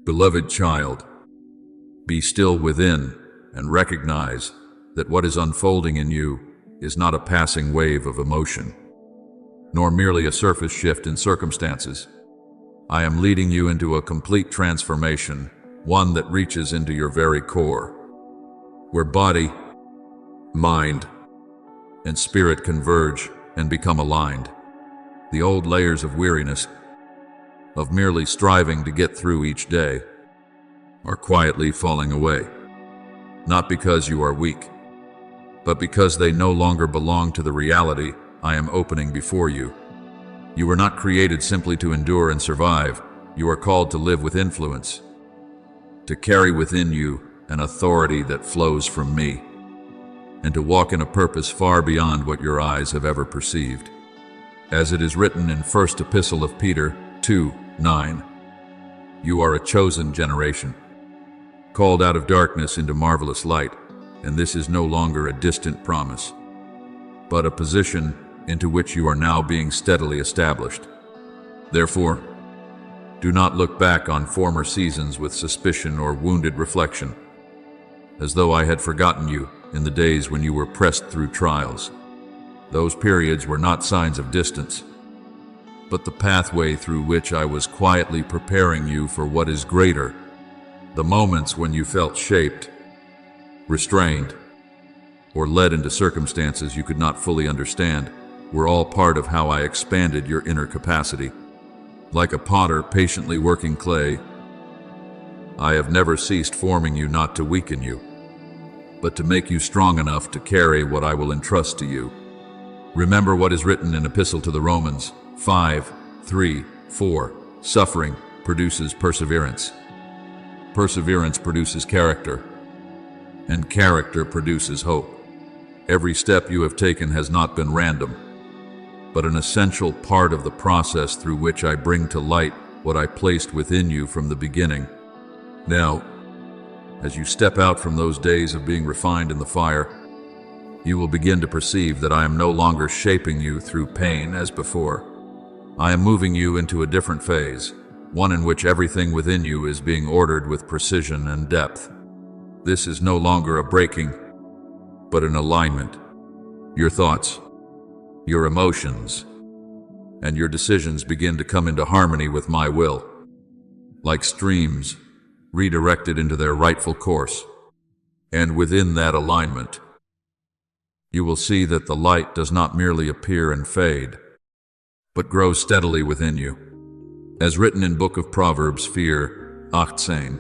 Beloved child, be still within and recognize that what is unfolding in you is not a passing wave of emotion, nor merely a surface shift in circumstances. I am leading you into a complete transformation, one that reaches into your very core, where body, mind, and spirit converge and become aligned. The old layers of weariness, of merely striving to get through each day, are quietly falling away. Not because you are weak, but because they no longer belong to the reality I am opening before you. You were not created simply to endure and survive. You are called to live with influence, to carry within you an authority that flows from me, and to walk in a purpose far beyond what your eyes have ever perceived. As it is written in First Epistle of Peter 2:9, you are a chosen generation, called out of darkness into marvelous light, and this is no longer a distant promise, but a position into which you are now being steadily established. Therefore, do not look back on former seasons with suspicion or wounded reflection, as though I had forgotten you in the days when you were pressed through trials. Those periods were not signs of distance, but the pathway through which I was quietly preparing you for what is greater. The moments when you felt shaped, restrained, or led into circumstances you could not fully understand were all part of how I expanded your inner capacity. Like a potter patiently working clay, I have never ceased forming you not to weaken you, but to make you strong enough to carry what I will entrust to you. Remember what is written in Epistle to the Romans 5:3-4. Suffering produces perseverance. Perseverance produces character, and character produces hope. Every step you have taken has not been random, but an essential part of the process through which I bring to light what I placed within you from the beginning. Now, as you step out from those days of being refined in the fire, you will begin to perceive that I am no longer shaping you through pain as before. I am moving you into a different phase, one in which everything within you is being ordered with precision and depth. This is no longer a breaking, but an alignment. Your thoughts, your emotions, and your decisions begin to come into harmony with my will, like streams redirected into their rightful course. And within that alignment, you will see that the light does not merely appear and fade, but grows steadily within you. As written in Book of Proverbs 4:18,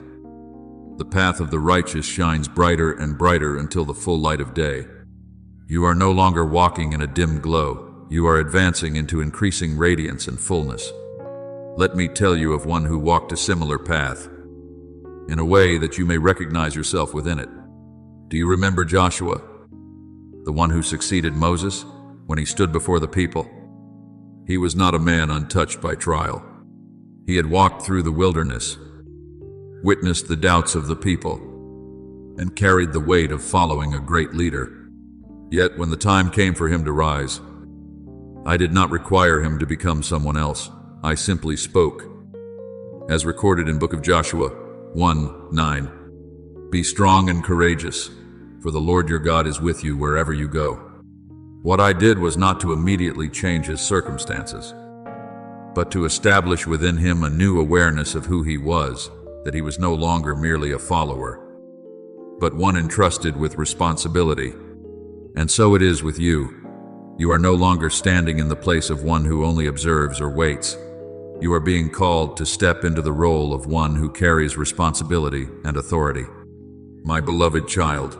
the path of the righteous shines brighter and brighter until the full light of day. You are no longer walking in a dim glow. You are advancing into increasing radiance and fullness. Let me tell you of one who walked a similar path, in a way that you may recognize yourself within it. Do you remember Joshua, the one who succeeded Moses when he stood before the people? He was not a man untouched by trial. He had walked through the wilderness, witnessed the doubts of the people, and carried the weight of following a great leader. Yet when the time came for him to rise, I did not require him to become someone else. I simply spoke. As recorded in Book of Joshua 1:9, be strong and courageous, for the Lord your God is with you wherever you go. What I did was not to immediately change his circumstances, but to establish within him a new awareness of who he was, that he was no longer merely a follower, but one entrusted with responsibility. And so it is with you. You are no longer standing in the place of one who only observes or waits. You are being called to step into the role of one who carries responsibility and authority. My beloved child,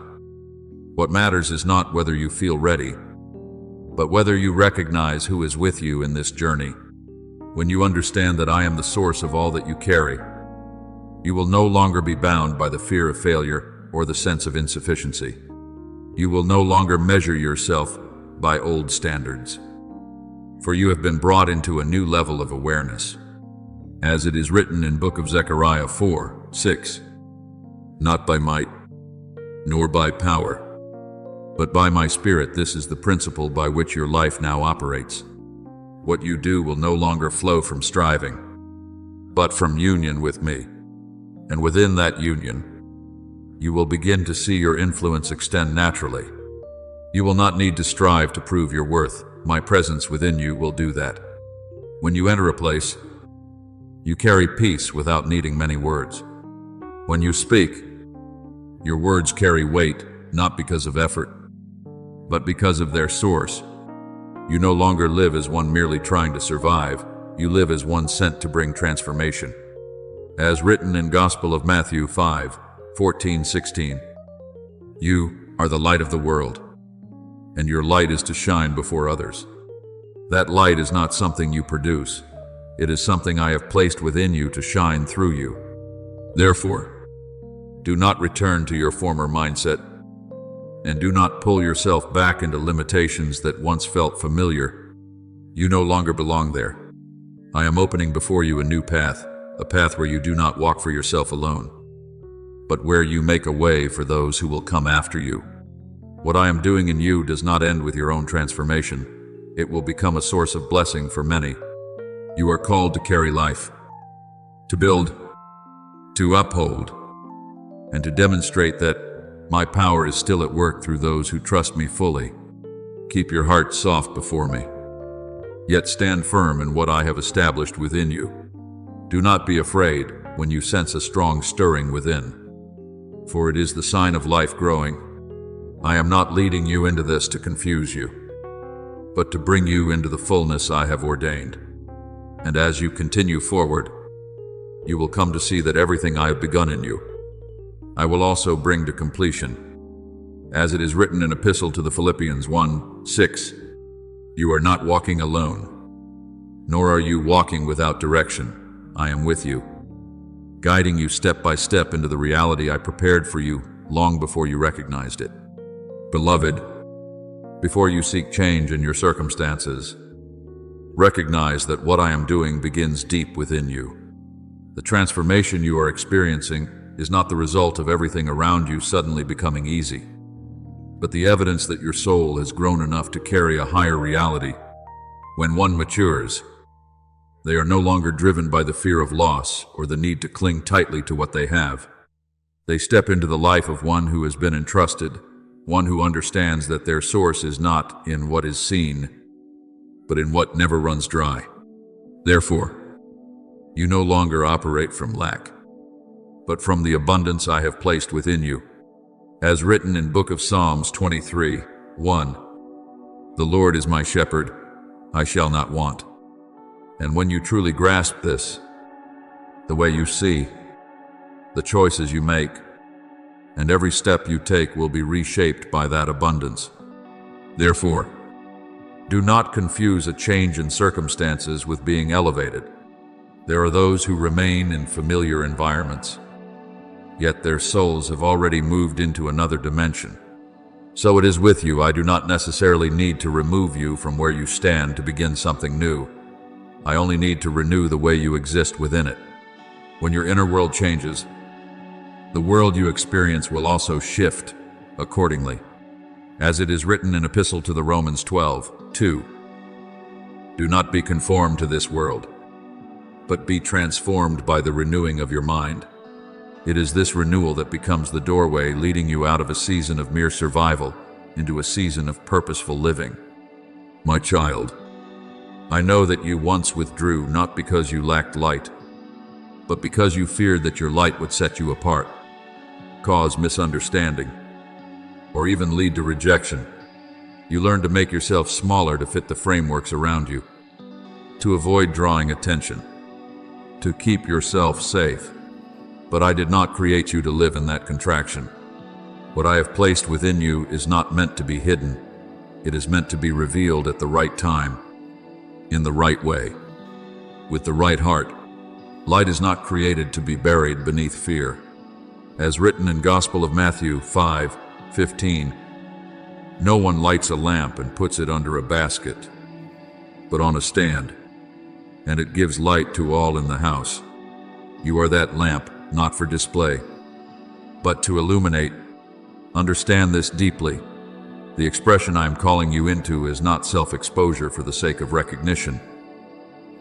what matters is not whether you feel ready, but whether you recognize who is with you in this journey. When you understand that I am the source of all that you carry, you will no longer be bound by the fear of failure or the sense of insufficiency. You will no longer measure yourself by old standards, for you have been brought into a new level of awareness. As it is written in Book of Zechariah 4:6, not by might, nor by power, but by my Spirit. This is the principle by which your life now operates. What you do will no longer flow from striving, but from union with me. And within that union, you will begin to see your influence extend naturally. You will not need to strive to prove your worth. My presence within you will do that. When you enter a place, you carry peace without needing many words. When you speak, your words carry weight, not because of effort, but because of their source. You no longer live as one merely trying to survive. You live as one sent to bring transformation. As written in Gospel of Matthew 5:14-16, you are the light of the world, and your light is to shine before others. That light is not something you produce. It is something I have placed within you to shine through you. Therefore, do not return to your former mindset, and do not pull yourself back into limitations that once felt familiar. You no longer belong there. I am opening before you a new path, a path where you do not walk for yourself alone, but where you make a way for those who will come after you. What I am doing in you does not end with your own transformation. It will become a source of blessing for many. You are called to carry life, to build, to uphold, and to demonstrate that my power is still at work through those who trust me fully. Keep your heart soft before me, yet stand firm in what I have established within you. Do not be afraid when you sense a strong stirring within, for it is the sign of life growing. I am not leading you into this to confuse you, but to bring you into the fullness I have ordained. And as you continue forward, you will come to see that everything I have begun in you, I will also bring to completion. As it is written in Epistle to the Philippians 1:6, you are not walking alone, nor are you walking without direction. I am with you, guiding you step by step into the reality I prepared for you long before you recognized it. Beloved, before you seek change in your circumstances, recognize that what I am doing begins deep within you. The transformation you are experiencing is not the result of everything around you suddenly becoming easy, but the evidence that your soul has grown enough to carry a higher reality. When one matures, they are no longer driven by the fear of loss or the need to cling tightly to what they have. They step into the life of one who has been entrusted, one who understands that their source is not in what is seen, but in what never runs dry. Therefore, you no longer operate from lack, but from the abundance I have placed within you. As written in Book of Psalms 23:1, the Lord is my shepherd, I shall not want. And when you truly grasp this, the way you see, the choices you make, and every step you take will be reshaped by that abundance. Therefore, do not confuse a change in circumstances with being elevated. There are those who remain in familiar environments, yet their souls have already moved into another dimension. So it is with you. I do not necessarily need to remove you from where you stand to begin something new. I only need to renew the way you exist within it. When your inner world changes, the world you experience will also shift accordingly. As it is written in Epistle to the Romans 12:2, do not be conformed to this world, but be transformed by the renewing of your mind. It is this renewal that becomes the doorway leading you out of a season of mere survival into a season of purposeful living. My child, I know that you once withdrew not because you lacked light, but because you feared that your light would set you apart, cause misunderstanding, or even lead to rejection. You learned to make yourself smaller to fit the frameworks around you, to avoid drawing attention, to keep yourself safe. But I did not create you to live in that contraction. What I have placed within you is not meant to be hidden. It is meant to be revealed at the right time, in the right way, with the right heart. Light is not created to be buried beneath fear. As written in Gospel of Matthew 5:15, no one lights a lamp and puts it under a basket, but on a stand, and it gives light to all in the house. You are that lamp, not for display, but to illuminate. Understand this deeply. The expression I am calling you into is not self-exposure for the sake of recognition,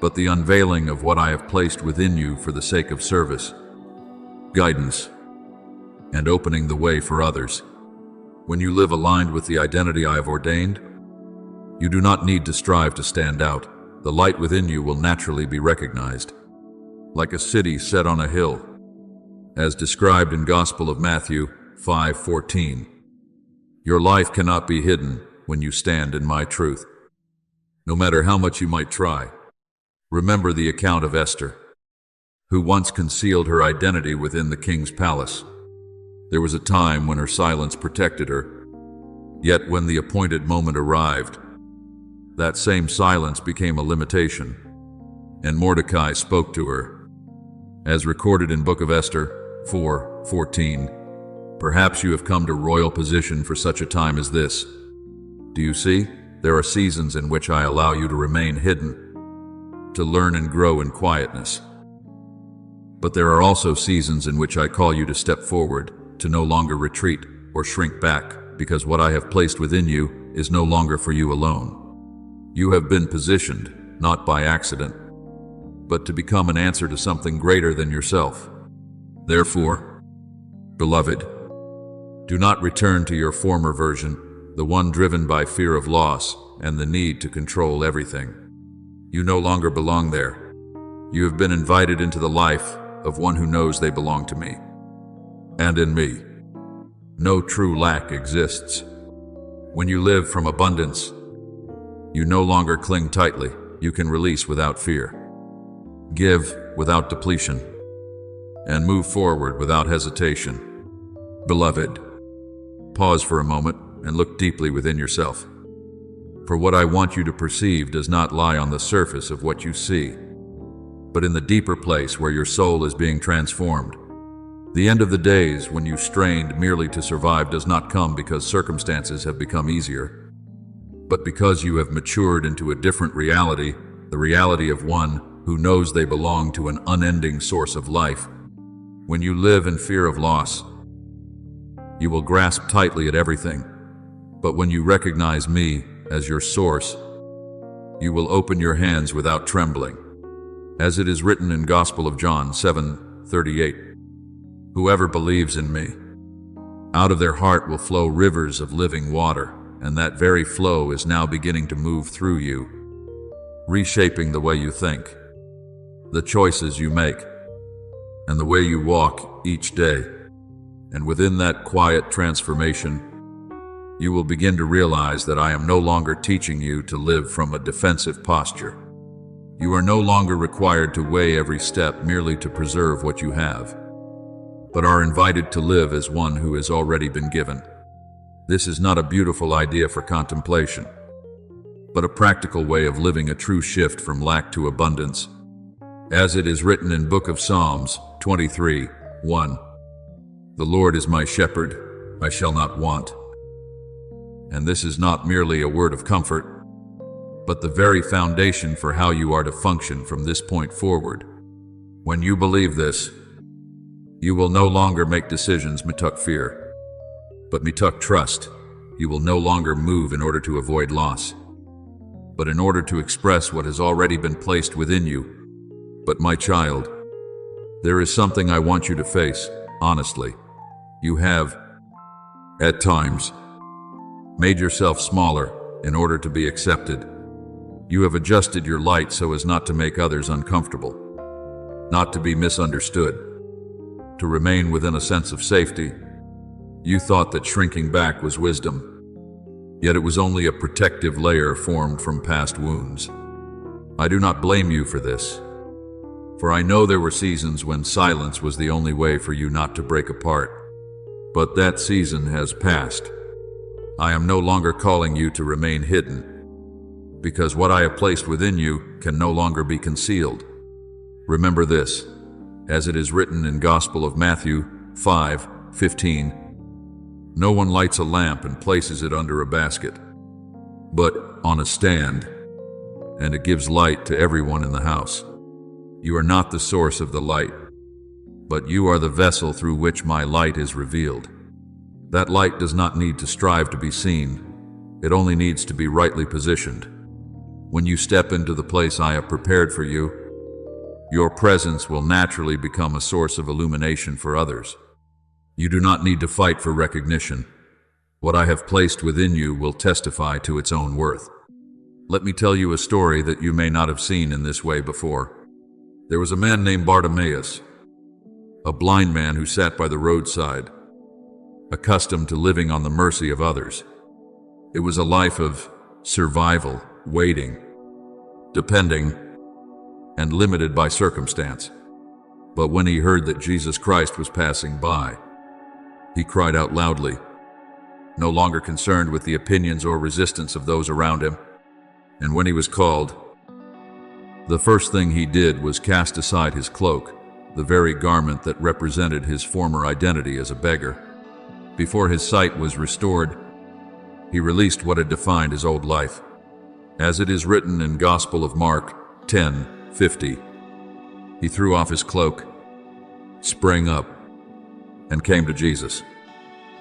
but the unveiling of what I have placed within you for the sake of service. guidance, and opening the way for others. When you live aligned with the identity I have ordained, you do not need to strive to stand out. The light within you will naturally be recognized, like a city set on a hill, as described in Gospel of Matthew 5:14. Your life cannot be hidden when you stand in my truth, no matter how much you might try. Remember the account of Esther, who once concealed her identity within the king's palace. There was a time when her silence protected her, yet when the appointed moment arrived, that same silence became a limitation, and Mordecai spoke to her. As recorded in Book of Esther 4:14, perhaps you have come to royal position for such a time as this. Do you see? There are seasons in which I allow you to remain hidden, to learn and grow in quietness. But there are also seasons in which I call you to step forward, to no longer retreat or shrink back, because what I have placed within you is no longer for you alone. You have been positioned, not by accident, but to become an answer to something greater than yourself. Therefore, beloved, do not return to your former version, the one driven by fear of loss and the need to control everything. You no longer belong there. You have been invited into the life of one who knows they belong to me. And in me, no true lack exists. When you live from abundance, you no longer cling tightly. You can release without fear, give without depletion, and move forward without hesitation. Beloved, pause for a moment and look deeply within yourself. For what I want you to perceive does not lie on the surface of what you see, but in the deeper place where your soul is being transformed. The end of the days when you strained merely to survive does not come because circumstances have become easier, but because you have matured into a different reality, the reality of one who knows they belong to an unending source of life. When you live in fear of loss, you will grasp tightly at everything. But when you recognize me as your source, you will open your hands without trembling. As it is written in Gospel of John 7:38, whoever believes in me, out of their heart will flow rivers of living water, and that very flow is now beginning to move through you, reshaping the way you think, the choices you make, and the way you walk each day. And within that quiet transformation, you will begin to realize that I am no longer teaching you to live from a defensive posture. You are no longer required to weigh every step merely to preserve what you have, but are invited to live as one who has already been given. This is not a beautiful idea for contemplation, but a practical way of living a true shift from lack to abundance. As it is written in Book of Psalms 23:1, the Lord is my shepherd, I shall not want. And this is not merely a word of comfort, but the very foundation for how you are to function from this point forward. When you believe this, you will no longer make decisions mituk fear, but mituk trust. You will no longer move in order to avoid loss, but in order to express what has already been placed within you. But my child, there is something I want you to face, honestly. You have, at times, made yourself smaller in order to be accepted. You have adjusted your light so as not to make others uncomfortable, not to be misunderstood, to remain within a sense of safety. You thought that shrinking back was wisdom, yet it was only a protective layer formed from past wounds. I do not blame you for this, for I know there were seasons when silence was the only way for you not to break apart. But that season has passed. I am no longer calling you to remain hidden, because what I have placed within you can no longer be concealed. Remember this, as it is written in Gospel of Matthew 5:15, no one lights a lamp and places it under a basket, but on a stand, and it gives light to everyone in the house. You are not the source of the light, but you are the vessel through which my light is revealed. That light does not need to strive to be seen. It only needs to be rightly positioned. When you step into the place I have prepared for you, Your presence will naturally become a source of illumination for others. You do not need to fight for recognition. What I have placed within you will testify to its own worth. Let me tell you a story that you may not have seen in this way before. There was a man named Bartimaeus, a blind man who sat by the roadside, accustomed to living on the mercy of others. It was a life of survival, waiting, depending, and limited by circumstance. But when he heard that Jesus Christ was passing by, he cried out loudly, no longer concerned with the opinions or resistance of those around him. And when he was called, the first thing he did was cast aside his cloak, the very garment that represented his former identity as a beggar. Before his sight was restored, he released what had defined his old life. As it is written in Gospel of Mark 10:50, he threw off his cloak, sprang up, and came to Jesus.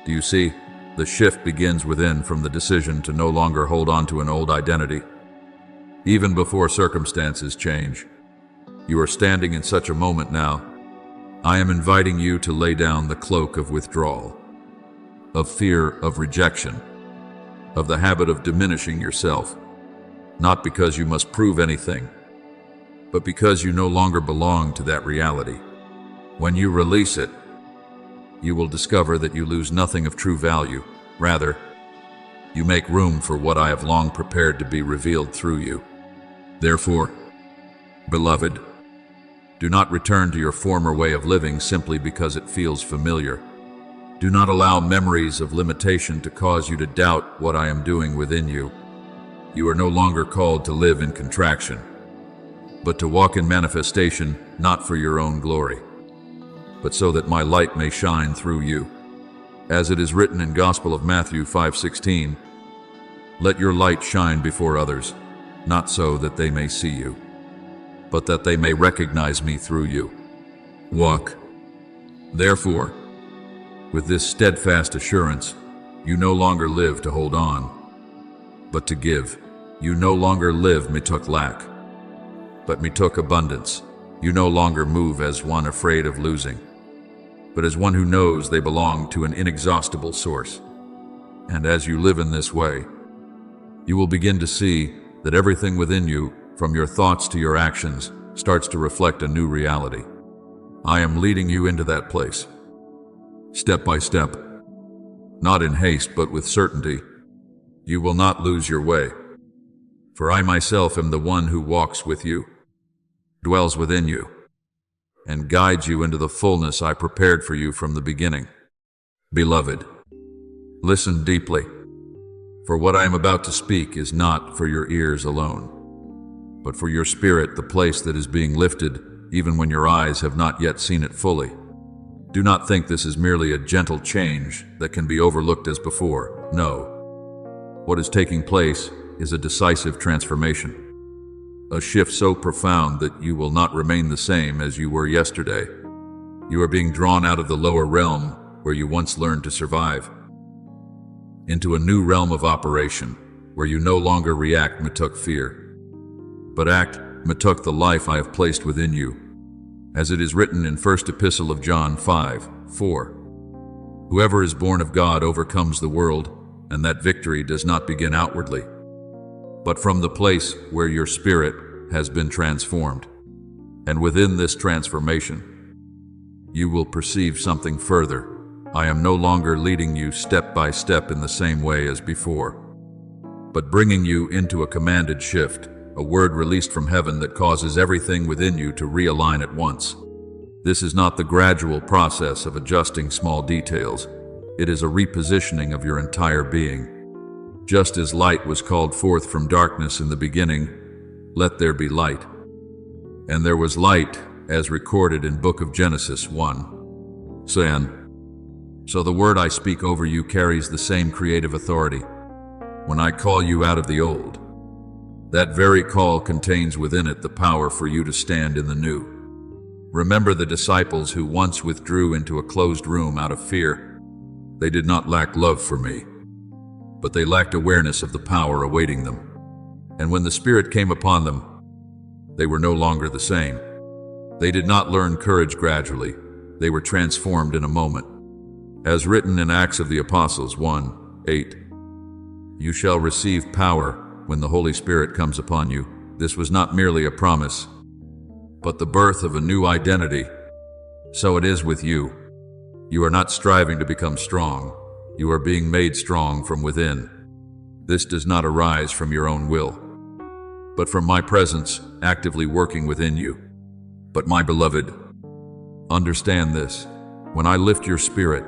Do you see? The shift begins within from the decision to no longer hold on to an old identity. Even before circumstances change, you are standing in such a moment now. I am inviting you to lay down the cloak of withdrawal, of fear of rejection, of the habit of diminishing yourself, not because you must prove anything, but because you no longer belong to that reality. When you release it, you will discover that you lose nothing of true value. Rather, you make room for what I have long prepared to be revealed through you. Therefore, beloved, do not return to your former way of living simply because it feels familiar. Do not allow memories of limitation to cause you to doubt what I am doing within you. You are no longer called to live in contraction, but to walk in manifestation, not for your own glory, but so that my light may shine through you. As it is written in Gospel of Matthew 5:16, let your light shine before others, not so that they may see you, but that they may recognize me through you. Walk, therefore, with this steadfast assurance. You no longer live to hold on, but to give. You no longer live mituk lack, but mituk abundance. You no longer move as one afraid of losing, but as one who knows they belong to an inexhaustible source. And as you live in this way, you will begin to see that everything within you, from your thoughts to your actions, starts to reflect a new reality. I am leading you into that place, step by step, not in haste but with certainty. You will not lose your way, for I myself am the one who walks with you, dwells within you, and guides you into the fullness I prepared for you from the beginning. Beloved, listen deeply, for what I am about to speak is not for your ears alone, but for your spirit, the place that is being lifted, even when your eyes have not yet seen it fully. Do not think this is merely a gentle change that can be overlooked as before. No. What is taking place is a decisive transformation, a shift so profound that you will not remain the same as you were yesterday. You are being drawn out of the lower realm where you once learned to survive, into a new realm of operation where you no longer react mituk fear, but act mituk the life I have placed within you. As it is written in First Epistle of John 5:4, whoever is born of God overcomes the world, and that victory does not begin outwardly, but from the place where your spirit has been transformed. And within this transformation, you will perceive something further. I am no longer leading you step by step in the same way as before, but bringing you into a commanded shift, a word released from heaven that causes everything within you to realign at once. This is not the gradual process of adjusting small details. It is a repositioning of your entire being. Just as light was called forth from darkness in the beginning, let there be light. And there was light, as recorded in Book of Genesis 1:10. So the word I speak over you carries the same creative authority. When I call you out of the old, that very call contains within it the power for you to stand in the new. Remember the disciples who once withdrew into a closed room out of fear. They did not lack love for me, but they lacked awareness of the power awaiting them. And when the Spirit came upon them, they were no longer the same. They did not learn courage gradually. They were transformed in a moment. As written in Acts of the Apostles 1:8, "You shall receive power when the Holy Spirit comes upon you." This was not merely a promise, but the birth of a new identity. So it is with you. You are not striving to become strong. You are being made strong from within. This does not arise from your own will, but from my presence actively working within you. But my beloved, understand this. When I lift your spirit,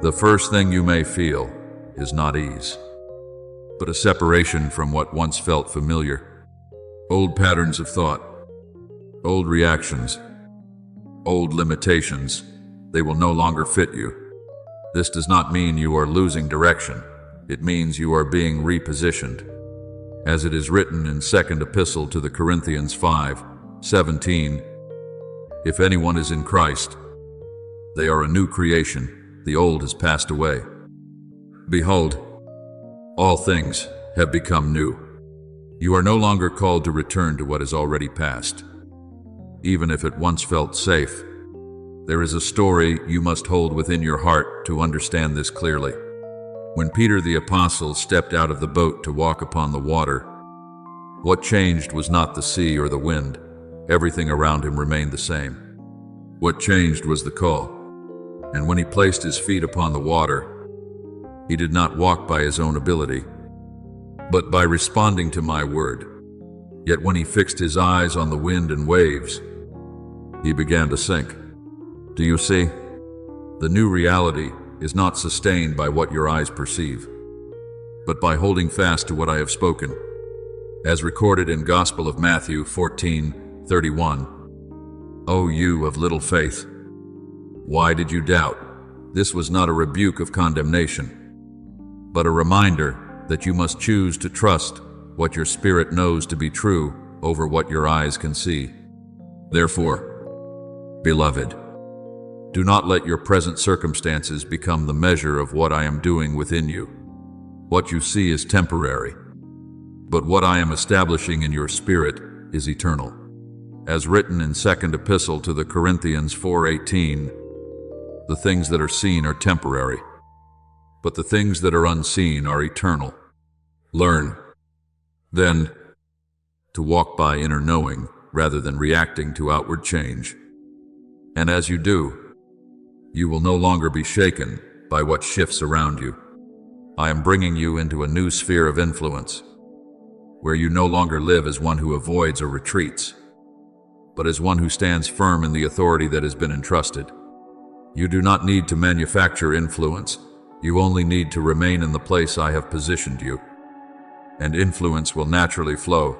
the first thing you may feel is not ease, but a separation from what once felt familiar. Old patterns of thought, old reactions, old limitations, they will no longer fit you. This does not mean you are losing direction. It means you are being repositioned. As it is written in 2nd Epistle to the Corinthians 5:17, "If anyone is in Christ, they are a new creation. The old has passed away. Behold, all things have become new." You are no longer called to return to what is already past, even if it once felt safe. There is a story you must hold within your heart to understand this clearly. When Peter the Apostle stepped out of the boat to walk upon the water, what changed was not the sea or the wind. Everything around him remained the same. What changed was the call. And when he placed his feet upon the water, he did not walk by his own ability, but by responding to my word. Yet when he fixed his eyes on the wind and waves, he began to sink. Do you see? The new reality is not sustained by what your eyes perceive, but by holding fast to what I have spoken. As recorded in Gospel of Matthew 14:31, "O you of little faith, why did you doubt?" This was not a rebuke of condemnation, but a reminder that you must choose to trust what your spirit knows to be true over what your eyes can see. Therefore, beloved, do not let your present circumstances become the measure of what I am doing within you. What you see is temporary, but what I am establishing in your spirit is eternal. As written in 2nd Epistle to the Corinthians 4:18, "The things that are seen are temporary, but the things that are unseen are eternal." Learn, then, to walk by inner knowing rather than reacting to outward change. And as you do, you will no longer be shaken by what shifts around you. I am bringing you into a new sphere of influence, where you no longer live as one who avoids or retreats, but as one who stands firm in the authority that has been entrusted. You do not need to manufacture influence. You only need to remain in the place I have positioned you, and influence will naturally flow.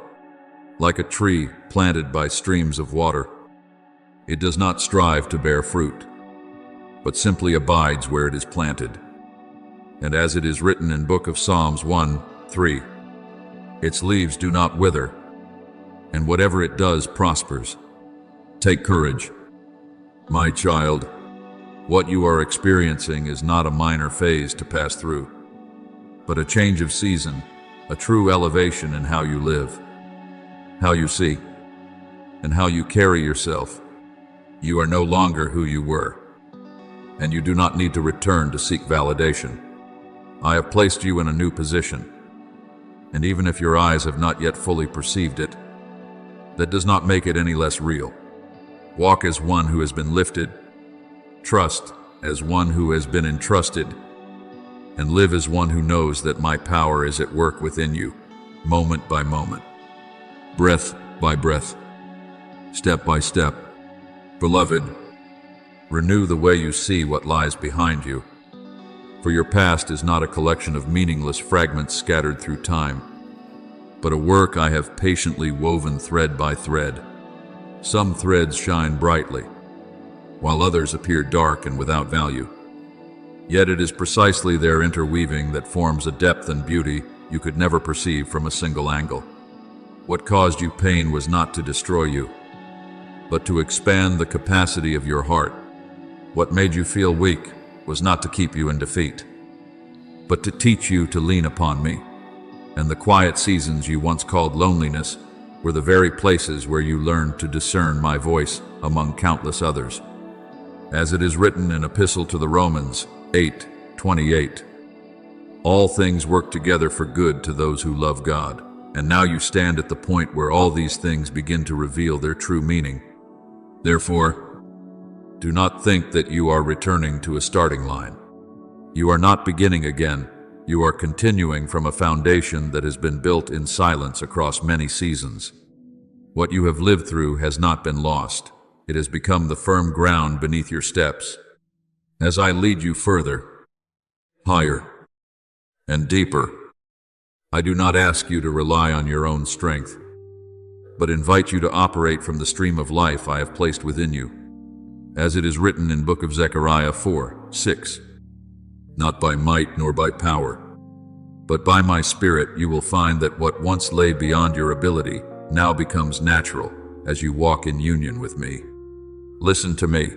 Like a tree planted by streams of water, it does not strive to bear fruit, but simply abides where it is planted. And as it is written in Book of Psalms 1:3, "Its leaves do not wither, and whatever it does prospers." Take courage, my child. What you are experiencing is not a minor phase to pass through, but a change of season, a true elevation in how you live, how you see, and how you carry yourself. You are no longer who you were, and you do not need to return to seek validation. I have placed you in a new position, and even if your eyes have not yet fully perceived it, that does not make it any less real. Walk as one who has been lifted, trust as one who has been entrusted, and live as one who knows that my power is at work within you, moment by moment, breath by breath, step by step. Beloved, renew the way you see what lies behind you, for your past is not a collection of meaningless fragments scattered through time, but a work I have patiently woven thread by thread. Some threads shine brightly, while others appear dark and without value. Yet it is precisely their interweaving that forms a depth and beauty you could never perceive from a single angle. What caused you pain was not to destroy you, but to expand the capacity of your heart. What made you feel weak was not to keep you in defeat, but to teach you to lean upon me. And the quiet seasons you once called loneliness were the very places where you learned to discern my voice among countless others. As it is written in Epistle to the Romans 8:28, all things work together for good to those who love God. And now you stand at the point where all these things begin to reveal their true meaning. Therefore, do not think that you are returning to a starting line. You are not beginning again. You are continuing from a foundation that has been built in silence across many seasons. What you have lived through has not been lost. It has become the firm ground beneath your steps. As I lead you further, higher, and deeper, I do not ask you to rely on your own strength, but invite you to operate from the stream of life I have placed within you. As it is written in book of Zechariah 4:6, not by might nor by power, but by my Spirit you will find that what once lay beyond your ability now becomes natural as you walk in union with me. Listen to me,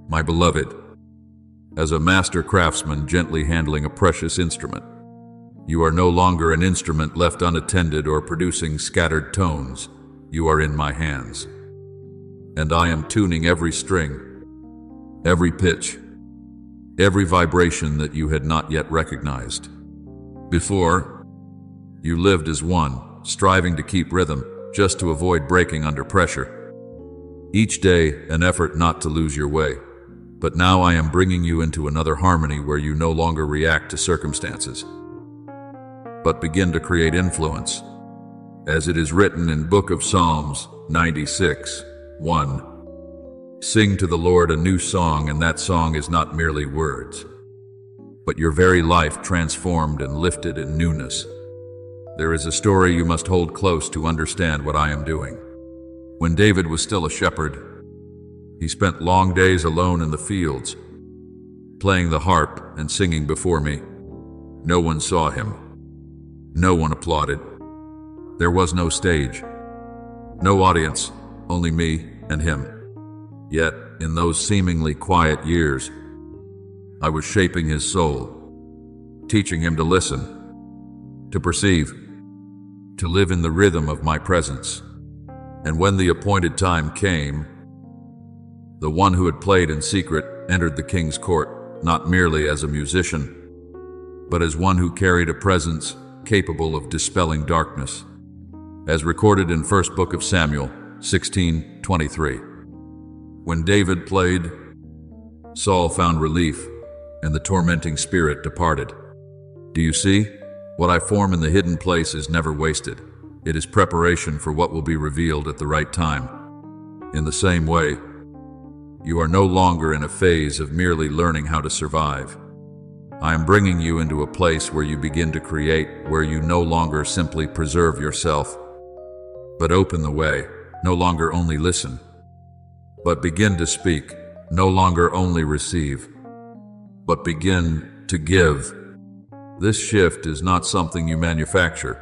my beloved, as a master craftsman gently handling a precious instrument. You are no longer an instrument left unattended or producing scattered tones. You are in my hands. And I am tuning every string, every pitch, every vibration that you had not yet recognized. Before, you lived as one, striving to keep rhythm, just to avoid breaking under pressure. Each day, an effort not to lose your way. But now I am bringing you into another harmony where you no longer react to circumstances, but begin to create influence. As it is written in book of Psalms 96:1, sing to the Lord a new song, and that song is not merely words, but your very life transformed and lifted in newness. There is a story you must hold close to understand what I am doing. When David was still a shepherd, he spent long days alone in the fields, playing the harp and singing before me. No one saw him. No one applauded. There was no stage, no audience, only me and him. Yet, in those seemingly quiet years, I was shaping his soul, teaching him to listen, to perceive, to live in the rhythm of my presence. And when the appointed time came, the one who had played in secret entered the king's court, not merely as a musician, but as one who carried a presence capable of dispelling darkness, as recorded in 1st book of Samuel 16:23. When David played, Saul found relief, and the tormenting spirit departed. Do you see? What I form in the hidden place is never wasted. It is preparation for what will be revealed at the right time. In the same way, you are no longer in a phase of merely learning how to survive. I am bringing you into a place where you begin to create, where you no longer simply preserve yourself, but open the way, no longer only listen, but begin to speak, no longer only receive, but begin to give. This shift is not something you manufacture,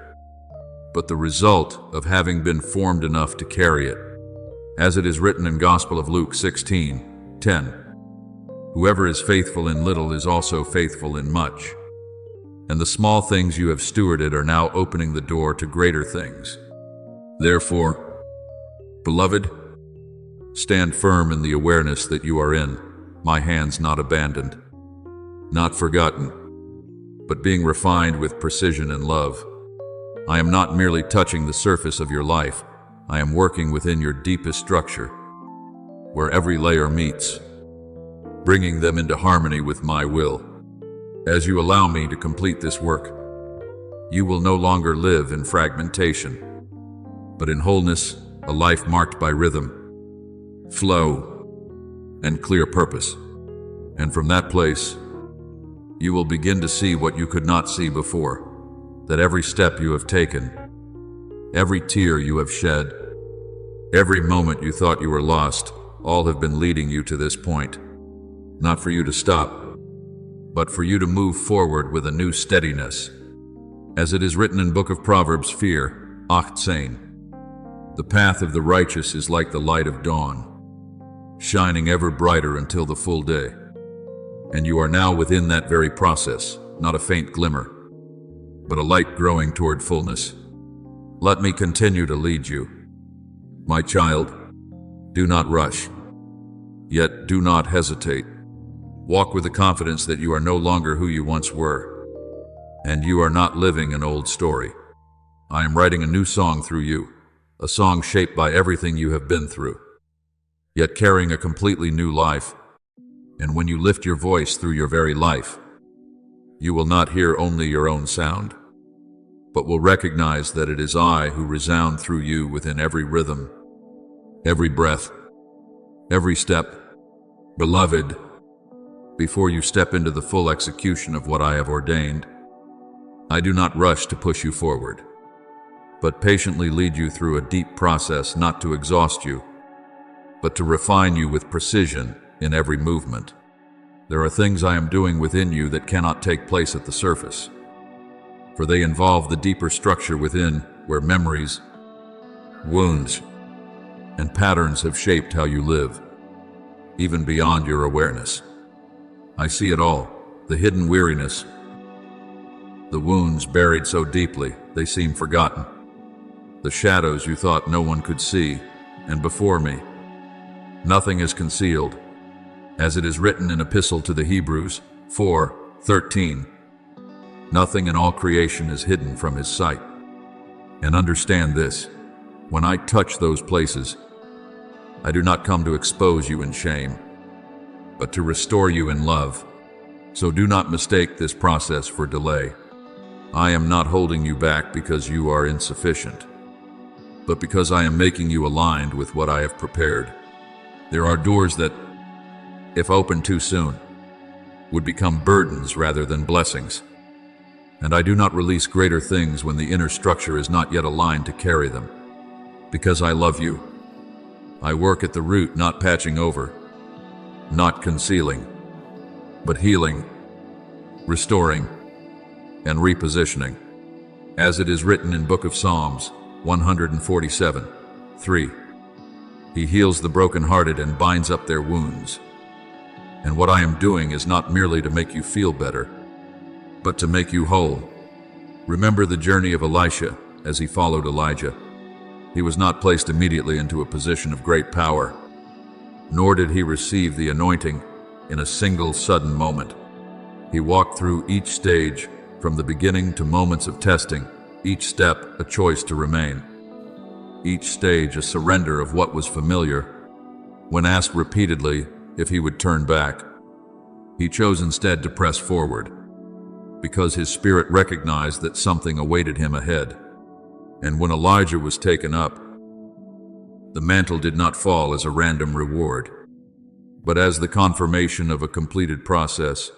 but the result of having been formed enough to carry it. As it is written in Gospel of Luke 16:10, whoever is faithful in little is also faithful in much. And the small things you have stewarded are now opening the door to greater things. Therefore, beloved, stand firm in the awareness that you are in my hands, not abandoned, not forgotten, but being refined with precision and love. I am not merely touching the surface of your life. I am working within your deepest structure, where every layer meets, bringing them into harmony with my will. As you allow me to complete this work, you will no longer live in fragmentation, but in wholeness, a life marked by rhythm, flow, and clear purpose. And from that place, you will begin to see what you could not see before, that every step you have taken, every tear you have shed, every moment you thought you were lost, all have been leading you to this point. Not for you to stop, but for you to move forward with a new steadiness. As it is written in book of Proverbs 4:18, the path of the righteous is like the light of dawn, shining ever brighter until the full day. And you are now within that very process, not a faint glimmer, but a light growing toward fullness. Let me continue to lead you. My child, do not rush, yet do not hesitate. Walk with the confidence that you are no longer who you once were, and you are not living an old story. I am writing a new song through you, a song shaped by everything you have been through, yet carrying a completely new life. And when you lift your voice through your very life, you will not hear only your own sound, but will recognize that it is I who resound through you within every rhythm, every breath, every step. Beloved, before you step into the full execution of what I have ordained, I do not rush to push you forward, but patiently lead you through a deep process, not to exhaust you, but to refine you with precision in every movement. There are things I am doing within you that cannot take place at the surface, for they involve the deeper structure within, where memories, wounds, and patterns have shaped how you live, even beyond your awareness. I see it all, the hidden weariness, the wounds buried so deeply they seem forgotten, the shadows you thought no one could see, and before me, nothing is concealed. As it is written in Epistle to the Hebrews 4:13, nothing in all creation is hidden from his sight. And understand this, when I touch those places, I do not come to expose you in shame, but to restore you in love. So do not mistake this process for delay. I am not holding you back because you are insufficient, but because I am making you aligned with what I have prepared. There are doors that, if opened too soon, would become burdens rather than blessings. And I do not release greater things when the inner structure is not yet aligned to carry them. Because I love you, I work at the root, not patching over, not concealing, but healing, restoring, and repositioning. As it is written in Book of Psalms 147:3, He heals the brokenhearted and binds up their wounds. And what I am doing is not merely to make you feel better, but to make you whole. Remember the journey of Elisha as he followed Elijah. He was not placed immediately into a position of great power, nor did he receive the anointing in a single sudden moment. He walked through each stage, from the beginning to moments of testing, each step a choice to remain, each stage a surrender of what was familiar. When asked repeatedly if he would turn back, he chose instead to press forward, because his spirit recognized that something awaited him ahead. And when Elijah was taken up, the mantle did not fall as a random reward, but as the confirmation of a completed process.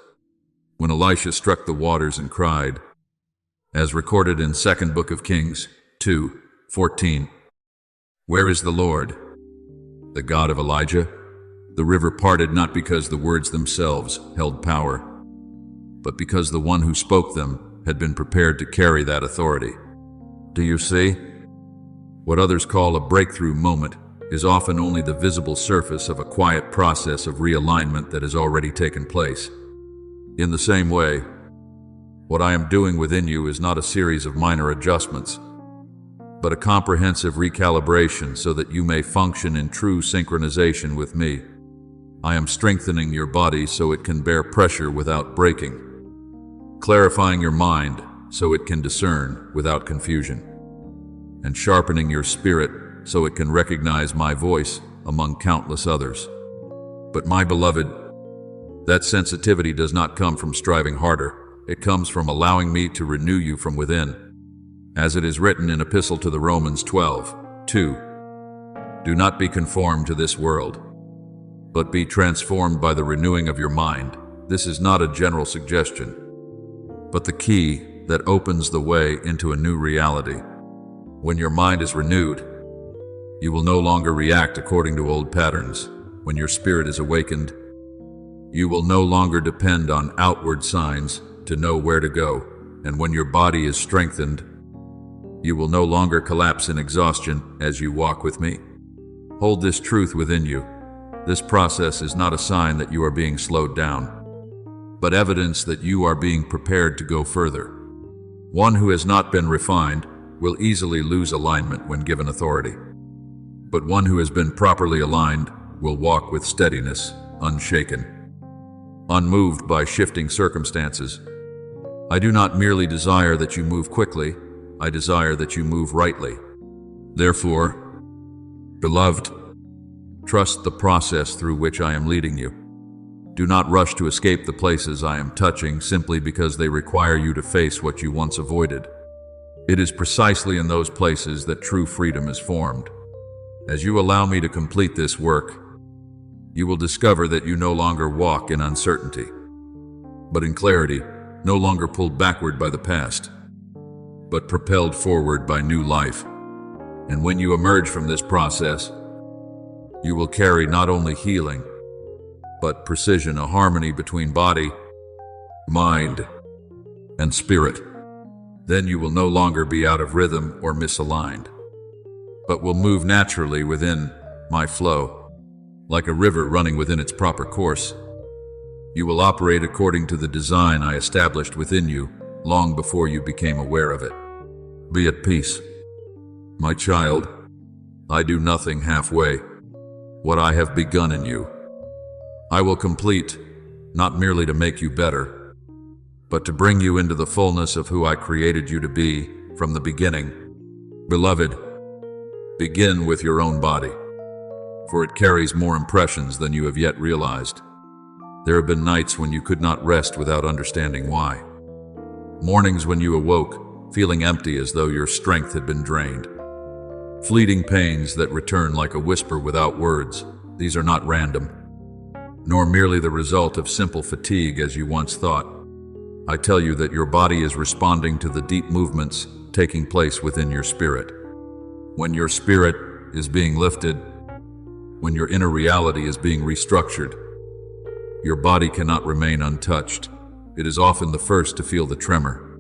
When Elisha struck the waters and cried, as recorded in 2nd Book of Kings 2:14, "Where is the Lord, the God of Elijah?" The river parted not because the words themselves held power, but because the one who spoke them had been prepared to carry that authority. Do you see? What others call a breakthrough moment is often only the visible surface of a quiet process of realignment that has already taken place. In the same way, what I am doing within you is not a series of minor adjustments, but a comprehensive recalibration so that you may function in true synchronization with me. I am strengthening your body so it can bear pressure without breaking, clarifying your mind so it can discern without confusion, and sharpening your spirit so it can recognize my voice among countless others. But my beloved, that sensitivity does not come from striving harder. It comes from allowing me to renew you from within. As it is written in Epistle to the Romans 12:2, "Do not be conformed to this world, but be transformed by the renewing of your mind." This is not a general suggestion, but the key that opens the way into a new reality. When your mind is renewed, you will no longer react according to old patterns. When your spirit is awakened, you will no longer depend on outward signs to know where to go. And when your body is strengthened, you will no longer collapse in exhaustion as you walk with me. Hold this truth within you. This process is not a sign that you are being slowed down, but evidence that you are being prepared to go further. One who has not been refined will easily lose alignment when given authority. But one who has been properly aligned will walk with steadiness, unshaken, unmoved by shifting circumstances. I do not merely desire that you move quickly, I desire that you move rightly. Therefore, beloved, trust the process through which I am leading you. Do not rush to escape the places I am touching simply because they require you to face what you once avoided. It is precisely in those places that true freedom is formed. As you allow me to complete this work, you will discover that you no longer walk in uncertainty, but in clarity, no longer pulled backward by the past, but propelled forward by new life. And when you emerge from this process, you will carry not only healing, but precision, a harmony between body, mind, and spirit. Then you will no longer be out of rhythm or misaligned, but will move naturally within my flow, like a river running within its proper course. You will operate according to the design I established within you long before you became aware of it. Be at peace. My child, I do nothing halfway. What I have begun in you, I will complete, not merely to make you better, but to bring you into the fullness of who I created you to be from the beginning. Beloved, begin with your own body, for it carries more impressions than you have yet realized. There have been nights when you could not rest without understanding why. Mornings when you awoke, feeling empty as though your strength had been drained. Fleeting pains that return like a whisper without words. These are not random, nor merely the result of simple fatigue as you once thought. I tell you that your body is responding to the deep movements taking place within your spirit. When your spirit is being lifted, when your inner reality is being restructured, your body cannot remain untouched. It is often the first to feel the tremor,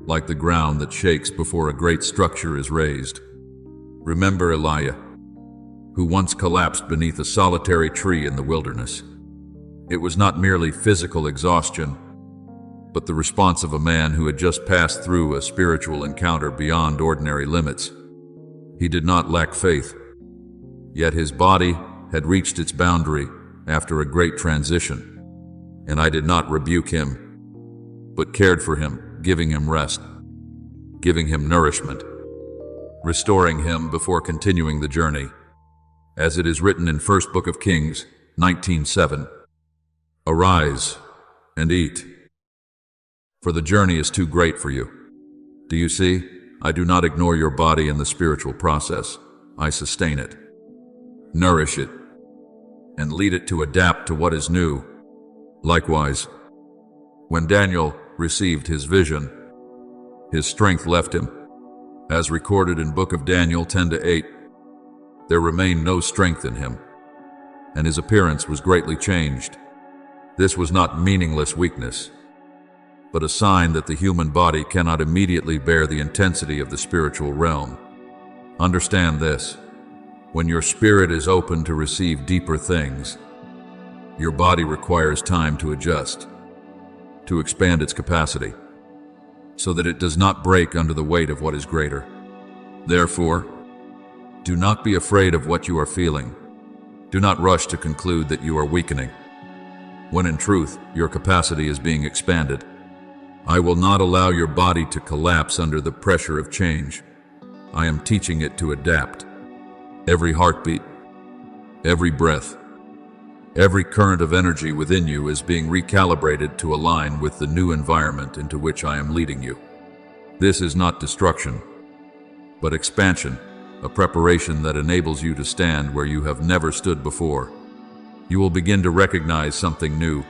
like the ground that shakes before a great structure is raised. Remember Elijah, who once collapsed beneath a solitary tree in the wilderness. It was not merely physical exhaustion, but the response of a man who had just passed through a spiritual encounter beyond ordinary limits. He did not lack faith, yet his body had reached its boundary after a great transition, and I did not rebuke him, but cared for him, giving him rest, giving him nourishment, restoring him before continuing the journey. As it is written in 1 Book of Kings 19:7, "Arise and eat, for the journey is too great for you." Do you see? I do not ignore your body in the spiritual process. I sustain it, nourish it, and lead it to adapt to what is new. Likewise, when Daniel received his vision, his strength left him. As recorded in Book of Daniel 10-8, there remained no strength in him, and his appearance was greatly changed. This was not meaningless weakness, but a sign that the human body cannot immediately bear the intensity of the spiritual realm. Understand this: when your spirit is open to receive deeper things, your body requires time to adjust, to expand its capacity, so that it does not break under the weight of what is greater. Therefore, do not be afraid of what you are feeling. Do not rush to conclude that you are weakening, when in truth, your capacity is being expanded. I will not allow your body to collapse under the pressure of change. I am teaching it to adapt. Every heartbeat, every breath, every current of energy within you is being recalibrated to align with the new environment into which I am leading you. This is not destruction, but expansion, a preparation that enables you to stand where you have never stood before. You will begin to recognize something new.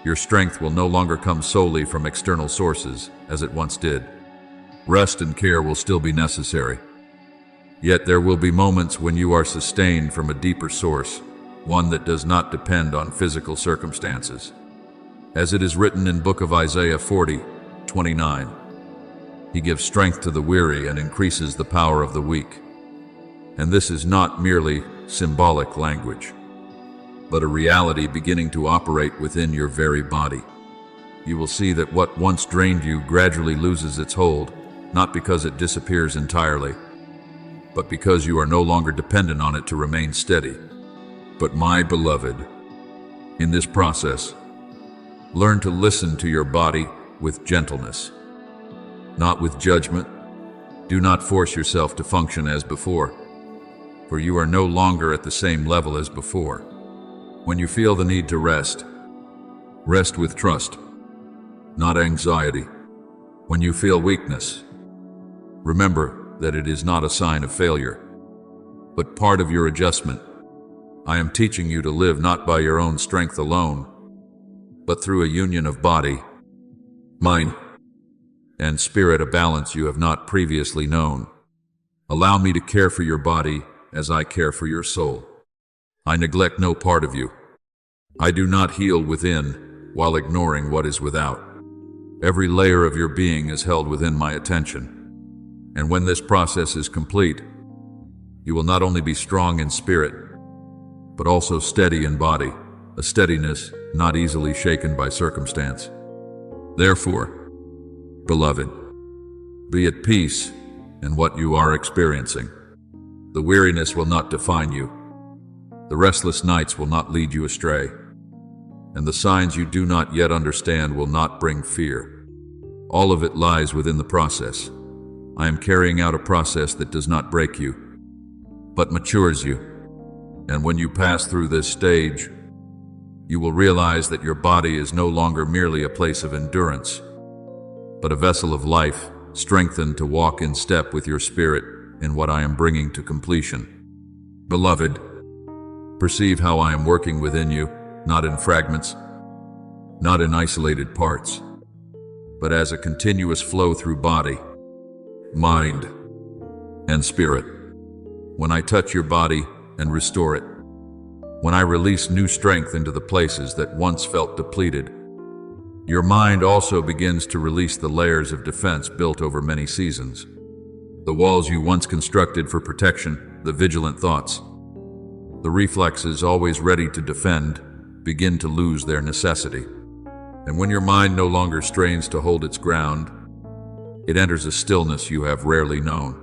Your strength will no longer come solely from external sources, as it once did. Rest and care will still be necessary. Yet there will be moments when you are sustained from a deeper source, one that does not depend on physical circumstances. As it is written in Book of Isaiah 40:29, He gives strength to the weary and increases the power of the weak. And this is not merely symbolic language, but a reality beginning to operate within your very body. You will see that what once drained you gradually loses its hold, not because it disappears entirely, but because you are no longer dependent on it to remain steady. But my beloved, in this process, learn to listen to your body with gentleness, not with judgment. Do not force yourself to function as before, for you are no longer at the same level as before. When you feel the need to rest, rest with trust, not anxiety. When you feel weakness, remember that it is not a sign of failure, but part of your adjustment. I am teaching you to live not by your own strength alone, but through a union of body, mind, and spirit, a balance you have not previously known. Allow me to care for your body as I care for your soul. I neglect no part of you. I do not heal within while ignoring what is without. Every layer of your being is held within my attention. And when this process is complete, you will not only be strong in spirit, but also steady in body, a steadiness not easily shaken by circumstance. Therefore, beloved, be at peace in what you are experiencing. The weariness will not define you. The restless nights will not lead you astray. And the signs you do not yet understand will not bring fear. All of it lies within the process. I am carrying out a process that does not break you, but matures you. And when you pass through this stage, you will realize that your body is no longer merely a place of endurance, but a vessel of life, strengthened to walk in step with your spirit in what I am bringing to completion. Beloved, perceive how I am working within you, not in fragments, not in isolated parts, but as a continuous flow through body, mind, and spirit. When I touch your body and restore it, when I release new strength into the places that once felt depleted, your mind also begins to release the layers of defense built over many seasons. The walls you once constructed for protection, the vigilant thoughts, the reflexes always ready to defend, begin to lose their necessity. And when your mind no longer strains to hold its ground, it enters a stillness you have rarely known.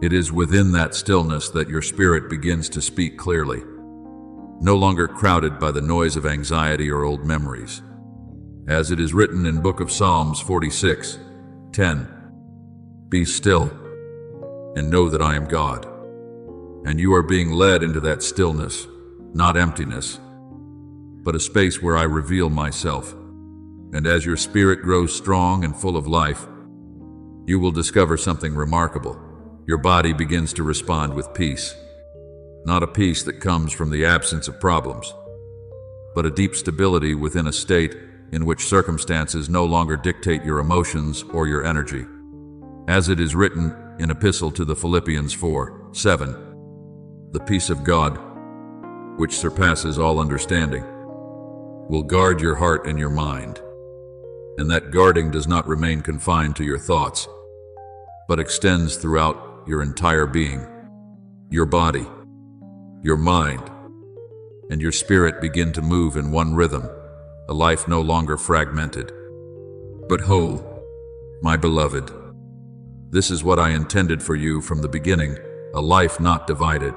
It is within that stillness that your spirit begins to speak clearly, no longer crowded by the noise of anxiety or old memories. As it is written in Book of Psalms 46:10, "Be still and know that I am God." And you are being led into that stillness, not emptiness, but a space where I reveal myself. And as your spirit grows strong and full of life, you will discover something remarkable. Your body begins to respond with peace. Not a peace that comes from the absence of problems, but a deep stability within a state in which circumstances no longer dictate your emotions or your energy. As it is written in Epistle to the Philippians 4:7, "The peace of God, which surpasses all understanding, will guard your heart and your mind." And that guarding does not remain confined to your thoughts, but extends throughout your entire being. Your body, your mind, and your spirit begin to move in one rhythm, a life no longer fragmented, but whole. My beloved, this is what I intended for you from the beginning, a life not divided,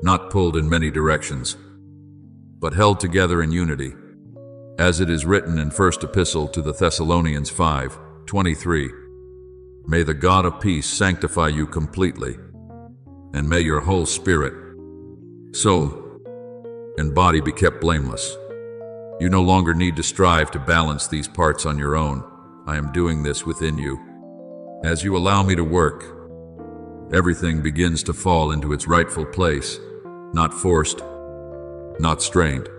not pulled in many directions, but held together in unity. As it is written in First Epistle to the Thessalonians 5:23, "May the God of peace sanctify you completely, and may your whole spirit, soul, and body be kept blameless." You no longer need to strive to balance these parts on your own. I am doing this within you. As you allow me to work, everything begins to fall into its rightful place, not forced, not strained,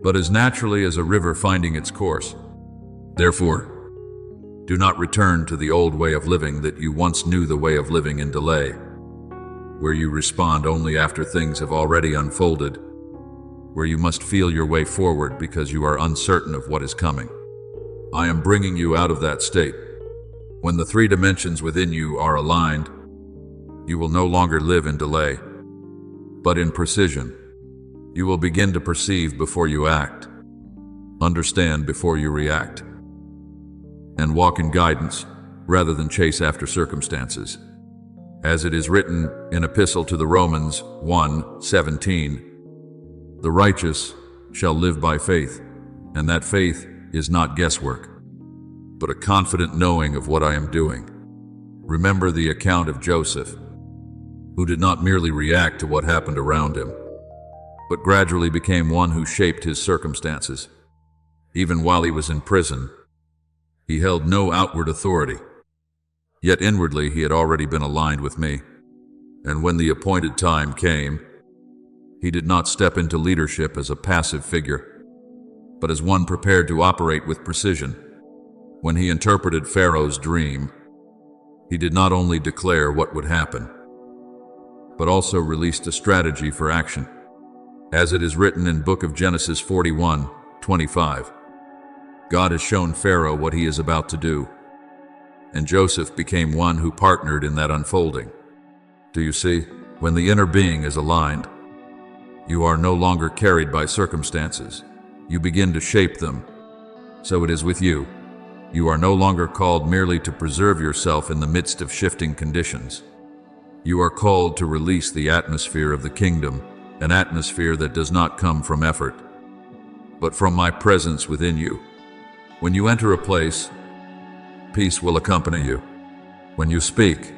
but as naturally as a river finding its course. Therefore, do not return to the old way of living that you once knew, the way of living in delay, where you respond only after things have already unfolded, where you must feel your way forward because you are uncertain of what is coming. I am bringing you out of that state. When the three dimensions within you are aligned, you will no longer live in delay, but in precision. You will begin to perceive before you act, understand before you react, and walk in guidance rather than chase after circumstances. As it is written in Epistle to the Romans 1:17, "The righteous shall live by faith, and that faith is not guesswork, but a confident knowing of what I am doing." Remember the account of Joseph, who did not merely react to what happened around him, but gradually became one who shaped his circumstances. Even while he was in prison, he held no outward authority, yet inwardly he had already been aligned with me. And when the appointed time came, he did not step into leadership as a passive figure, but as one prepared to operate with precision. When he interpreted Pharaoh's dream, he did not only declare what would happen, but also released a strategy for action. As it is written in book of Genesis 41:25, God has shown Pharaoh what he is about to do, and Joseph became one who partnered in that unfolding. Do you see? When the inner being is aligned, you are no longer carried by circumstances. You begin to shape them. So it is with you. You are no longer called merely to preserve yourself in the midst of shifting conditions. You are called to release the atmosphere of the kingdom, an atmosphere that does not come from effort, but from my presence within you. When you enter a place, peace will accompany you. When you speak,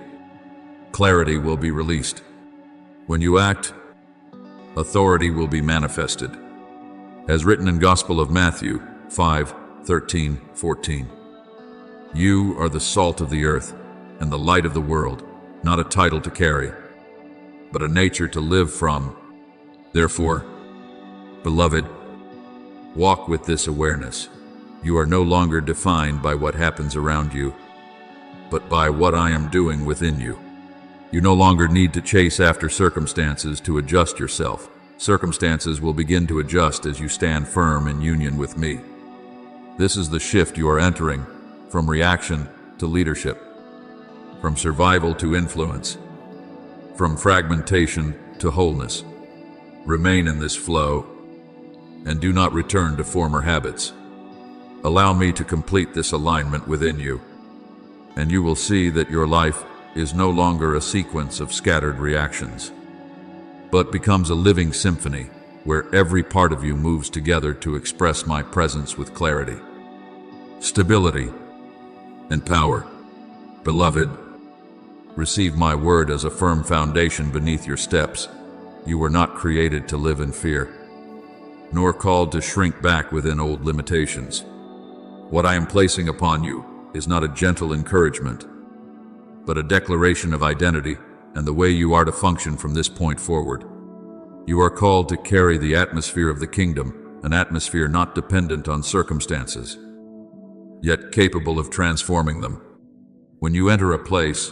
clarity will be released. When you act, authority will be manifested. As written in Gospel of Matthew 5:13-14. You are the salt of the earth and the light of the world, not a title to carry, but a nature to live from. Therefore, beloved, walk with this awareness. You are no longer defined by what happens around you, but by what I am doing within you. You no longer need to chase after circumstances to adjust yourself. Circumstances will begin to adjust as you stand firm in union with me. This is the shift you are entering, from reaction to leadership, from survival to influence, from fragmentation to wholeness. Remain in this flow and do not return to former habits. Allow me to complete this alignment within you, and you will see that your life is no longer a sequence of scattered reactions, but becomes a living symphony where every part of you moves together to express my presence with clarity, stability, and power. Beloved, receive my word as a firm foundation beneath your steps. You were not created to live in fear, nor called to shrink back within old limitations. What I am placing upon you is not a gentle encouragement, but a declaration of identity and the way you are to function from this point forward. You are called to carry the atmosphere of the kingdom, an atmosphere not dependent on circumstances, yet capable of transforming them. When you enter a place,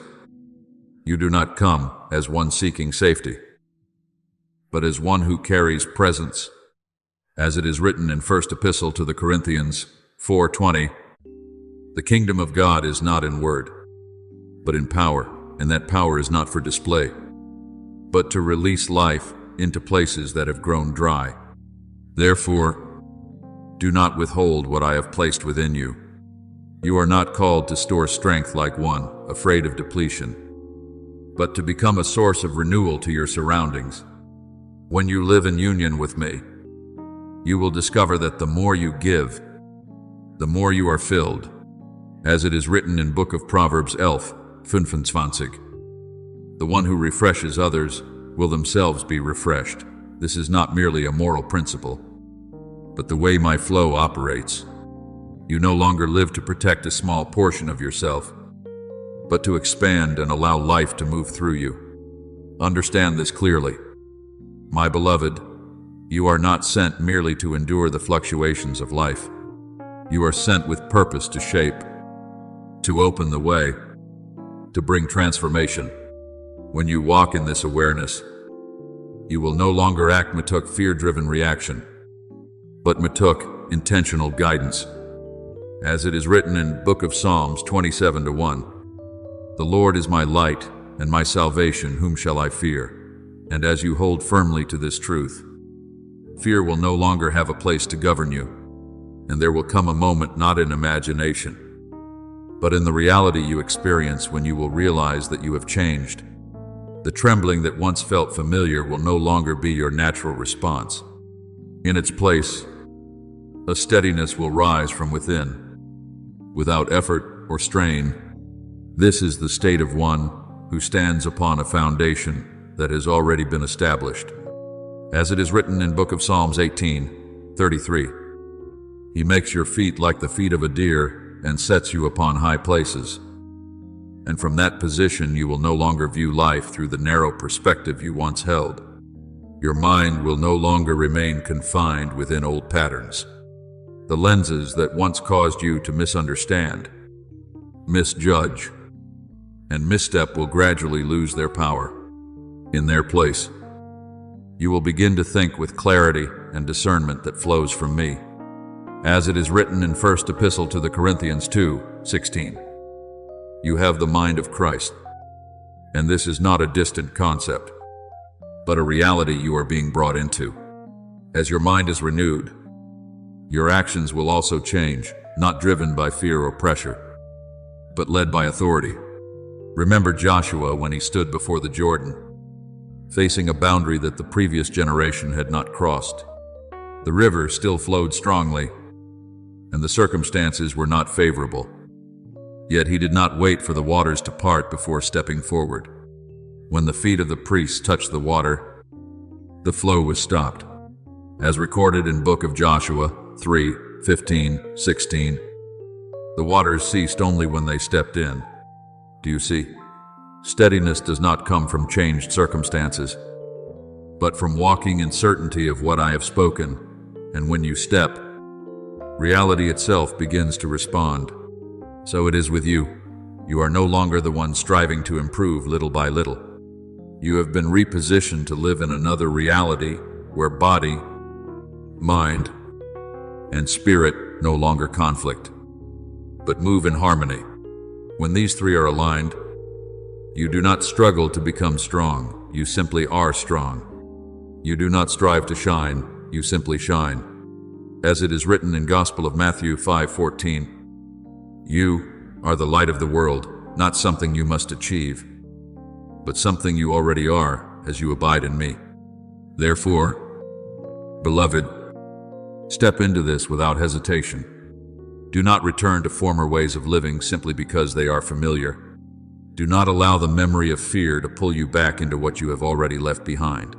you do not come as one seeking safety, but as one who carries presence. As it is written in First Epistle to the Corinthians 4:20, the kingdom of God is not in word, but in power, and that power is not for display, but to release life into places that have grown dry. Therefore, do not withhold what I have placed within you. You are not called to store strength like one afraid of depletion, but to become a source of renewal to your surroundings. When you live in union with me, you will discover that the more you give, the more you are filled. As it is written in book of Proverbs 11:25, the one who refreshes others will themselves be refreshed. This is not merely a moral principle, but the way my flow operates. You no longer live to protect a small portion of yourself, but to expand and allow life to move through you. Understand this clearly. My beloved, you are not sent merely to endure the fluctuations of life. You are sent with purpose to shape, to open the way, to bring transformation. When you walk in this awareness, you will no longer act matuk fear-driven reaction, but matuk intentional guidance. As it is written in book of Psalms 27:1, the Lord is my light and my salvation, whom shall I fear? And as you hold firmly to this truth, fear will no longer have a place to govern you, and there will come a moment not in imagination, but in the reality you experience when you will realize that you have changed. The trembling that once felt familiar will no longer be your natural response. In its place, a steadiness will rise from within, without effort or strain. This is the state of one who stands upon a foundation that has already been established. As it is written in Book of Psalms 18:33, He makes your feet like the feet of a deer and sets you upon high places. And from that position you will no longer view life through the narrow perspective you once held. Your mind will no longer remain confined within old patterns. The lenses that once caused you to misunderstand, misjudge, and misstep will gradually lose their power. In their place, you will begin to think with clarity and discernment that flows from me. As it is written in First Epistle to the Corinthians 2:16, you have the mind of Christ, and this is not a distant concept, but a reality you are being brought into. As your mind is renewed, your actions will also change, not driven by fear or pressure, but led by authority. Remember Joshua when he stood before the Jordan, facing a boundary that the previous generation had not crossed. The river still flowed strongly, and the circumstances were not favorable. Yet he did not wait for the waters to part before stepping forward. When the feet of the priests touched the water, the flow was stopped. As recorded in Book of Joshua 3:15-16, the waters ceased only when they stepped in. Do you see? Steadiness does not come from changed circumstances, but from walking in certainty of what I have spoken. And when you step, reality itself begins to respond. So it is with you. You are no longer the one striving to improve little by little. You have been repositioned to live in another reality where body, mind, and spirit no longer conflict, but move in harmony. When these three are aligned, you do not struggle to become strong, you simply are strong. You do not strive to shine, you simply shine. As it is written in Gospel of Matthew 5:14, you are the light of the world, not something you must achieve, but something you already are as you abide in me. Therefore, beloved, step into this without hesitation. Do not return to former ways of living simply because they are familiar. Do not allow the memory of fear to pull you back into what you have already left behind.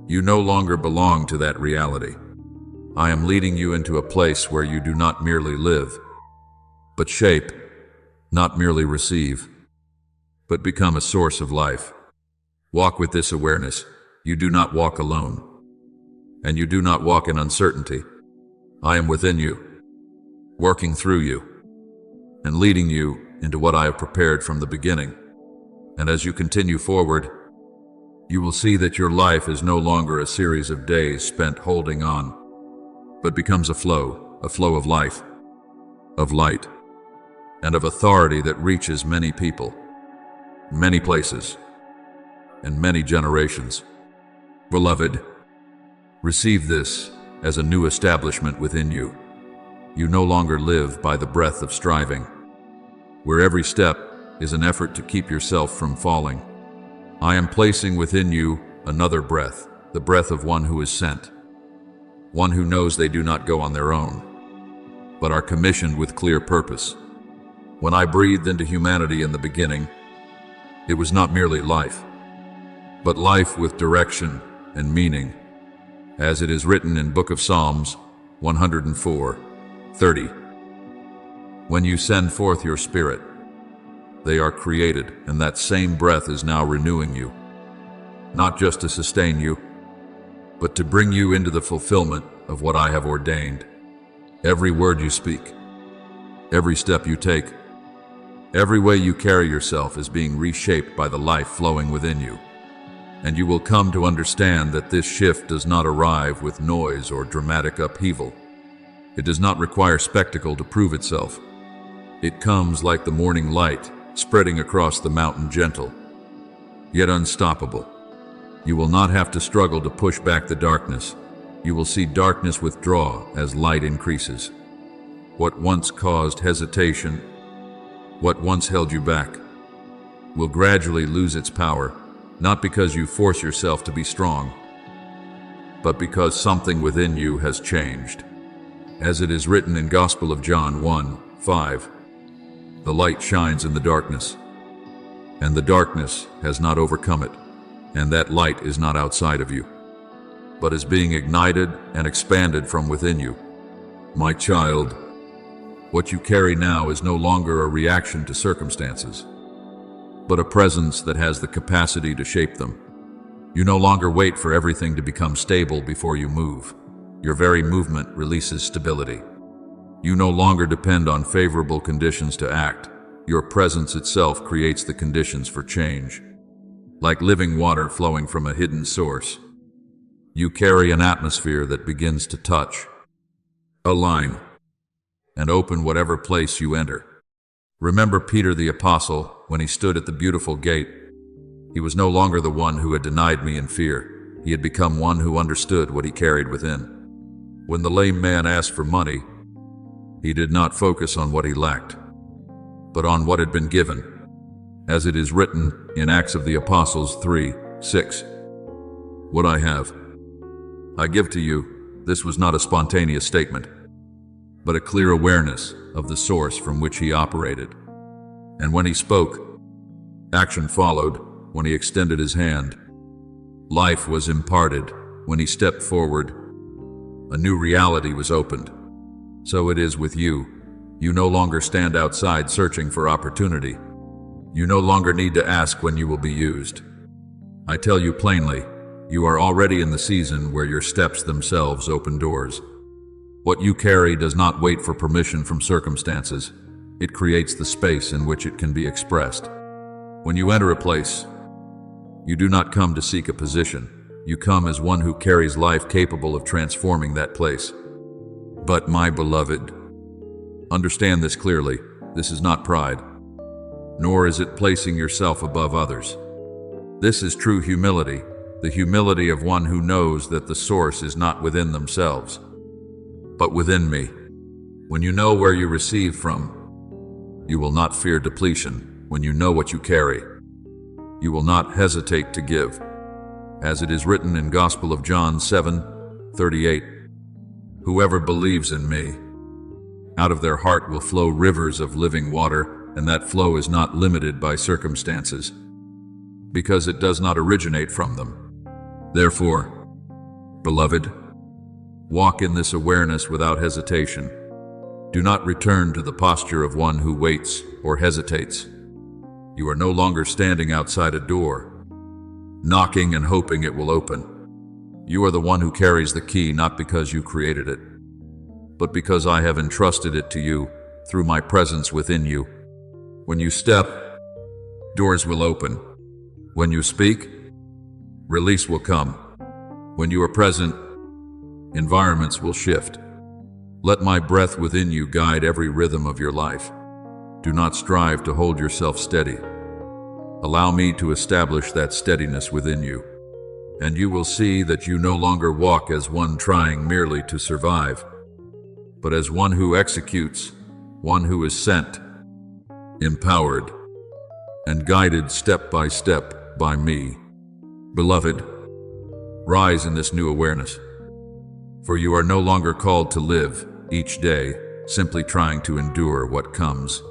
You no longer belong to that reality. I am leading you into a place where you do not merely live, but shape, not merely receive, but become a source of life. Walk with this awareness. You do not walk alone, and you do not walk in uncertainty. I am within you, working through you, and leading you into what I have prepared from the beginning. And as you continue forward, you will see that your life is no longer a series of days spent holding on, but becomes a flow of life, of light, and of authority that reaches many people, many places, and many generations. Beloved, receive this as a new establishment within you. You no longer live by the breath of striving, where every step is an effort to keep yourself from falling. I am placing within you another breath, the breath of one who is sent, one who knows they do not go on their own, but are commissioned with clear purpose. When I breathed into humanity in the beginning, it was not merely life, but life with direction and meaning, as it is written in Book of Psalms 104:30. When you send forth your spirit, they are created, and that same breath is now renewing you, not just to sustain you, but to bring you into the fulfillment of what I have ordained. Every word you speak, every step you take, every way you carry yourself is being reshaped by the life flowing within you. And you will come to understand that this shift does not arrive with noise or dramatic upheaval. It does not require spectacle to prove itself. It comes like the morning light, spreading across the mountain, gentle, yet unstoppable. You will not have to struggle to push back the darkness. You will see darkness withdraw as light increases. What once caused hesitation What once held you back will gradually lose its power, not because you force yourself to be strong, but because something within you has changed. As it is written in Gospel of John 1:5, the light shines in the darkness, and the darkness has not overcome it, and that light is not outside of you, but is being ignited and expanded from within you. My child, what you carry now is no longer a reaction to circumstances, but a presence that has the capacity to shape them. You no longer wait for everything to become stable before you move. Your very movement releases stability. You no longer depend on favorable conditions to act. Your presence itself creates the conditions for change. Like living water flowing from a hidden source, you carry an atmosphere that begins to touch, align, and open whatever place you enter. Remember Peter the Apostle when he stood at the beautiful gate. He was no longer the one who had denied me in fear. He had become one who understood what he carried within. When the lame man asked for money, he did not focus on what he lacked, but on what had been given. As it is written in Acts of the Apostles 3:6, "What I have, I give to you." This was not a spontaneous statement, but a clear awareness of the source from which he operated. And when he spoke, action followed. When he extended his hand, life was imparted. When he stepped forward, a new reality was opened. So it is with you. You no longer stand outside searching for opportunity. You no longer need to ask when you will be used. I tell you plainly, you are already in the season where your steps themselves open doors. What you carry does not wait for permission from circumstances. It creates the space in which it can be expressed. When you enter a place, you do not come to seek a position. You come as one who carries life capable of transforming that place. But my beloved, understand this clearly. This is not pride, nor is it placing yourself above others. This is true humility, the humility of one who knows that the source is not within themselves, but within me. When you know where you receive from, you will not fear depletion. When you know what you carry, you will not hesitate to give. As it is written in Gospel of John 7:38, "Whoever believes in me, out of their heart will flow rivers of living water," and that flow is not limited by circumstances, because it does not originate from them. Therefore, beloved, walk in this awareness without hesitation. Do not return to the posture of one who waits or hesitates. You are no longer standing outside a door, knocking and hoping it will open. You are the one who carries the key, not because you created it, but because I have entrusted it to you through my presence within you. When you step, doors will open. When you speak, release will come. When you are present, environments will shift. Let my breath within you guide every rhythm of your life. Do not strive to hold yourself steady. Allow me to establish that steadiness within you, and you will see that you no longer walk as one trying merely to survive, but as one who executes, one who is sent, empowered, and guided step by step by me. Beloved, rise in this new awareness, for you are no longer called to live each day simply trying to endure what comes.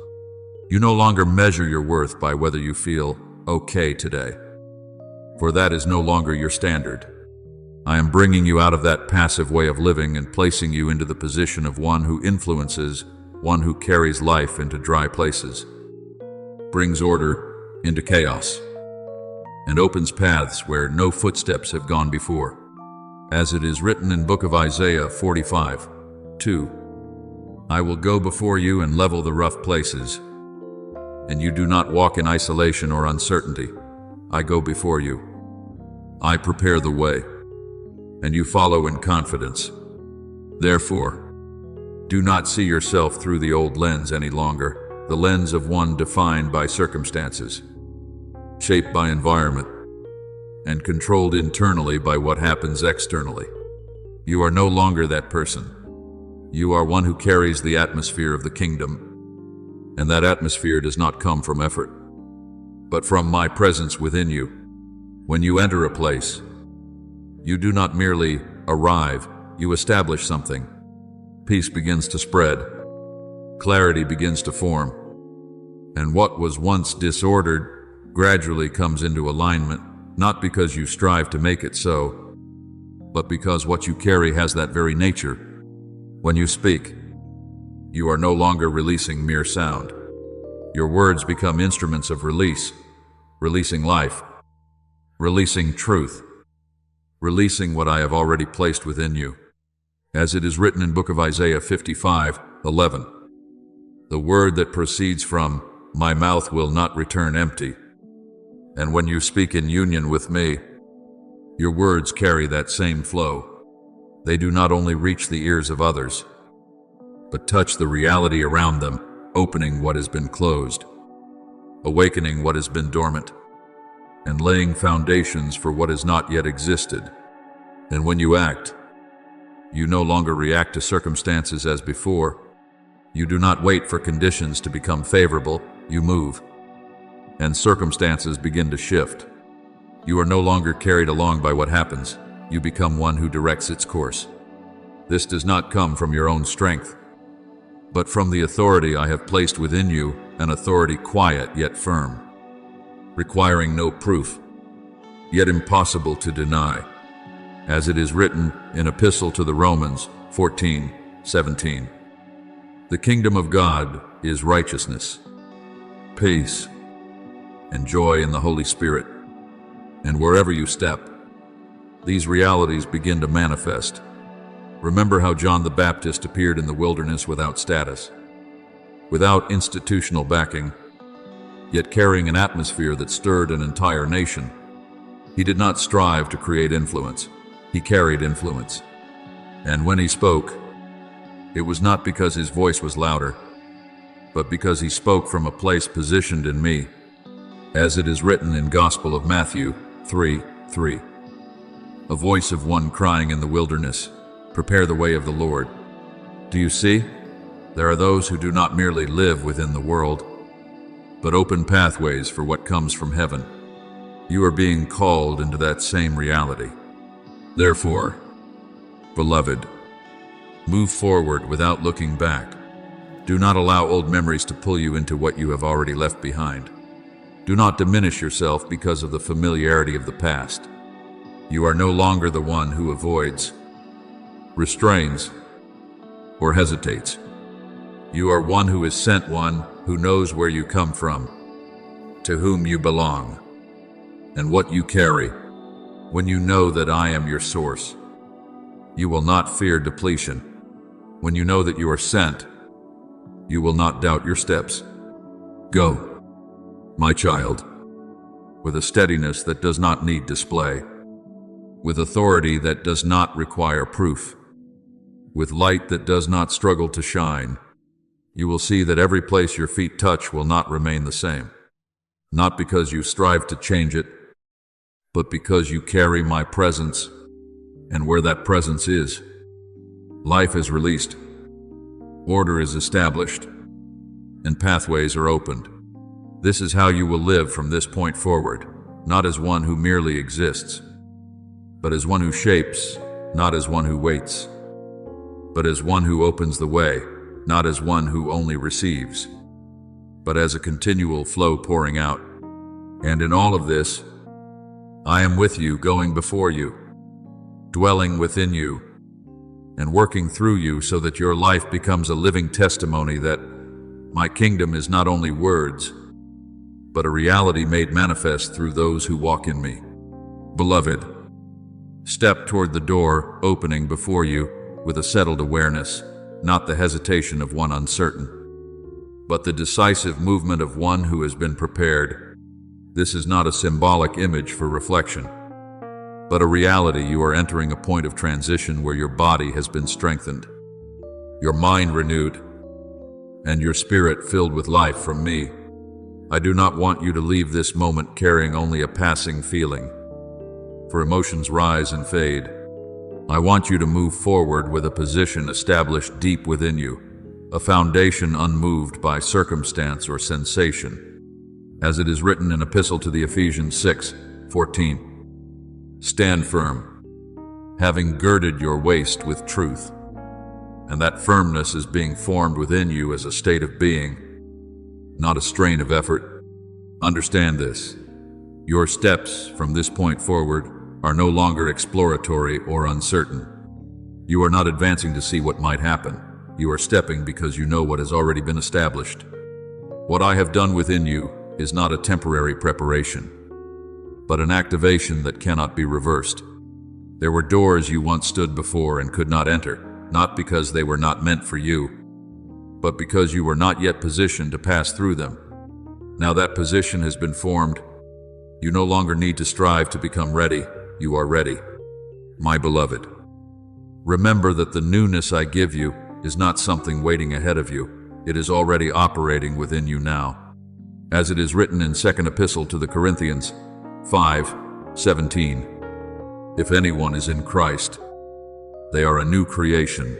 You no longer measure your worth by whether you feel okay today, for that is no longer your standard. I am bringing you out of that passive way of living and placing you into the position of one who influences, one who carries life into dry places, brings order into chaos, and opens paths where no footsteps have gone before. As it is written in book of Isaiah 45:2, "I will go before you and level the rough places, and you do not walk in isolation or uncertainty. I go before you. I prepare the way, and you follow in confidence. Therefore, do not see yourself through the old lens any longer, the lens of one defined by circumstances, shaped by environment, and controlled internally by what happens externally. You are no longer that person. You are one who carries the atmosphere of the kingdom, And that atmosphere does not come from effort, but from my presence within you. When you enter a place, you do not merely arrive, you establish something. Peace begins to spread. Clarity begins to form. And what was once disordered gradually comes into alignment, not because you strive to make it so, but because what you carry has that very nature. When you speak, you are no longer releasing mere sound. Your words become instruments of release, releasing life, releasing truth, releasing what I have already placed within you. As it is written in book of Isaiah 55:11, the word that proceeds from my mouth will not return empty. And when you speak in union with me, your words carry that same flow. They do not only reach the ears of others, but touch the reality around them, opening what has been closed, awakening what has been dormant, and laying foundations for what has not yet existed. And when you act, you no longer react to circumstances as before. You do not wait for conditions to become favorable, you move, and circumstances begin to shift. You are no longer carried along by what happens, you become one who directs its course. This does not come from your own strength, but from the authority I have placed within you, an authority quiet yet firm, requiring no proof, yet impossible to deny. As it is written in Epistle to the Romans 14:17, the kingdom of God is righteousness, peace, and joy in the Holy Spirit. And wherever you step, these realities begin to manifest. Remember how John the Baptist appeared in the wilderness without status, without institutional backing, yet carrying an atmosphere that stirred an entire nation. He did not strive to create influence. He carried influence. And when he spoke, it was not because his voice was louder, but because he spoke from a place positioned in me. As it is written in Gospel of Matthew 3:3, a voice of one crying in the wilderness, prepare the way of the Lord. Do you see? There are those who do not merely live within the world, but open pathways for what comes from heaven. You are being called into that same reality. Therefore, beloved, move forward without looking back. Do not allow old memories to pull you into what you have already left behind. Do not diminish yourself because of the familiarity of the past. You are no longer the one who avoids, restrains, or hesitates. You are one who is sent, one who knows where you come from, to whom you belong, and what you carry. When you know that I am your source, you will not fear depletion. When you know that you are sent, you will not doubt your steps. Go, my child, with a steadiness that does not need display, with authority that does not require proof, with light that does not struggle to shine. You will see that every place your feet touch will not remain the same, not because you strive to change it, but because you carry my presence, and where that presence is, life is released, order is established, and pathways are opened. This is how you will live from this point forward, not as one who merely exists, but as one who shapes, not as one who waits, but as one who opens the way, not as one who only receives, but as a continual flow pouring out. And in all of this, I am with you, going before you, dwelling within you, and working through you so that your life becomes a living testimony that my kingdom is not only words, but a reality made manifest through those who walk in me. Beloved, step toward the door opening before you with a settled awareness, not the hesitation of one uncertain, but the decisive movement of one who has been prepared. This is not a symbolic image for reflection, but a reality. You are entering a point of transition where your body has been strengthened, your mind renewed, and your spirit filled with life from me. I do not want you to leave this moment carrying only a passing feeling, for emotions rise and fade. I want you to move forward with a position established deep within you, a foundation unmoved by circumstance or sensation. As it is written in Epistle to the Ephesians 6:14, stand firm, having girded your waist with truth. And that firmness is being formed within you as a state of being, not a strain of effort. Understand this. Your steps from this point forward are no longer exploratory or uncertain. You are not advancing to see what might happen. You are stepping because you know what has already been established. What I have done within you is not a temporary preparation, but an activation that cannot be reversed. There were doors you once stood before and could not enter, not because they were not meant for you, but because you were not yet positioned to pass through them. Now that position has been formed. You no longer need to strive to become ready. You are ready. My beloved, remember that the newness I give you is not something waiting ahead of you. It is already operating within you now. As it is written in 2nd Epistle to the Corinthians 5:17, if anyone is in Christ, they are a new creation.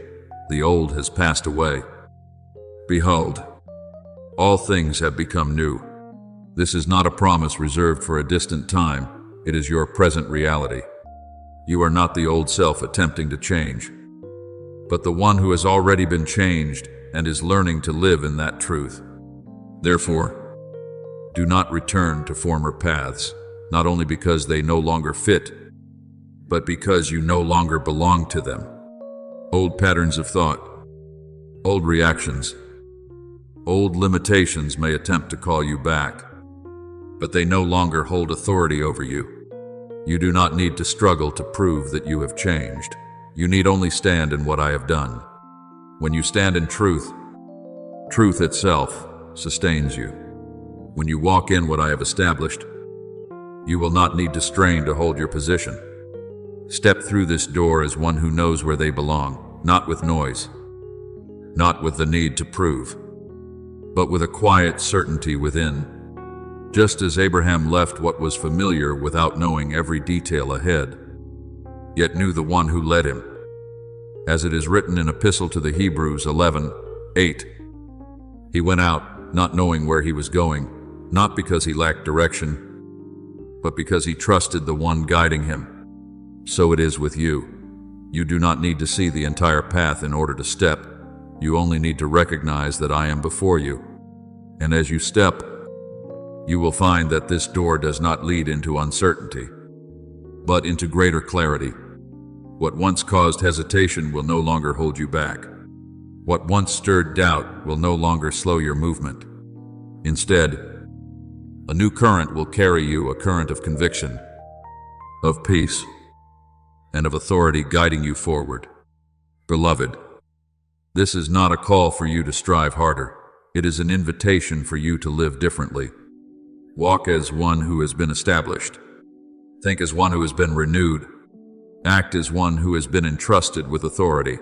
The old has passed away. Behold, all things have become new. This is not a promise reserved for a distant time. It is your present reality. You are not the old self attempting to change, but the one who has already been changed and is learning to live in that truth. Therefore, do not return to former paths, not only because they no longer fit, but because you no longer belong to them. Old patterns of thought, old reactions, old limitations may attempt to call you back, but they no longer hold authority over you. You do not need to struggle to prove that you have changed. You need only stand in what I have done. When you stand in truth, truth itself sustains you. When you walk in what I have established, you will not need to strain to hold your position. Step through this door as one who knows where they belong, not with noise, not with the need to prove, but with a quiet certainty within. Just as Abraham left what was familiar without knowing every detail ahead, yet knew the one who led him. As it is written in Epistle to the Hebrews 11:8, he went out not knowing where he was going, not because he lacked direction, but because he trusted the one guiding him. So it is with you. You do not need to see the entire path in order to step. You only need to recognize that I am before you. And as you step, you will find that this door does not lead into uncertainty, but into greater clarity. What once caused hesitation will no longer hold you back. What once stirred doubt will no longer slow your movement. Instead, a new current will carry you, a current of conviction, of peace, and of authority guiding you forward. Beloved, this is not a call for you to strive harder. It is an invitation for you to live differently. Walk as one who has been established. Think as one who has been renewed. Act as one who has been entrusted with authority.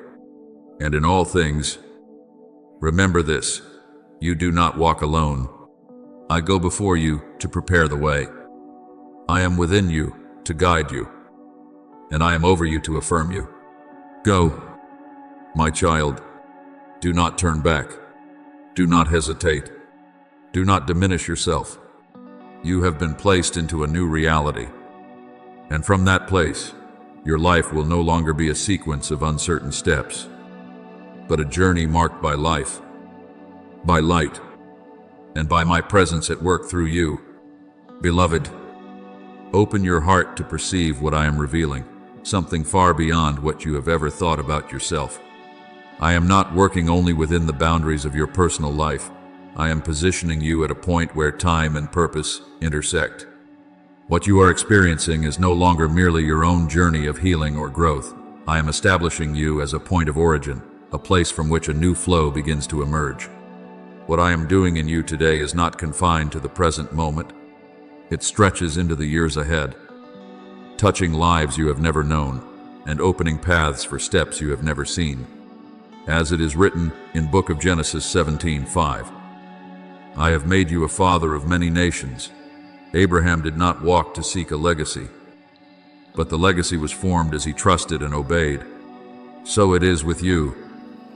And in all things, remember this: you do not walk alone. I go before you to prepare the way. I am within you to guide you, and I am over you to affirm you. Go, my child. Do not turn back. Do not hesitate. Do not diminish yourself. You have been placed into a new reality, and from that place, your life will no longer be a sequence of uncertain steps, but a journey marked by life, by light, and by my presence at work through you. Beloved, open your heart to perceive what I am revealing, something far beyond what you have ever thought about yourself. I am not working only within the boundaries of your personal life. I am positioning you at a point where time and purpose intersect. What you are experiencing is no longer merely your own journey of healing or growth. I am establishing you as a point of origin, a place from which a new flow begins to emerge. What I am doing in you today is not confined to the present moment. It stretches into the years ahead, touching lives you have never known and opening paths for steps you have never seen. As it is written in Book of Genesis 17:5, I have made you a father of many nations. Abraham did not walk to seek a legacy, but the legacy was formed as he trusted and obeyed. So it is with you.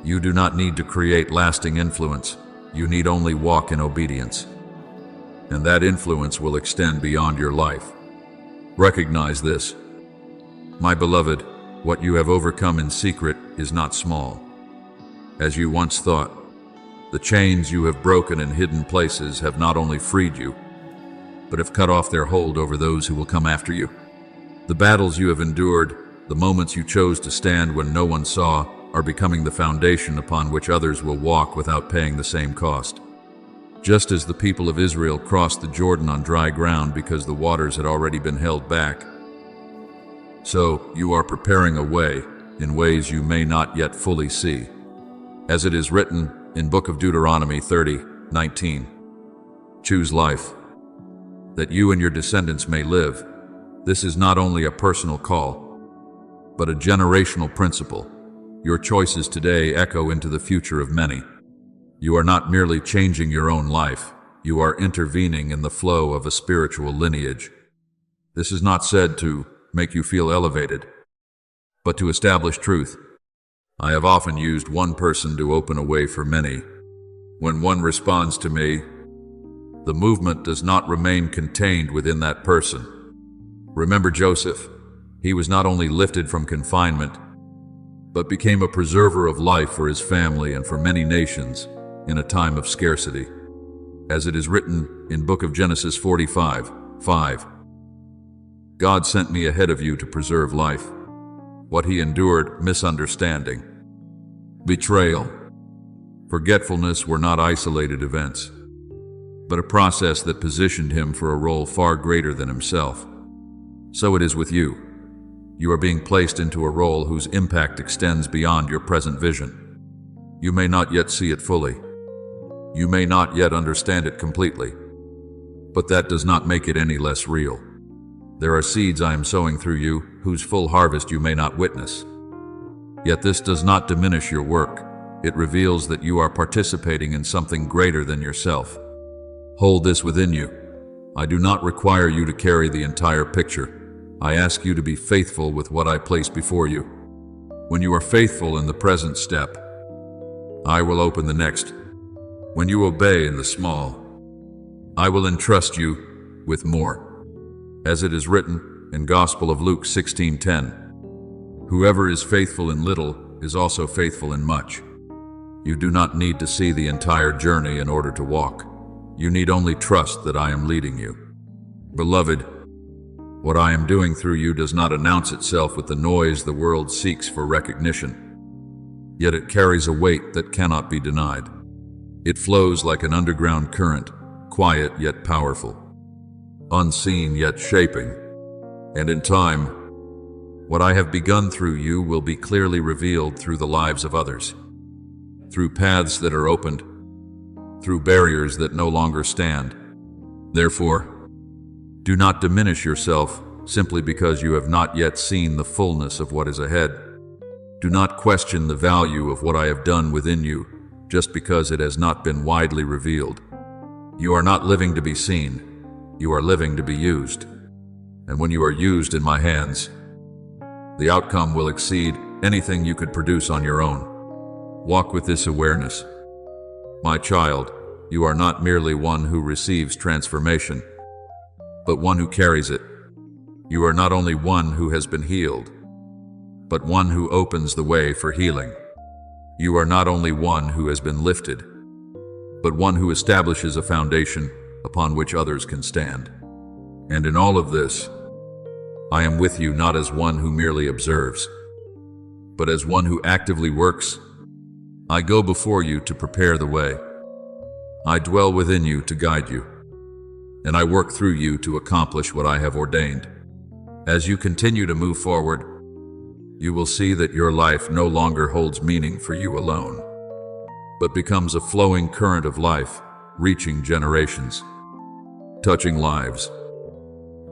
You do not need to create lasting influence. You need only walk in obedience. And that influence will extend beyond your life. Recognize this. My beloved, what you have overcome in secret is not small. As you once thought, the chains you have broken in hidden places have not only freed you, but have cut off their hold over those who will come after you. The battles you have endured, the moments you chose to stand when no one saw, are becoming the foundation upon which others will walk without paying the same cost. Just as the people of Israel crossed the Jordan on dry ground because the waters had already been held back, so you are preparing a way in ways you may not yet fully see. As it is written in Book of Deuteronomy 30:19, choose life, that you and your descendants may live. This is not only a personal call, but a generational principle. Your choices today echo into the future of many. You are not merely changing your own life, you are intervening in the flow of a spiritual lineage. This is not said to make you feel elevated, but to establish truth. I have often used one person to open a way for many. When one responds to me, the movement does not remain contained within that person. Remember Joseph. He was not only lifted from confinement, but became a preserver of life for his family and for many nations in a time of scarcity. As it is written in Book of Genesis 45:5, God sent me ahead of you to preserve life. What he endured, misunderstanding, betrayal, forgetfulness were not isolated events, but a process that positioned him for a role far greater than himself. So it is with you. You are being placed into a role whose impact extends beyond your present vision. You may not yet see it fully. You may not yet understand it completely, but that does not make it any less real. There are seeds I am sowing through you, whose full harvest you may not witness. Yet this does not diminish your work. It reveals that you are participating in something greater than yourself. Hold this within you. I do not require you to carry the entire picture. I ask you to be faithful with what I place before you. When you are faithful in the present step, I will open the next. When you obey in the small, I will entrust you with more. As it is written in Gospel of Luke 16:10, whoever is faithful in little is also faithful in much. You do not need to see the entire journey in order to walk. You need only trust that I am leading you. Beloved, what I am doing through you does not announce itself with the noise the world seeks for recognition. Yet it carries a weight that cannot be denied. It flows like an underground current, quiet yet powerful, unseen yet shaping. And in time, what I have begun through you will be clearly revealed through the lives of others, through paths that are opened, through barriers that no longer stand. Therefore, do not diminish yourself simply because you have not yet seen the fullness of what is ahead. Do not question the value of what I have done within you just because it has not been widely revealed. You are not living to be seen. You are living to be used. And when you are used in my hands, the outcome will exceed anything you could produce on your own. Walk with this awareness. My child, you are not merely one who receives transformation, but one who carries it. You are not only one who has been healed, but one who opens the way for healing. You are not only one who has been lifted, but one who establishes a foundation upon which others can stand. And in all of this, I am with you not as one who merely observes, but as one who actively works. I go before you to prepare the way. I dwell within you to guide you, and I work through you to accomplish what I have ordained. As you continue to move forward, you will see that your life no longer holds meaning for you alone, but becomes a flowing current of life, reaching generations, touching lives,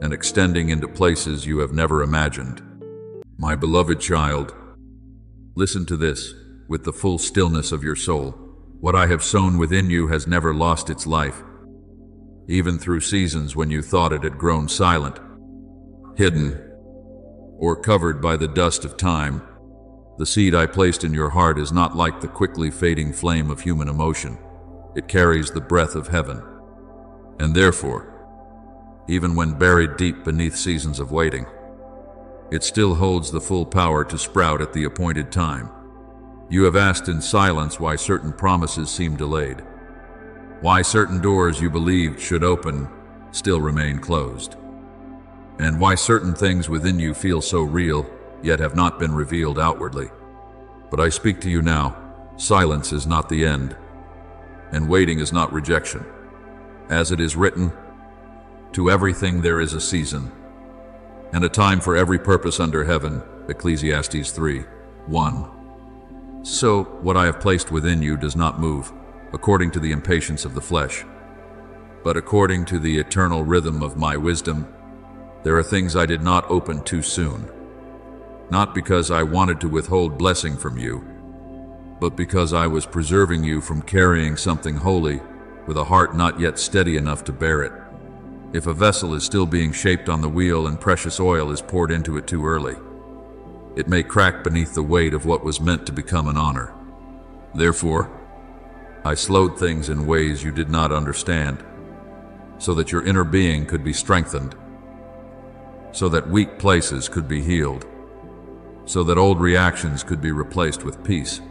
and extending into places you have never imagined. My beloved child, listen to this with the full stillness of your soul. What I have sown within you has never lost its life. Even through seasons when you thought it had grown silent, hidden, or covered by the dust of time, The seed I placed in your heart is not like the quickly fading flame of human emotion. It carries the breath of heaven. And therefore, even when buried deep beneath seasons of waiting, it still holds the full power to sprout at the appointed time. You have asked in silence why certain promises seem delayed, why certain doors you believed should open still remain closed, and why certain things within you feel so real yet have not been revealed outwardly. But I speak to you now, silence is not the end, and waiting is not rejection. As it is written, to everything there is a season, and a time for every purpose under heaven, Ecclesiastes 3:1. So what I have placed within you does not move according to the impatience of the flesh, but according to the eternal rhythm of my wisdom. There are things I did not open too soon, not because I wanted to withhold blessing from you, but because I was preserving you from carrying something holy with a heart not yet steady enough to bear it. If a vessel is still being shaped on the wheel and precious oil is poured into it too early, it may crack beneath the weight of what was meant to become an honor. Therefore, I slowed things in ways you did not understand, so that your inner being could be strengthened, so that weak places could be healed, so that old reactions could be replaced with peace,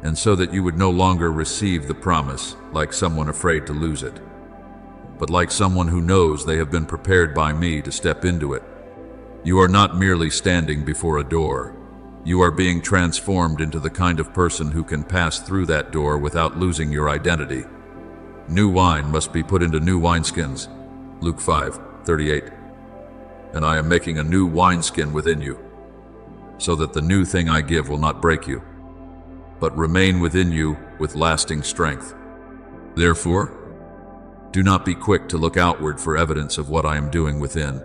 and so that you would no longer receive the promise like someone afraid to lose it, but like someone who knows they have been prepared by me to step into it. You are not merely standing before a door. You are being transformed into the kind of person who can pass through that door without losing your identity. New wine must be put into new wineskins, Luke 5:38. And I am making a new wineskin within you, so that the new thing I give will not break you, but remain within you with lasting strength. Therefore, do not be quick to look outward for evidence of what I am doing within.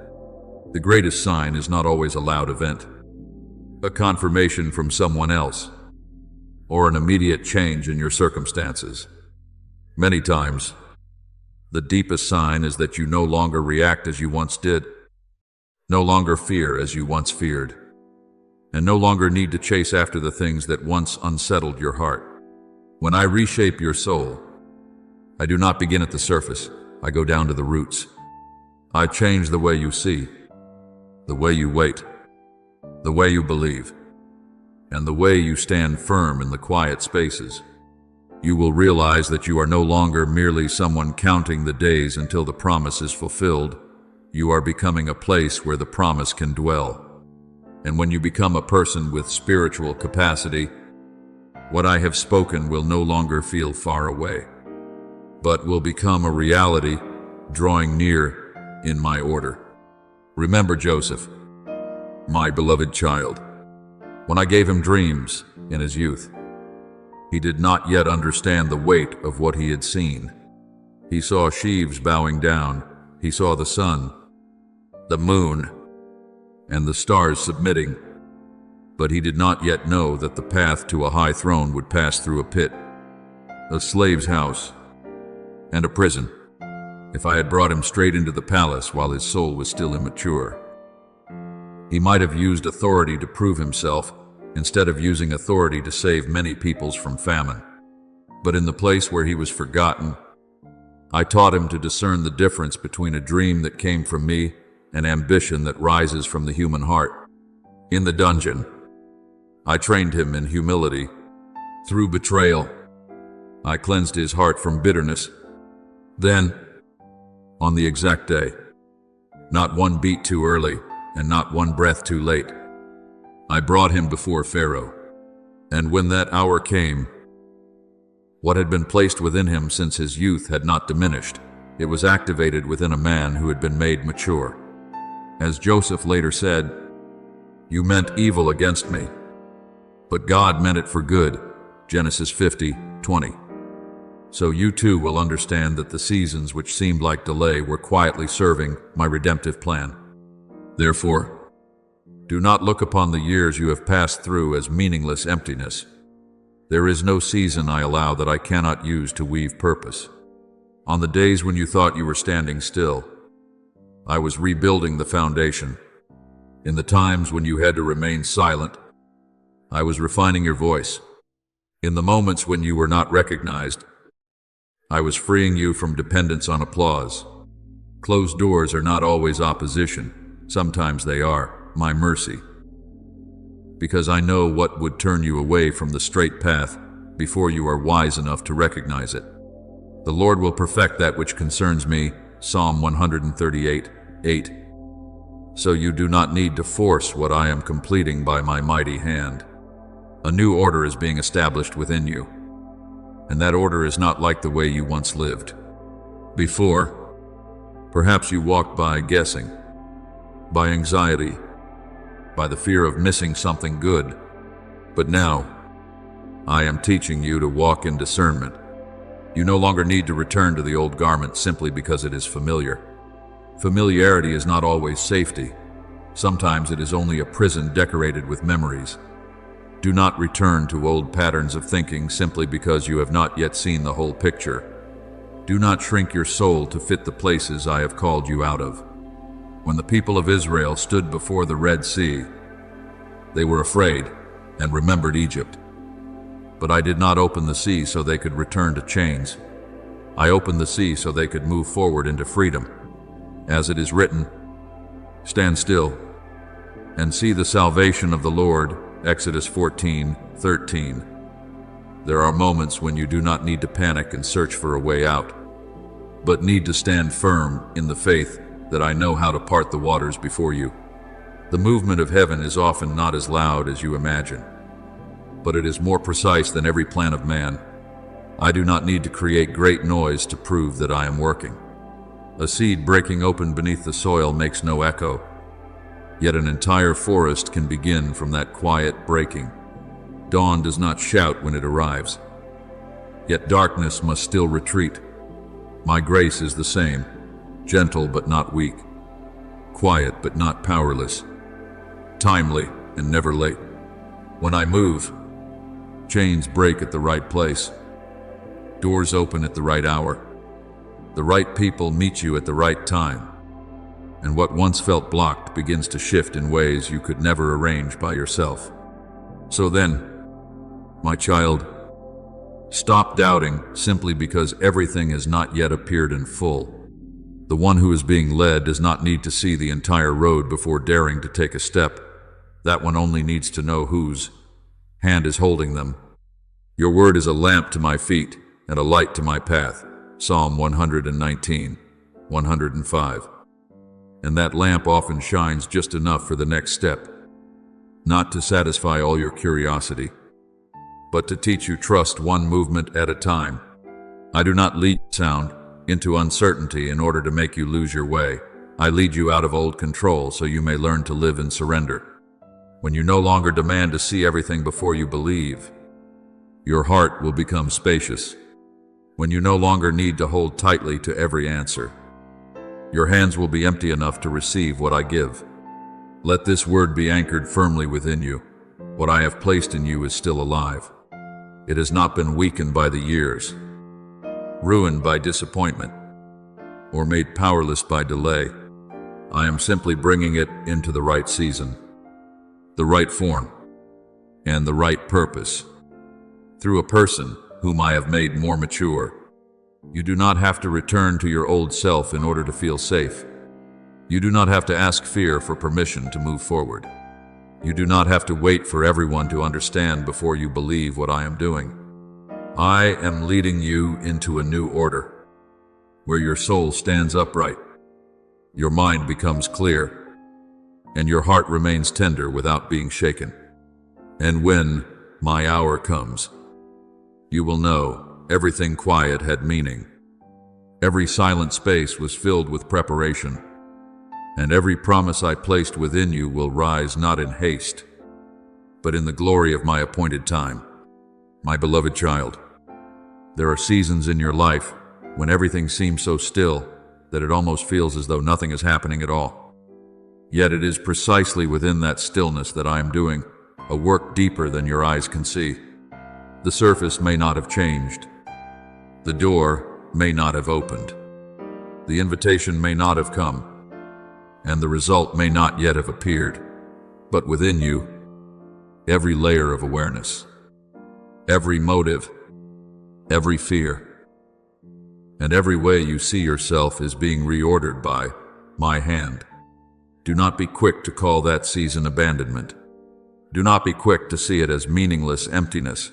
The greatest sign is not always a loud event, a confirmation from someone else, or an immediate change in your circumstances. Many times, the deepest sign is that you no longer react as you once did, no longer fear as you once feared, and no longer need to chase after the things that once unsettled your heart. When I reshape your soul, I do not begin at the surface, I go down to the roots. I change the way you see, the way you wait, the way you believe, and the way you stand firm in the quiet spaces. You will realize that you are no longer merely someone counting the days until the promise is fulfilled. You are becoming a place where the promise can dwell. And when you become a person with spiritual capacity, what I have spoken will no longer feel far away, but will become a reality drawing near in my order. Remember Joseph, my beloved child. When I gave him dreams in his youth, he did not yet understand the weight of what he had seen. He saw sheaves bowing down. He saw the sun, the moon, and the stars submitting, but he did not yet know that the path to a high throne would pass through a pit, a slave's house, and a prison. If I had brought him straight into the palace while his soul was still immature, he might have used authority to prove himself instead of using authority to save many peoples from famine. But in the place where he was forgotten, I taught him to discern the difference between a dream that came from me and ambition that rises from the human heart. In the dungeon, I trained him in humility. Through betrayal, I cleansed his heart from bitterness. Then, on the exact day, not one beat too early and not one breath too late, I brought him before Pharaoh. And when that hour came, what had been placed within him since his youth had not diminished. It was activated within a man who had been made mature. As Joseph later said, "You meant evil against me, but God meant it for good." Genesis 50:20. So you too will understand that the seasons which seemed like delay were quietly serving my redemptive plan. Therefore, do not look upon the years you have passed through as meaningless emptiness. There is no season I allow that I cannot use to weave purpose. On the days when you thought you were standing still, I was rebuilding the foundation. In the times when you had to remain silent, I was refining your voice. In the moments when you were not recognized, I was freeing you from dependence on applause. Closed doors are not always opposition. Sometimes they are my mercy. Because I know what would turn you away from the straight path before you are wise enough to recognize it. The Lord will perfect that which concerns me, Psalm 138:8. So you do not need to force what I am completing by my mighty hand. A new order is being established within you, and that order is not like the way you once lived. Before, perhaps you walked by guessing, by anxiety, by the fear of missing something good. But now, I am teaching you to walk in discernment. You no longer need to return to the old garment simply because it is familiar. Familiarity is not always safety. Sometimes it is only a prison decorated with memories. Do not return to old patterns of thinking simply because you have not yet seen the whole picture. Do not shrink your soul to fit the places I have called you out of. When the people of Israel stood before the Red Sea, they were afraid and remembered Egypt. But I did not open the sea so they could return to chains. I opened the sea so they could move forward into freedom. As it is written, stand still and see the salvation of the Lord, Exodus 14:13. There are moments when you do not need to panic and search for a way out, but need to stand firm in the faith that I know how to part the waters before you. The movement of heaven is often not as loud as you imagine, but it is more precise than every plan of man. I do not need to create great noise to prove that I am working. A seed breaking open beneath the soil makes no echo, yet an entire forest can begin from that quiet breaking. Dawn does not shout when it arrives, yet darkness must still retreat. My grace is the same, gentle but not weak, quiet but not powerless, timely and never late. When I move, chains break at the right place, doors open at the right hour. The right people meet you at the right time, and what once felt blocked begins to shift in ways you could never arrange by yourself. So then, my child, stop doubting simply because everything has not yet appeared in full. The one who is being led does not need to see the entire road before daring to take a step. That one only needs to know whose hand is holding them. Your word is a lamp to my feet and a light to my path. Psalm 119:105. And that lamp often shines just enough for the next step, not to satisfy all your curiosity, but to teach you trust one movement at a time. I do not lead sound into uncertainty in order to make you lose your way. I lead you out of old control so you may learn to live in surrender. When you no longer demand to see everything before you believe, your heart will become spacious. When you no longer need to hold tightly to every answer, your hands will be empty enough to receive what I give. Let this word be anchored firmly within you. What I have placed in you is still alive. It has not been weakened by the years, ruined by disappointment, or made powerless by delay. I am simply bringing it into the right season, the right form, and the right purpose, through a person whom I have made more mature. You do not have to return to your old self in order to feel safe. You do not have to ask fear for permission to move forward. You do not have to wait for everyone to understand before you believe what I am doing. I am leading you into a new order, where your soul stands upright, your mind becomes clear, and your heart remains tender without being shaken. And when my hour comes, you will know everything quiet had meaning. Every silent space was filled with preparation, and every promise I placed within you will rise not in haste, but in the glory of my appointed time. My beloved child, there are seasons in your life when everything seems so still that it almost feels as though nothing is happening at all. Yet it is precisely within that stillness that I am doing a work deeper than your eyes can see. The surface may not have changed. The door may not have opened. The invitation may not have come, and the result may not yet have appeared. But within you, every layer of awareness, every motive, every fear, and every way you see yourself is being reordered by my hand. Do not be quick to call that season abandonment. Do not be quick to see it as meaningless emptiness.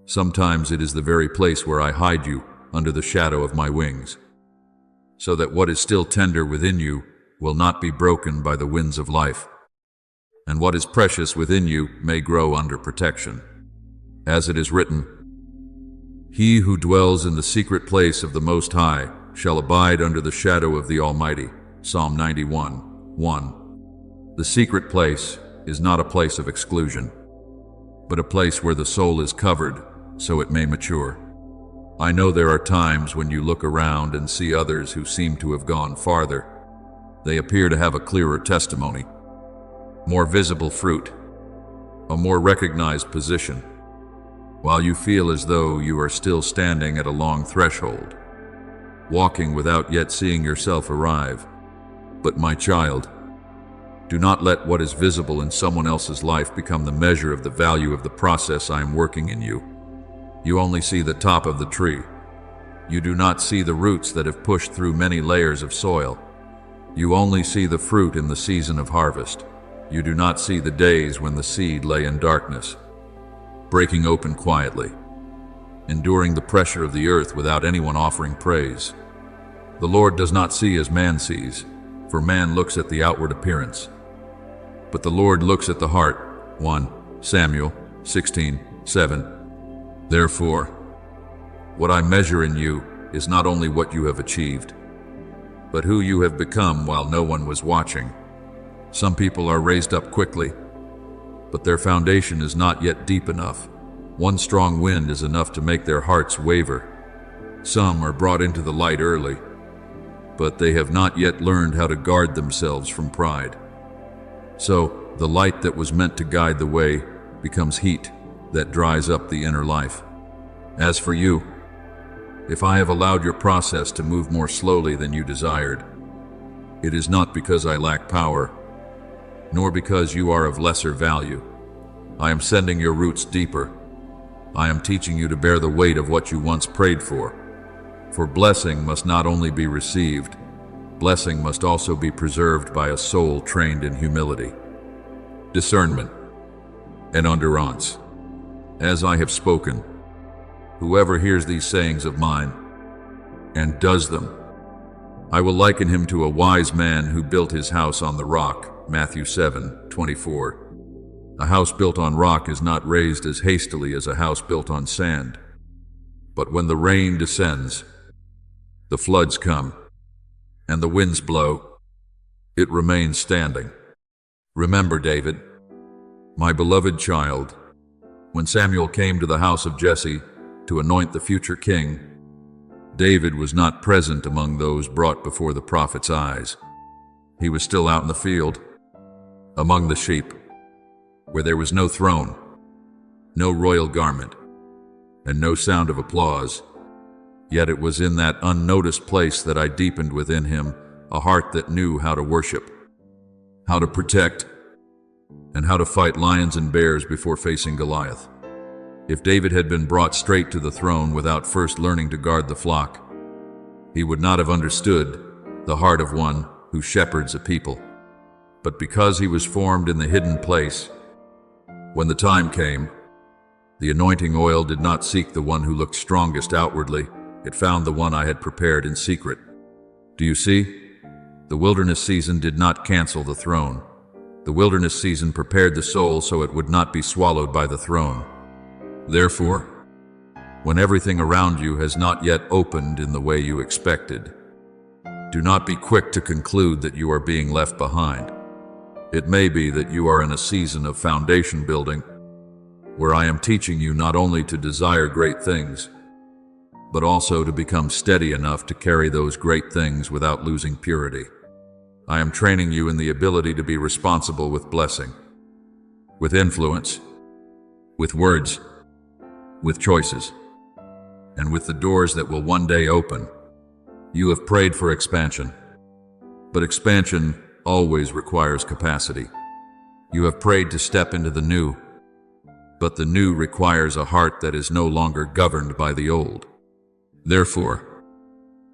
Sometimes it is the very place where I hide you under the shadow of my wings, so that what is still tender within you will not be broken by the winds of life, and what is precious within you may grow under protection. As it is written, "He who dwells in the secret place of the Most High shall abide under the shadow of the Almighty." Psalm 91:1. The secret place is not a place of exclusion, but a place where the soul is covered so it may mature. I know there are times when you look around and see others who seem to have gone farther. They appear to have a clearer testimony, more visible fruit, a more recognized position, while you feel as though you are still standing at a long threshold, walking without yet seeing yourself arrive. But my child, do not let what is visible in someone else's life become the measure of the value of the process I am working in you. You only see the top of the tree. You do not see the roots that have pushed through many layers of soil. You only see the fruit in the season of harvest. You do not see the days when the seed lay in darkness, breaking open quietly, enduring the pressure of the earth without anyone offering praise. The Lord does not see as man sees, for man looks at the outward appearance, but the Lord looks at the heart. 1 Samuel 16:7. Therefore, what I measure in you is not only what you have achieved, but who you have become while no one was watching. Some people are raised up quickly, but their foundation is not yet deep enough. One strong wind is enough to make their hearts waver. Some are brought into the light early, but they have not yet learned how to guard themselves from pride. So, the light that was meant to guide the way becomes heat that dries up the inner life. As for you, if I have allowed your process to move more slowly than you desired, it is not because I lack power, nor because you are of lesser value. I am sending your roots deeper. I am teaching you to bear the weight of what you once prayed for. For blessing must not only be received, blessing must also be preserved by a soul trained in humility, discernment, and endurance. As I have spoken, whoever hears these sayings of mine and does them, I will liken him to a wise man who built his house on the rock. Matthew 7:24. A house built on rock is not raised as hastily as a house built on sand. But when the rain descends, the floods come, and the winds blow, it remains standing. Remember David, my beloved child. When Samuel came to the house of Jesse to anoint the future king, David was not present among those brought before the prophet's eyes. He was still out in the field, among the sheep, where there was no throne, no royal garment, and no sound of applause. Yet it was in that unnoticed place that I deepened within him a heart that knew how to worship, how to protect, and how to fight lions and bears before facing Goliath. If David had been brought straight to the throne without first learning to guard the flock, he would not have understood the heart of one who shepherds a people. But because he was formed in the hidden place, when the time came, the anointing oil did not seek the one who looked strongest outwardly. It found the one I had prepared in secret. Do you see? The wilderness season did not cancel the throne. The wilderness season prepared the soul so it would not be swallowed by the throne. Therefore, when everything around you has not yet opened in the way you expected, do not be quick to conclude that you are being left behind. It may be that you are in a season of foundation building, where I am teaching you not only to desire great things, but also to become steady enough to carry those great things without losing purity. I am training you in the ability to be responsible with blessing, with influence, with words, with choices, and with the doors that will one day open. You have prayed for expansion, but expansion always requires capacity. You have prayed to step into the new, but the new requires a heart that is no longer governed by the old. Therefore,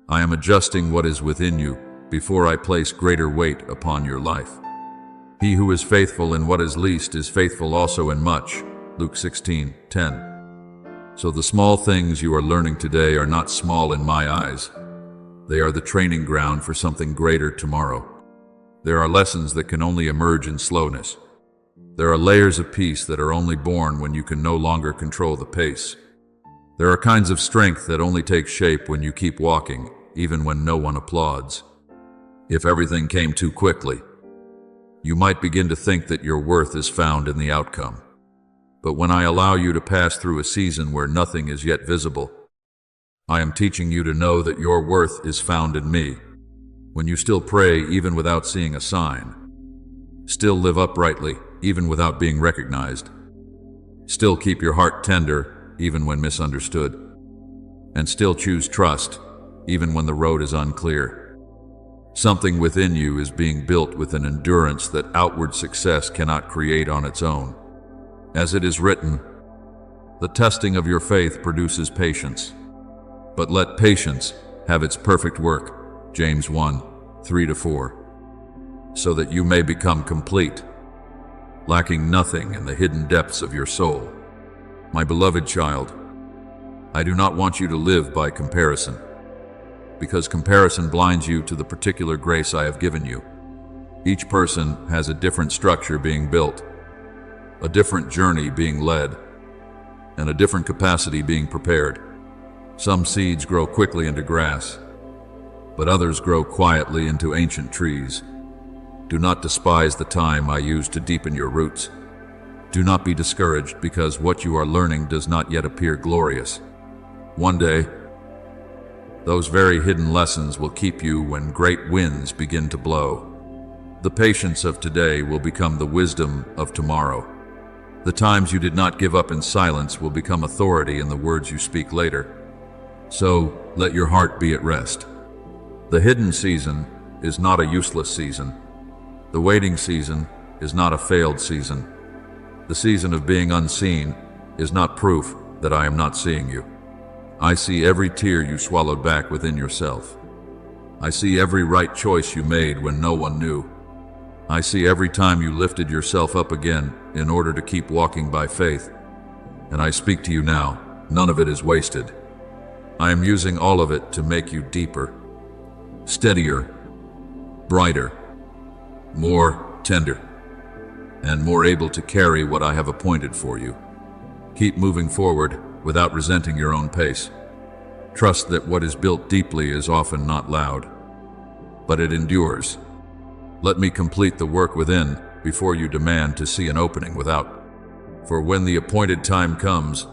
I am adjusting what is within you before I place greater weight upon your life. He who is faithful in what is least is faithful also in much. Luke 16:10. So the small things you are learning today are not small in my eyes. They are the training ground for something greater tomorrow. There are lessons that can only emerge in slowness. There are layers of peace that are only born when you can no longer control the pace. There are kinds of strength that only take shape when you keep walking, even when no one applauds. If everything came too quickly, you might begin to think that your worth is found in the outcome. But when I allow you to pass through a season where nothing is yet visible, I am teaching you to know that your worth is found in me. When you still pray even without seeing a sign, still live uprightly even without being recognized, still keep your heart tender even when misunderstood, and still choose trust even when the road is unclear, something within you is being built with an endurance that outward success cannot create on its own. As it is written, the testing of your faith produces patience. But let patience have its perfect work, James 1:3-4, so that you may become complete, lacking nothing in the hidden depths of your soul. My beloved child, I do not want you to live by comparison, because comparison blinds you to the particular grace I have given you. Each person has a different structure being built, a different journey being led, and a different capacity being prepared. Some seeds grow quickly into grass, but others grow quietly into ancient trees. Do not despise the time I use to deepen your roots. Do not be discouraged because what you are learning does not yet appear glorious. One day, those very hidden lessons will keep you when great winds begin to blow. The patience of today will become the wisdom of tomorrow. The times you did not give up in silence will become authority in the words you speak later. So let your heart be at rest. The hidden season is not a useless season. The waiting season is not a failed season. The season of being unseen is not proof that I am not seeing you. I see every tear you swallowed back within yourself. I see every right choice you made when no one knew. I see every time you lifted yourself up again in order to keep walking by faith. And I speak to you now, none of it is wasted. I am using all of it to make you deeper, steadier, brighter, more tender, and more able to carry what I have appointed for you. Keep moving forward without resenting your own pace. Trust that what is built deeply is often not loud, but it endures. Let me complete the work within before you demand to see an opening without. For when the appointed time comes,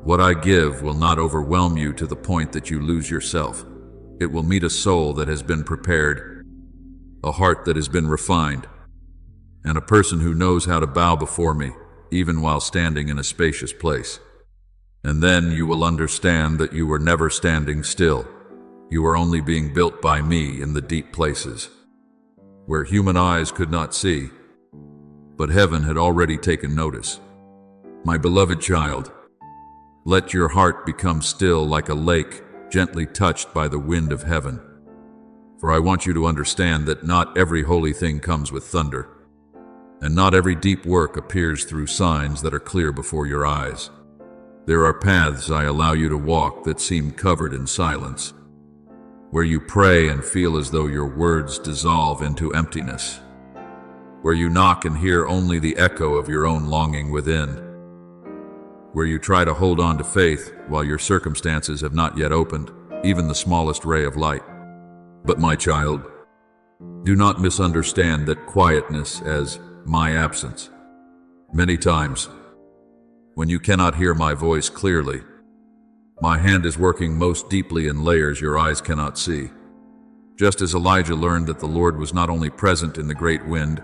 what I give will not overwhelm you to the point that you lose yourself. It will meet a soul that has been prepared, a heart that has been refined, and a person who knows how to bow before me, even while standing in a spacious place. And then you will understand that you were never standing still. You are only being built by me in the deep places, where human eyes could not see, but heaven had already taken notice. My beloved child, let your heart become still like a lake gently touched by the wind of heaven. For I want you to understand that not every holy thing comes with thunder, and not every deep work appears through signs that are clear before your eyes. There are paths I allow you to walk that seem covered in silence, where you pray and feel as though your words dissolve into emptiness, where you knock and hear only the echo of your own longing within, where you try to hold on to faith while your circumstances have not yet opened even the smallest ray of light. But my child, do not misunderstand that quietness as my absence. Many times, when you cannot hear my voice clearly, my hand is working most deeply in layers your eyes cannot see. Just as Elijah learned that the Lord was not only present in the great wind,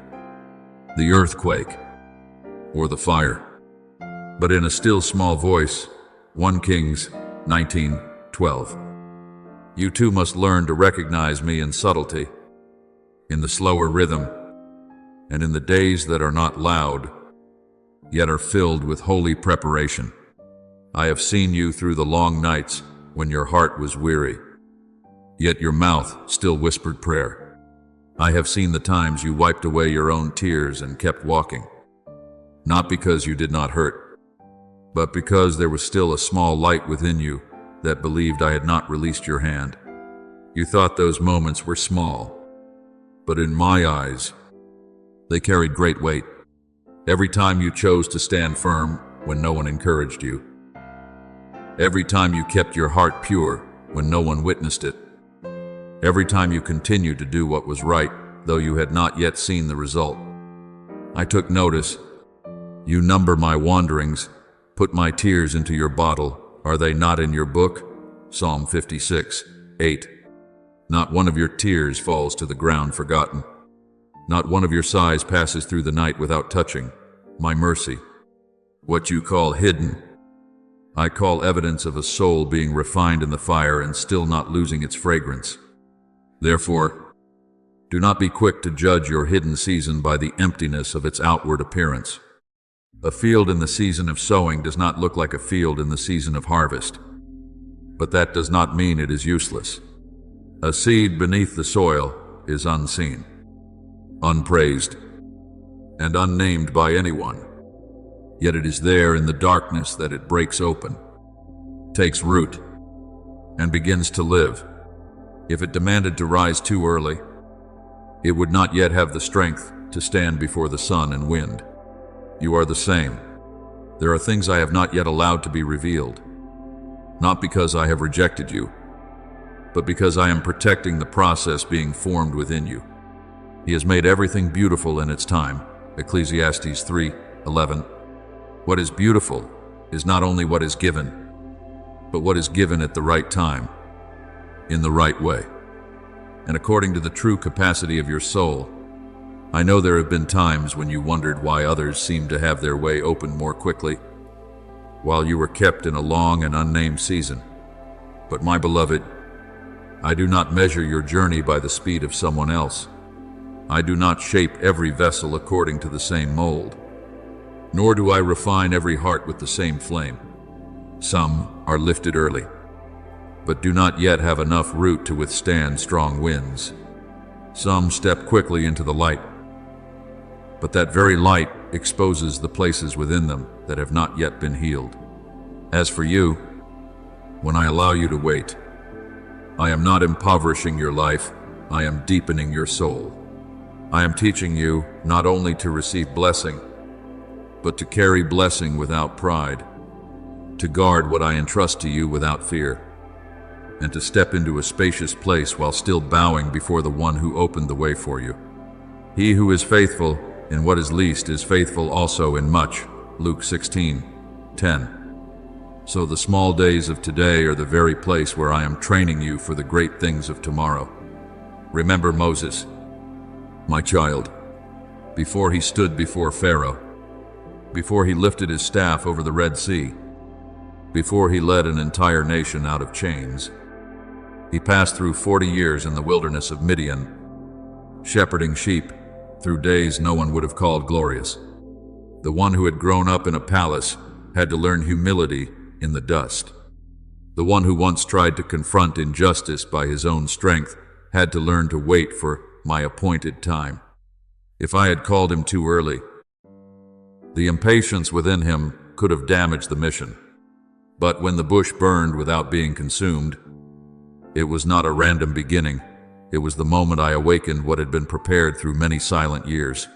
the earthquake, or the fire, but in a still small voice, 1 Kings 19:12. You too must learn to recognize me in subtlety, in the slower rhythm, and in the days that are not loud, yet are filled with holy preparation. I have seen you through the long nights when your heart was weary, yet your mouth still whispered prayer. I have seen the times you wiped away your own tears and kept walking, not because you did not hurt, but because there was still a small light within you that believed I had not released your hand. You thought those moments were small, but in my eyes, they carried great weight. Every time you chose to stand firm when no one encouraged you. Every time you kept your heart pure when no one witnessed it. Every time you continued to do what was right, though you had not yet seen the result. I took notice. You number my wanderings, put my tears into your bottle. Are they not in your book? Psalm 56:8. Not one of your tears falls to the ground forgotten. Not one of your sighs passes through the night without touching my mercy. What you call hidden, I call evidence of a soul being refined in the fire and still not losing its fragrance. Therefore, do not be quick to judge your hidden season by the emptiness of its outward appearance. A field in the season of sowing does not look like a field in the season of harvest, but that does not mean it is useless. A seed beneath the soil is unseen, unpraised, and unnamed by anyone. Yet it is there in the darkness that it breaks open, takes root, and begins to live. If it demanded to rise too early, it would not yet have the strength to stand before the sun and wind. You are the same. There are things I have not yet allowed to be revealed, not because I have rejected you, but because I am protecting the process being formed within you. He has made everything beautiful in its time. Ecclesiastes 3:11. What is beautiful is not only what is given, but what is given at the right time, in the right way, and according to the true capacity of your soul. I know there have been times when you wondered why others seemed to have their way open more quickly, while you were kept in a long and unnamed season. But my beloved, I do not measure your journey by the speed of someone else. I do not shape every vessel according to the same mold, nor do I refine every heart with the same flame. Some are lifted early, but do not yet have enough root to withstand strong winds. Some step quickly into the light, but that very light exposes the places within them that have not yet been healed. As for you, when I allow you to wait, I am not impoverishing your life, I am deepening your soul. I am teaching you not only to receive blessing, but to carry blessing without pride, to guard what I entrust to you without fear, and to step into a spacious place while still bowing before the one who opened the way for you. He who is faithful in what is least is faithful also in much. Luke 16:10. So the small days of today are the very place where I am training you for the great things of tomorrow. Remember Moses, my child, before he stood before Pharaoh, before he lifted his staff over the Red Sea, before he led an entire nation out of chains. He passed through 40 years in the wilderness of Midian, shepherding sheep through days no one would have called glorious. The one who had grown up in a palace had to learn humility in the dust. The one who once tried to confront injustice by his own strength had to learn to wait for my appointed time. If I had called him too early, the impatience within him could have damaged the mission. But when the bush burned without being consumed, it was not a random beginning. It was the moment I awakened what had been prepared through many silent years.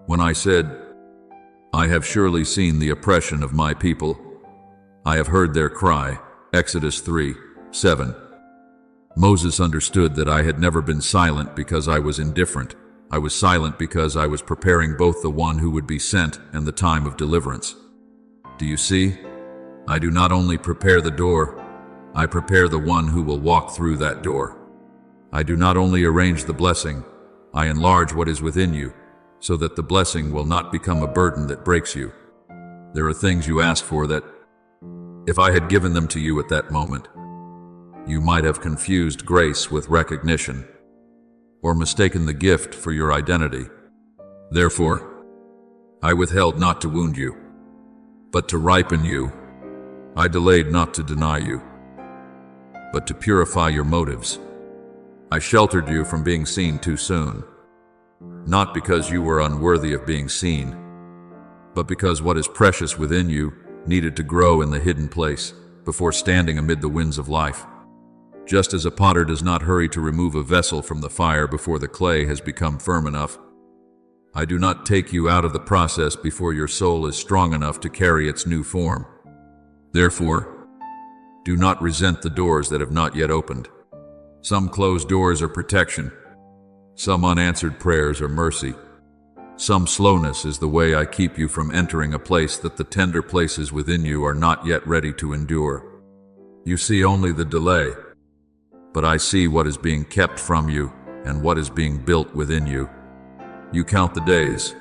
When I said, I have surely seen the oppression of my people. I have heard their cry. Exodus 3:7. Moses understood that I had never been silent because I was indifferent. I was silent because I was preparing both the one who would be sent and the time of deliverance. Do you see? I do not only prepare the door, I prepare the one who will walk through that door. I do not only arrange the blessing, I enlarge what is within you, so that the blessing will not become a burden that breaks you. There are things you ask for that, if I had given them to you at that moment, you might have confused grace with recognition, or mistaken the gift for your identity. Therefore, I withheld not to wound you, but to ripen you. I delayed not to deny you, but to purify your motives. I sheltered you from being seen too soon, not because you were unworthy of being seen, but because what is precious within you needed to grow in the hidden place before standing amid the winds of life. Just as a potter does not hurry to remove a vessel from the fire before the clay has become firm enough, I do not take you out of the process before your soul is strong enough to carry its new form. Therefore, do not resent the doors that have not yet opened. Some closed doors are protection. Some unanswered prayers are mercy. Some slowness is the way I keep you from entering a place that the tender places within you are not yet ready to endure. You see only the delay, but I see what is being kept from you and what is being built within you. You count the days,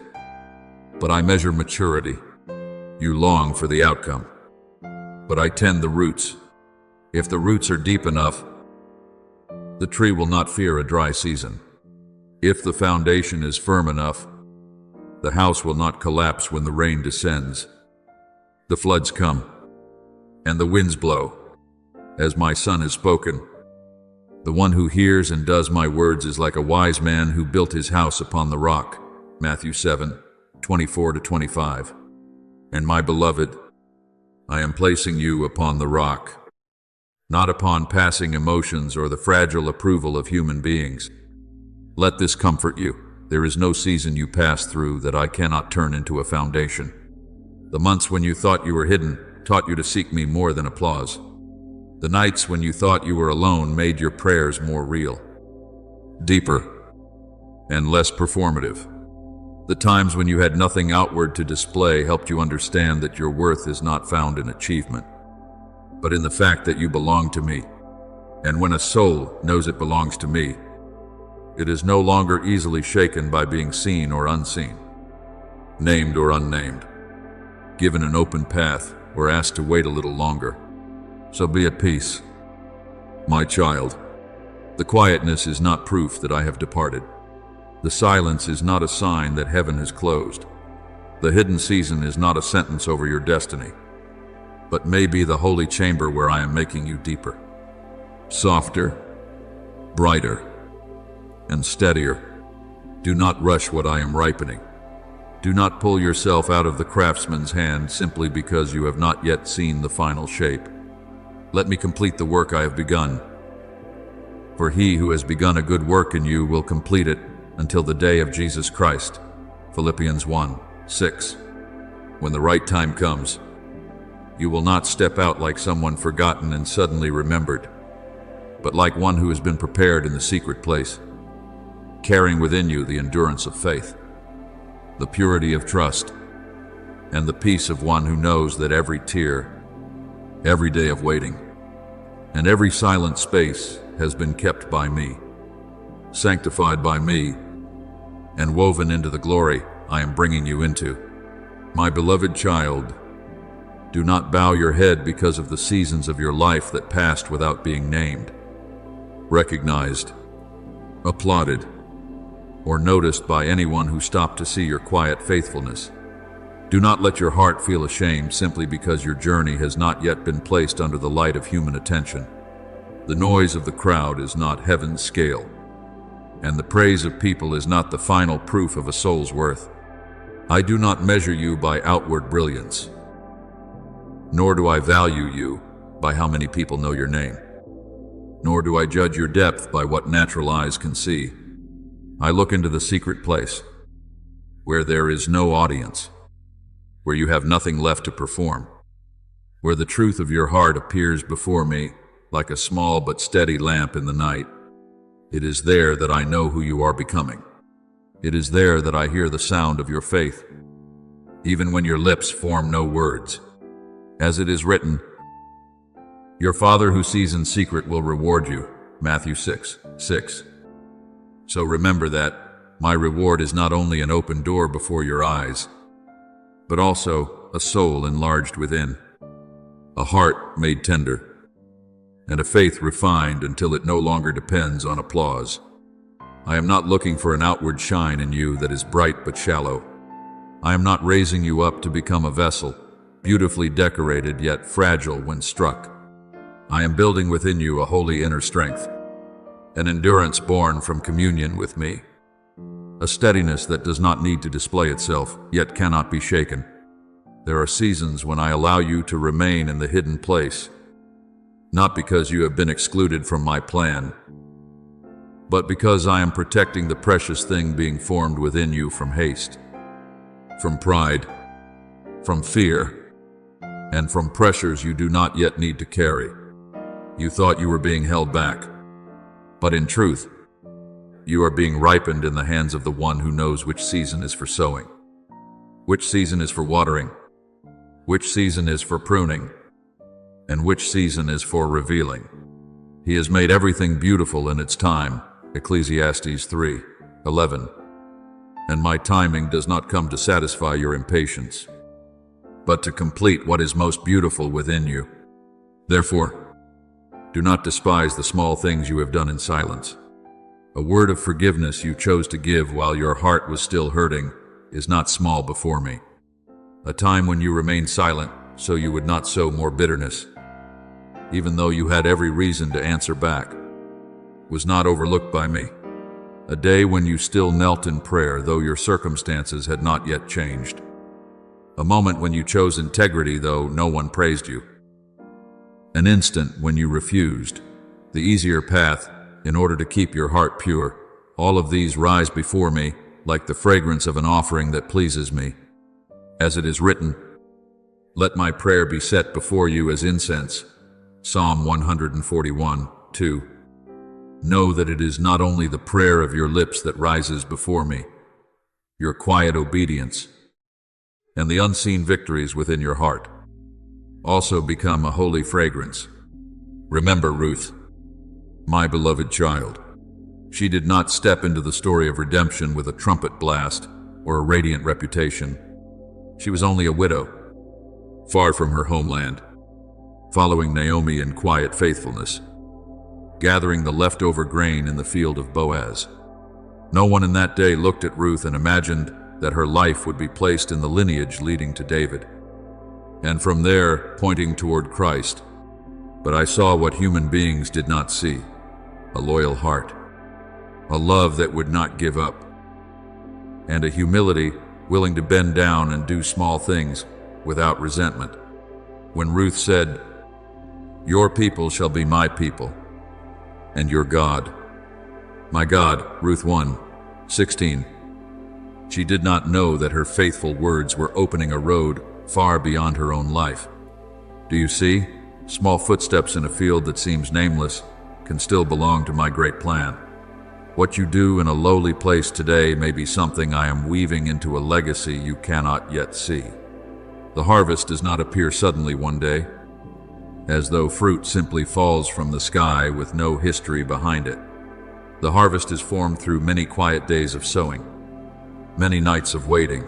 but I measure maturity. You long for the outcome, but I tend the roots. If the roots are deep enough, the tree will not fear a dry season. If the foundation is firm enough, the house will not collapse when the rain descends. The floods come, and the winds blow, as my Son has spoken. The one who hears and does my words is like a wise man who built his house upon the rock. Matthew 7:24-25. And my beloved, I am placing you upon the rock, not upon passing emotions or the fragile approval of human beings. Let this comfort you. There is no season you pass through that I cannot turn into a foundation. The months when you thought you were hidden taught you to seek me more than applause. The nights when you thought you were alone made your prayers more real, deeper, and less performative. The times when you had nothing outward to display helped you understand that your worth is not found in achievement, but in the fact that you belong to me. And when a soul knows it belongs to me, it is no longer easily shaken by being seen or unseen, named or unnamed, given an open path or asked to wait a little longer. So be at peace, my child. The quietness is not proof that I have departed. The silence is not a sign that heaven has closed. The hidden season is not a sentence over your destiny, but may be the holy chamber where I am making you deeper, softer, brighter, and steadier. Do not rush what I am ripening. Do not pull yourself out of the craftsman's hand simply because you have not yet seen the final shape. Let me complete the work I have begun. For he who has begun a good work in you will complete it until the day of Jesus Christ. Philippians 1:6. When the right time comes, you will not step out like someone forgotten and suddenly remembered, but like one who has been prepared in the secret place, carrying within you the endurance of faith, the purity of trust, and the peace of one who knows that every tear, every day of waiting, and every silent space has been kept by me, sanctified by me, and woven into the glory I am bringing you into. My beloved child, do not bow your head because of the seasons of your life that passed without being named, recognized, applauded, or noticed by anyone who stopped to see your quiet faithfulness. Do not let your heart feel ashamed simply because your journey has not yet been placed under the light of human attention. The noise of the crowd is not heaven's scale, and the praise of people is not the final proof of a soul's worth. I do not measure you by outward brilliance, nor do I value you by how many people know your name, nor do I judge your depth by what natural eyes can see. I look into the secret place, where there is no audience, where you have nothing left to perform, where the truth of your heart appears before me like a small but steady lamp in the night. It is there that I know who you are becoming. It is there that I hear the sound of your faith, even when your lips form no words. As it is written, your Father who sees in secret will reward you. Matthew 6:6. So remember that my reward is not only an open door before your eyes, but also a soul enlarged within, a heart made tender, and a faith refined until it no longer depends on applause. I am not looking for an outward shine in you that is bright but shallow. I am not raising you up to become a vessel, beautifully decorated yet fragile when struck. I am building within you a holy inner strength, an endurance born from communion with me, a steadiness that does not need to display itself, yet cannot be shaken. There are seasons when I allow you to remain in the hidden place, not because you have been excluded from my plan, but because I am protecting the precious thing being formed within you from haste, from pride, from fear, and from pressures you do not yet need to carry. You thought you were being held back, but in truth, you are being ripened in the hands of the one who knows which season is for sowing, which season is for watering, which season is for pruning, and which season is for revealing. He has made everything beautiful in its time, Ecclesiastes 3:11. And my timing does not come to satisfy your impatience, but to complete what is most beautiful within you. Therefore, do not despise the small things you have done in silence. A word of forgiveness you chose to give while your heart was still hurting is not small before me. A time when you remained silent so you would not sow more bitterness, even though you had every reason to answer back, was not overlooked by me. A day when you still knelt in prayer though your circumstances had not yet changed. A moment when you chose integrity though no one praised you. An instant when you refused the easier path in order to keep your heart pure. All of these rise before me like the fragrance of an offering that pleases me. As it is written, let my prayer be set before you as incense. Psalm 141:2. Know that it is not only the prayer of your lips that rises before me, your quiet obedience, and the unseen victories within your heart also become a holy fragrance. Remember Ruth, my beloved child. She did not step into the story of redemption with a trumpet blast or a radiant reputation. She was only a widow, far from her homeland, following Naomi in quiet faithfulness, gathering the leftover grain in the field of Boaz. No one in that day looked at Ruth and imagined that her life would be placed in the lineage leading to David, and from there pointing toward Christ. But I saw what human beings did not see: a loyal heart, a love that would not give up, and a humility willing to bend down and do small things without resentment. When Ruth said, your people shall be my people, and your God, my God, Ruth 1:16, she did not know that her faithful words were opening a road far beyond her own life. Do you see? Small footsteps in a field that seems nameless can still belong to my great plan. What you do in a lowly place today may be something I am weaving into a legacy you cannot yet see. The harvest does not appear suddenly one day, as though fruit simply falls from the sky with no history behind it. The harvest is formed through many quiet days of sowing, many nights of waiting,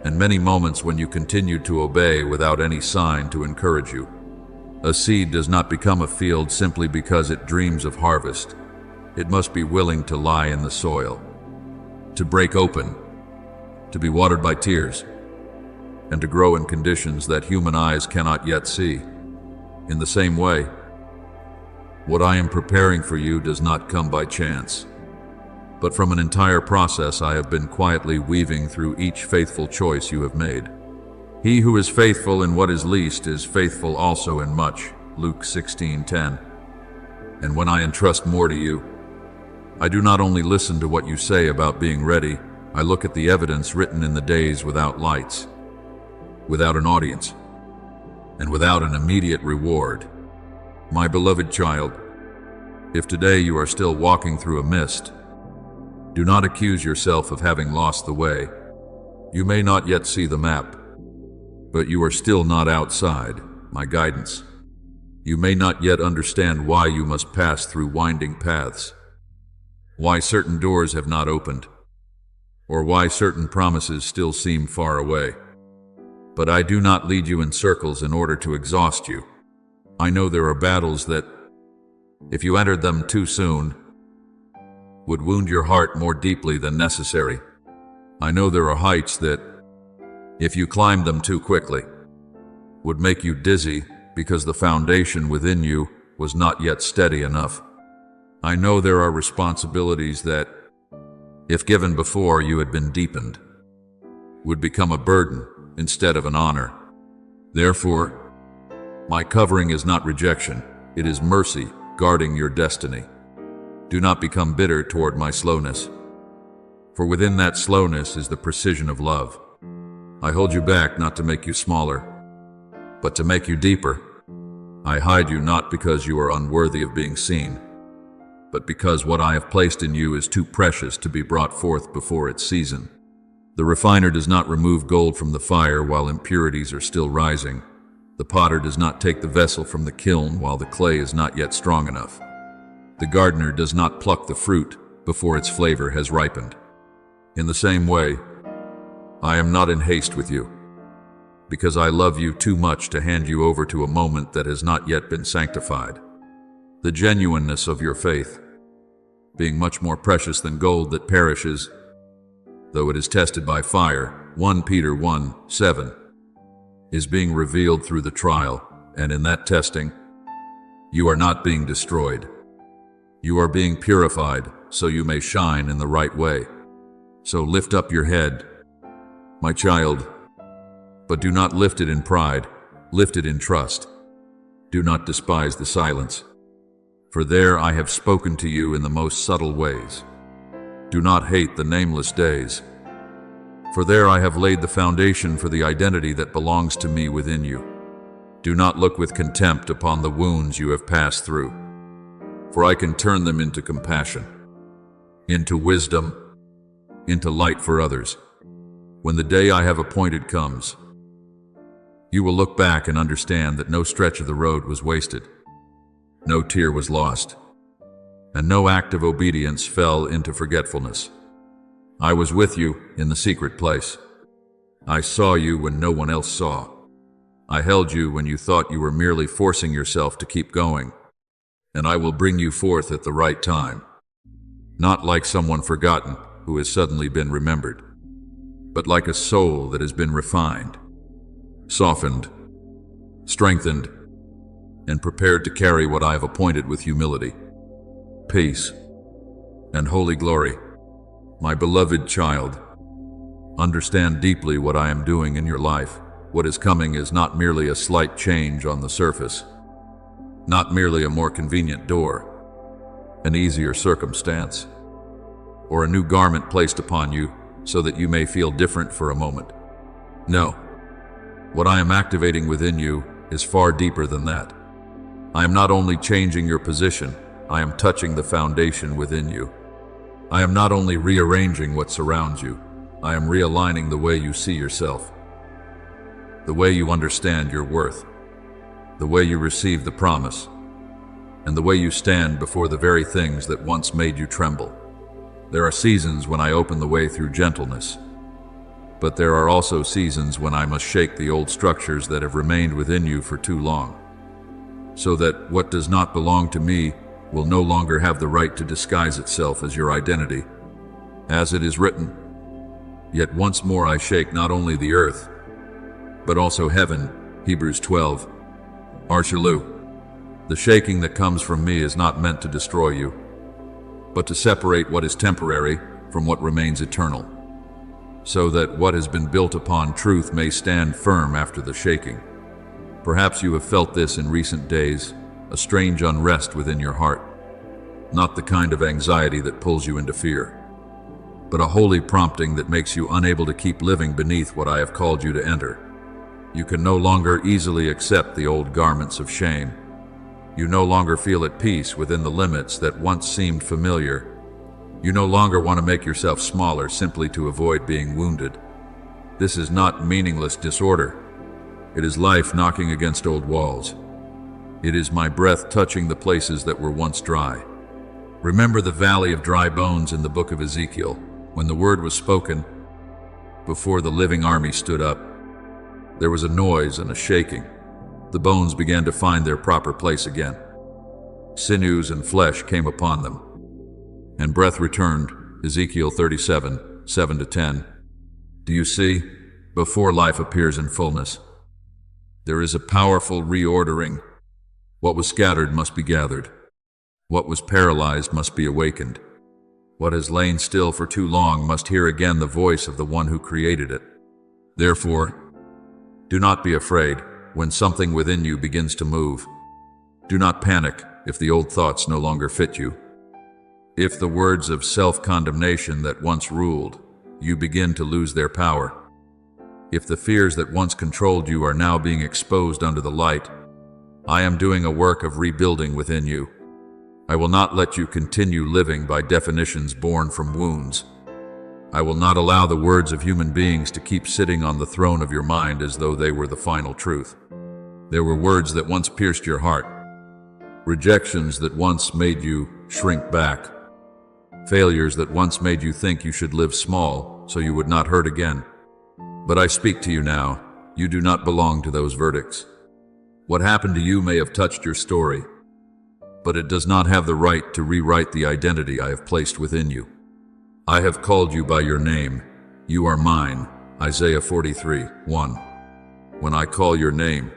and many moments when you continued to obey without any sign to encourage you. A seed does not become a field simply because it dreams of harvest. It must be willing to lie in the soil, to break open, to be watered by tears, and to grow in conditions that human eyes cannot yet see. In the same way, what I am preparing for you does not come by chance, but from an entire process I have been quietly weaving through each faithful choice you have made. He who is faithful in what is least is faithful also in much, Luke 16:10. And when I entrust more to you, I do not only listen to what you say about being ready, I look at the evidence written in the days without lights, without an audience, and without an immediate reward. My beloved child, if today you are still walking through a mist, do not accuse yourself of having lost the way. You may not yet see the map, but you are still not outside my guidance. You may not yet understand why you must pass through winding paths, why certain doors have not opened, or why certain promises still seem far away. But I do not lead you in circles in order to exhaust you. I know there are battles that, if you entered them too soon, would wound your heart more deeply than necessary. I know there are heights that, if you climbed them too quickly, would make you dizzy because the foundation within you was not yet steady enough. I know there are responsibilities that, if given before you had been deepened, would become a burden instead of an honor. Therefore, my covering is not rejection, it is mercy guarding your destiny. Do not become bitter toward my slowness, for within that slowness is the precision of love. I hold you back not to make you smaller, but to make you deeper. I hide you not because you are unworthy of being seen, but because what I have placed in you is too precious to be brought forth before its season. The refiner does not remove gold from the fire while impurities are still rising. The potter does not take the vessel from the kiln while the clay is not yet strong enough. The gardener does not pluck the fruit before its flavor has ripened. In the same way, I am not in haste with you, because I love you too much to hand you over to a moment that has not yet been sanctified. The genuineness of your faith, being much more precious than gold that perishes, though it is tested by fire, 1 Peter 1:7, is being revealed through the trial, and in that testing, you are not being destroyed. You are being purified so you may shine in the right way. So lift up your head, my child, but do not lift it in pride, lift it in trust. Do not despise the silence, for there I have spoken to you in the most subtle ways. Do not hate the nameless days, for there I have laid the foundation for the identity that belongs to me within you. Do not look with contempt upon the wounds you have passed through, for I can turn them into compassion, into wisdom, into light for others. When the day I have appointed comes, you will look back and understand that no stretch of the road was wasted, no tear was lost, and no act of obedience fell into forgetfulness. I was with you in the secret place. I saw you when no one else saw. I held you when you thought you were merely forcing yourself to keep going, and I will bring you forth at the right time, not like someone forgotten who has suddenly been remembered, but like a soul that has been refined, softened, strengthened, and prepared to carry what I have appointed with humility, peace, and holy glory. My beloved child, understand deeply what I am doing in your life. What is coming is not merely a slight change on the surface, not merely a more convenient door, an easier circumstance, or a new garment placed upon you so that you may feel different for a moment. No, what I am activating within you is far deeper than that. I am not only changing your position, I am touching the foundation within you. I am not only rearranging what surrounds you, I am realigning the way you see yourself, the way you understand your worth, the way you receive the promise, and the way you stand before the very things that once made you tremble. There are seasons when I open the way through gentleness, but there are also seasons when I must shake the old structures that have remained within you for too long, so that what does not belong to me will no longer have the right to disguise itself as your identity. As it is written, yet once more I shake not only the earth, but also heaven, Hebrews 12. Archelu, the shaking that comes from me is not meant to destroy you, but to separate what is temporary from what remains eternal, so that what has been built upon truth may stand firm after the shaking. Perhaps you have felt this in recent days, a strange unrest within your heart, not the kind of anxiety that pulls you into fear, but a holy prompting that makes you unable to keep living beneath what I have called you to enter. You can no longer easily accept the old garments of shame. You no longer feel at peace within the limits that once seemed familiar. You no longer want to make yourself smaller simply to avoid being wounded. This is not meaningless disorder. It is life knocking against old walls. It is my breath touching the places that were once dry. Remember the valley of dry bones in the book of Ezekiel, when the word was spoken, before the living army stood up. There was a noise and a shaking. The bones began to find their proper place again. Sinews and flesh came upon them, and breath returned, Ezekiel 37, 7-10. Do you see? before life appears in fullness. There is a powerful reordering. What was scattered must be gathered. What was paralyzed must be awakened. What has lain still for too long must hear again the voice of the one who created it. Therefore, do not be afraid when something within you begins to move. Do not panic if the old thoughts no longer fit you. If the words of self-condemnation that once ruled you begin to lose their power. If the fears that once controlled you are now being exposed under the light, I am doing a work of rebuilding within you. I will not let you continue living by definitions born from wounds. I will not allow the words of human beings to keep sitting on the throne of your mind as though they were the final truth. There were words that once pierced your heart, rejections that once made you shrink back, failures that once made you think you should live small so you would not hurt again. But I speak to you now. You do not belong to those verdicts. What happened to you may have touched your story, but it does not have the right to rewrite the identity I have placed within you. I have called you by your name. You are mine. Isaiah 43:1. When I call your name,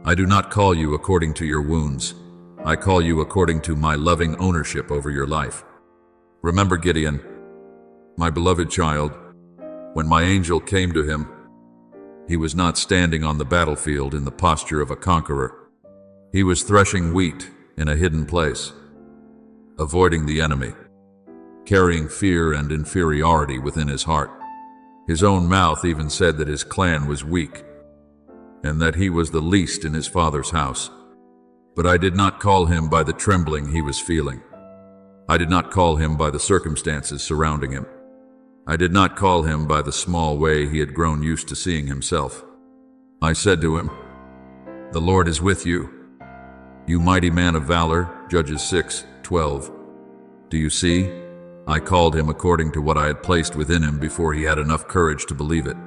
I do not call you according to your wounds. I call you according to my loving ownership over your life. Remember Gideon, my beloved child. When my angel came to him, he was not standing on the battlefield in the posture of a conqueror. He was threshing wheat in a hidden place, avoiding the enemy, carrying fear and inferiority within his heart. His own mouth even said that his clan was weak, and that he was the least in his father's house. But I did not call him by the trembling he was feeling. I did not call him by the circumstances surrounding him. I did not call him by the small way he had grown used to seeing himself. I said to him, "The Lord is with you, you mighty man of valor," Judges 6:12. Do you see? I called him according to what I had placed within him before he had enough courage to believe it.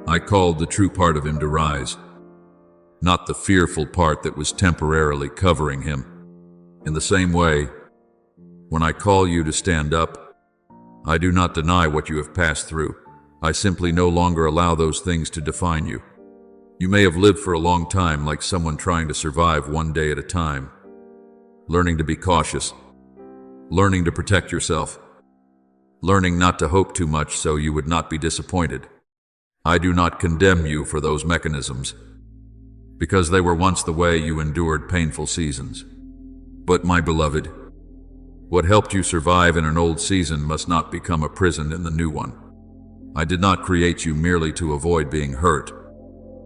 I called the true part of him to rise, not the fearful part that was temporarily covering him. In the same way, when I call you to stand up, I do not deny what you have passed through. I simply no longer allow those things to define you. You may have lived for a long time like someone trying to survive one day at a time, learning to be cautious, learning to protect yourself, learning not to hope too much so you would not be disappointed. I do not condemn you for those mechanisms, because they were once the way you endured painful seasons. But my beloved, what helped you survive in an old season must not become a prison in the new one. I did not create you merely to avoid being hurt.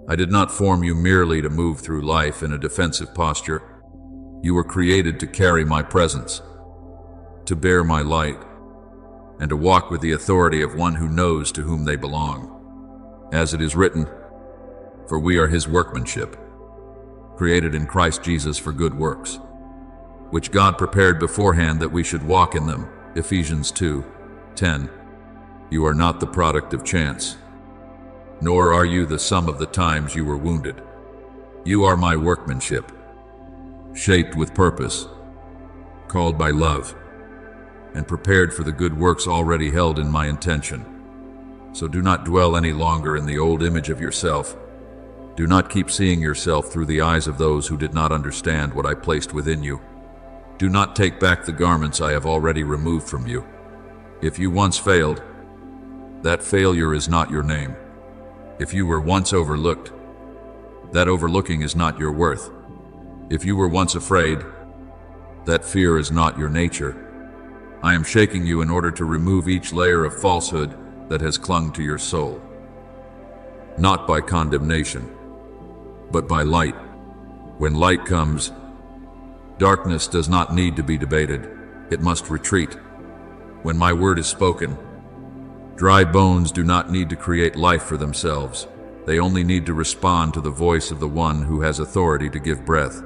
I did not form you merely to move through life in a defensive posture. You were created to carry my presence, to bear my light, and to walk with the authority of one who knows to whom they belong. As it is written, "For we are his workmanship, created in Christ Jesus for good works, which God prepared beforehand that we should walk in them." Ephesians 2:10. You are not the product of chance, nor are you the sum of the times you were wounded. You are my workmanship, shaped with purpose, called by love, and prepared for the good works already held in my intention. So do not dwell any longer in the old image of yourself. Do not keep seeing yourself through the eyes of those who did not understand what I placed within you. Do not take back the garments I have already removed from you. If you once failed, that failure is not your name. If you were once overlooked, that overlooking is not your worth. If you were once afraid, that fear is not your nature. I am shaking you in order to remove each layer of falsehood that has clung to your soul. Not by condemnation, but by light. When light comes, darkness does not need to be debated. It must retreat. When my word is spoken, dry bones do not need to create life for themselves. They only need to respond to the voice of the one who has authority to give breath.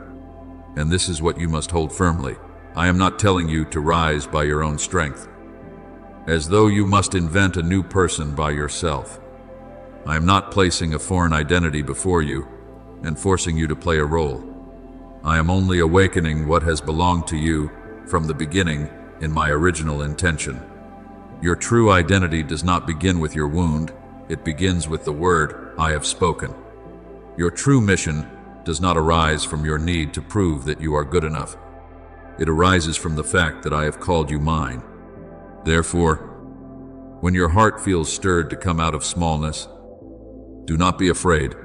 And this is what you must hold firmly. I am not telling you to rise by your own strength, as though you must invent a new person by yourself. I am not placing a foreign identity before you and forcing you to play a role. I am only awakening what has belonged to you from the beginning in my original intention. Your true identity does not begin with your wound. It begins with the word, I have spoken. Your true mission does not arise from your need to prove that you are good enough. It arises from the fact that I have called you mine. Therefore, when your heart feels stirred to come out of smallness, do not be afraid.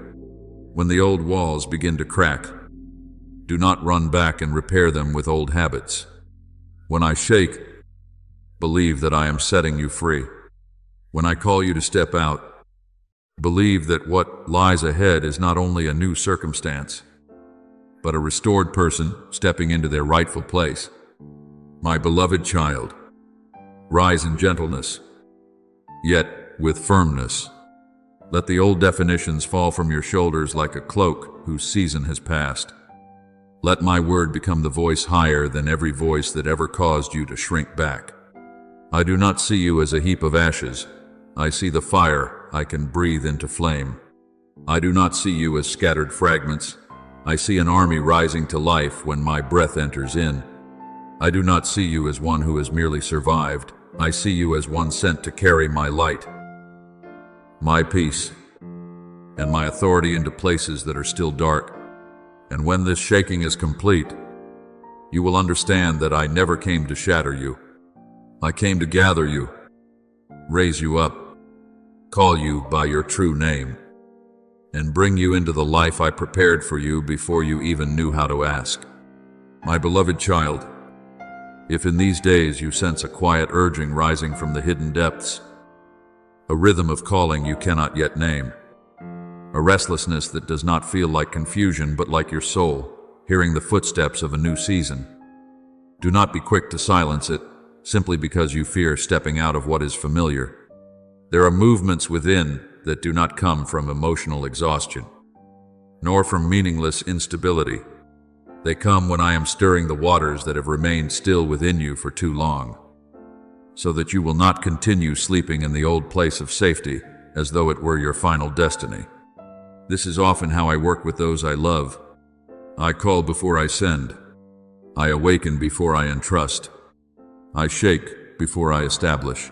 When the old walls begin to crack, do not run back and repair them with old habits. When I shake, believe that I am setting you free. When I call you to step out, believe that what lies ahead is not only a new circumstance, but a restored person stepping into their rightful place. My beloved child, rise in gentleness, yet with firmness. Let the old definitions fall from your shoulders like a cloak whose season has passed. Let my word become the voice higher than every voice that ever caused you to shrink back. I do not see you as a heap of ashes. I see the fire I can breathe into flame. I do not see you as scattered fragments. I see an army rising to life when my breath enters in. I do not see you as one who has merely survived. I see you as one sent to carry my light, my peace, and my authority into places that are still dark. And when this shaking is complete, you will understand that I never came to shatter you. I came to gather you, raise you up, call you by your true name, and bring you into the life I prepared for you before you even knew how to ask. My beloved child, if in these days you sense a quiet urging rising from the hidden depths, a rhythm of calling you cannot yet name, a restlessness that does not feel like confusion but like your soul, hearing the footsteps of a new season, do not be quick to silence it simply because you fear stepping out of what is familiar. There are movements within that do not come from emotional exhaustion, nor from meaningless instability. They come when I am stirring the waters that have remained still within you for too long, so that you will not continue sleeping in the old place of safety as though it were your final destiny. This is often how I work with those I love. I call before I send. I awaken before I entrust. I shake before I establish.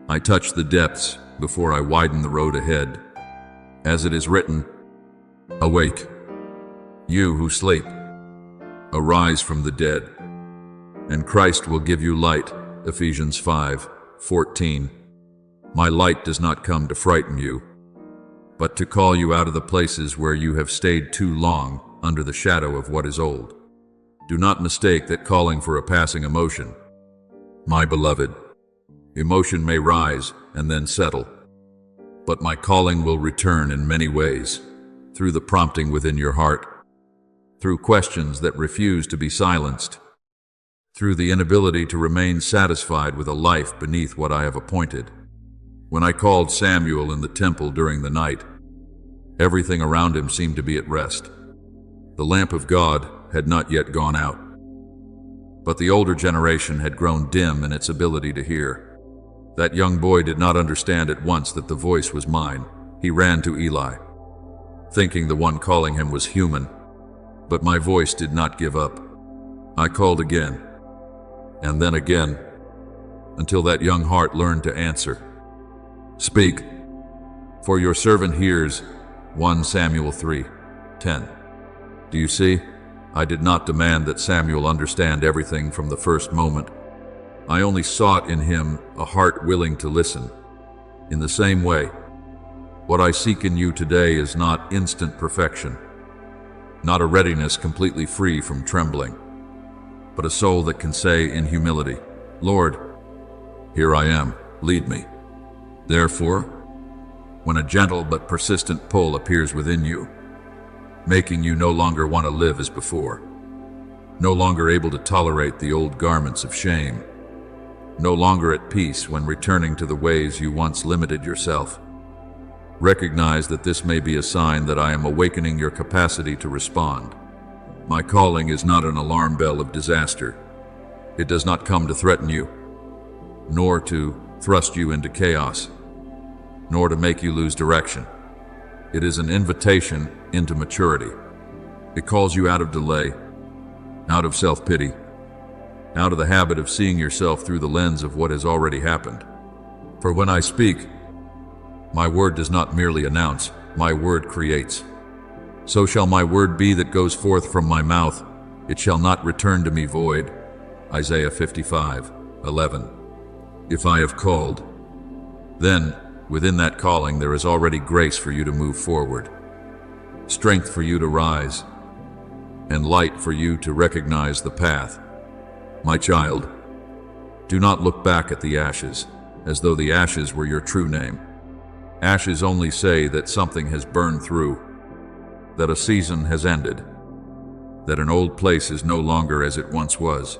I touch the depths before I widen the road ahead. As it is written, awake, you who sleep. Arise from the dead, and Christ will give you light. Ephesians 5:14. My light does not come to frighten you, but to call you out of the places where you have stayed too long under the shadow of what is old. Do not mistake that calling for a passing emotion. My beloved, emotion may rise and then settle, but my calling will return in many ways, through the prompting within your heart, through questions that refuse to be silenced, through the inability to remain satisfied with a life beneath what I have appointed. When I called Samuel in the temple during the night, everything around him seemed to be at rest. The lamp of God had not yet gone out, but the older generation had grown dim in its ability to hear. That young boy did not understand at once that the voice was mine. He ran to Eli, thinking the one calling him was human. But my voice did not give up. I called again, and then again, until that young heart learned to answer. Speak, for your servant hears. 1 Samuel 3:10. Do you see? I did not demand that Samuel understand everything from the first moment. I only sought in him a heart willing to listen. In the same way, what I seek in you today is not instant perfection, not a readiness completely free from trembling, but a soul that can say in humility, Lord, here I am, lead me. Therefore, when a gentle but persistent pull appears within you, making you no longer want to live as before, no longer able to tolerate the old garments of shame, no longer at peace when returning to the ways you once limited yourself, recognize that this may be a sign that I am awakening your capacity to respond. My calling is not an alarm bell of disaster. It does not come to threaten you, nor to thrust you into chaos, nor to make you lose direction. It is an invitation into maturity. It calls you out of delay, out of self-pity, out of the habit of seeing yourself through the lens of what has already happened. For when I speak, My word does not merely announce, my word creates. So shall my word be that goes forth from my mouth. It shall not return to me void. Isaiah 55:11. If I have called, then within that calling there is already grace for you to move forward, strength for you to rise, and light for you to recognize the path. My child, do not look back at the ashes as though the ashes were your true name. Ashes only say that something has burned through, that a season has ended, that an old place is no longer as it once was.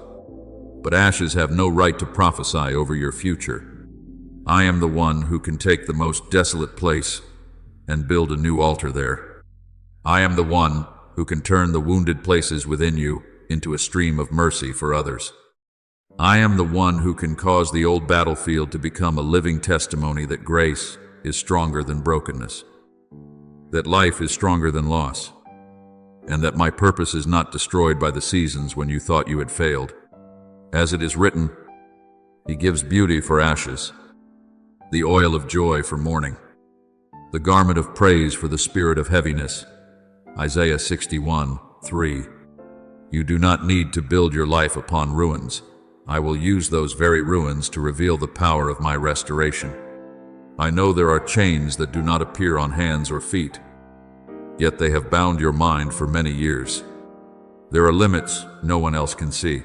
But ashes have no right to prophesy over your future. I am the one who can take the most desolate place and build a new altar there. I am the one who can turn the wounded places within you into a stream of mercy for others. I am the one who can cause the old battlefield to become a living testimony that grace is stronger than brokenness, that life is stronger than loss, and that my purpose is not destroyed by the seasons when you thought you had failed. As it is written, He gives beauty for ashes, the oil of joy for mourning, the garment of praise for the spirit of heaviness. Isaiah 61:3. You do not need to build your life upon ruins. I will use those very ruins to reveal the power of my restoration. I know there are chains that do not appear on hands or feet, yet they have bound your mind for many years. There are limits no one else can see,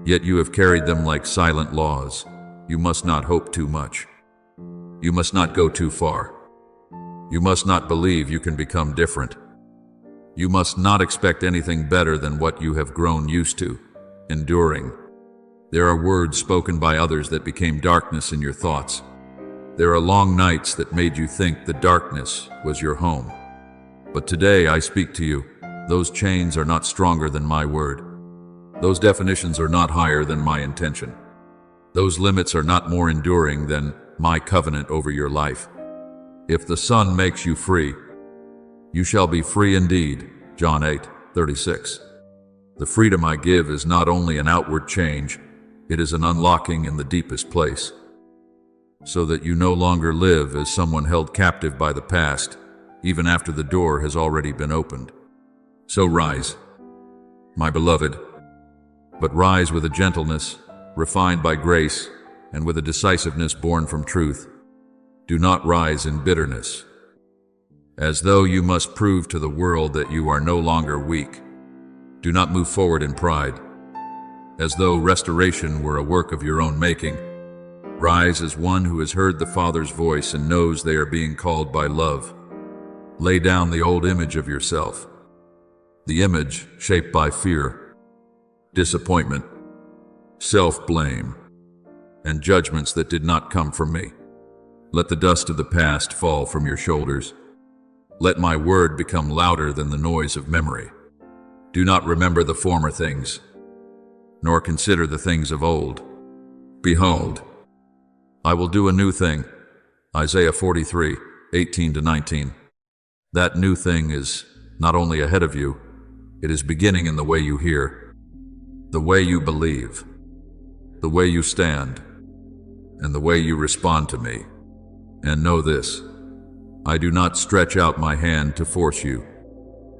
yet you have carried them like silent laws. You must not hope too much. You must not go too far. You must not believe you can become different. You must not expect anything better than what you have grown used to, enduring. There are words spoken by others that became darkness in your thoughts. There are long nights that made you think the darkness was your home. But today I speak to you. Those chains are not stronger than my word. Those definitions are not higher than my intention. Those limits are not more enduring than my covenant over your life. If the Son makes you free, you shall be free indeed. John 8:36. The freedom I give is not only an outward change, it is an unlocking in the deepest place, so that you no longer live as someone held captive by the past, even after the door has already been opened. So rise, my beloved, but rise with a gentleness refined by grace and with a decisiveness born from truth. Do not rise in bitterness, as though you must prove to the world that you are no longer weak. Do not move forward in pride, as though restoration were a work of your own making. Rise as one who has heard the Father's voice and knows they are being called by love. Lay down the old image of yourself, the image shaped by fear, disappointment, self-blame, and judgments that did not come from me. Let the dust of the past fall from your shoulders. Let my word become louder than the noise of memory. Do not remember the former things, nor consider the things of old. Behold, I will do a new thing. Isaiah 43:18-19. That new thing is not only ahead of you, it is beginning in the way you hear, the way you believe, the way you stand, and the way you respond to me. And know this, I do not stretch out my hand to force you.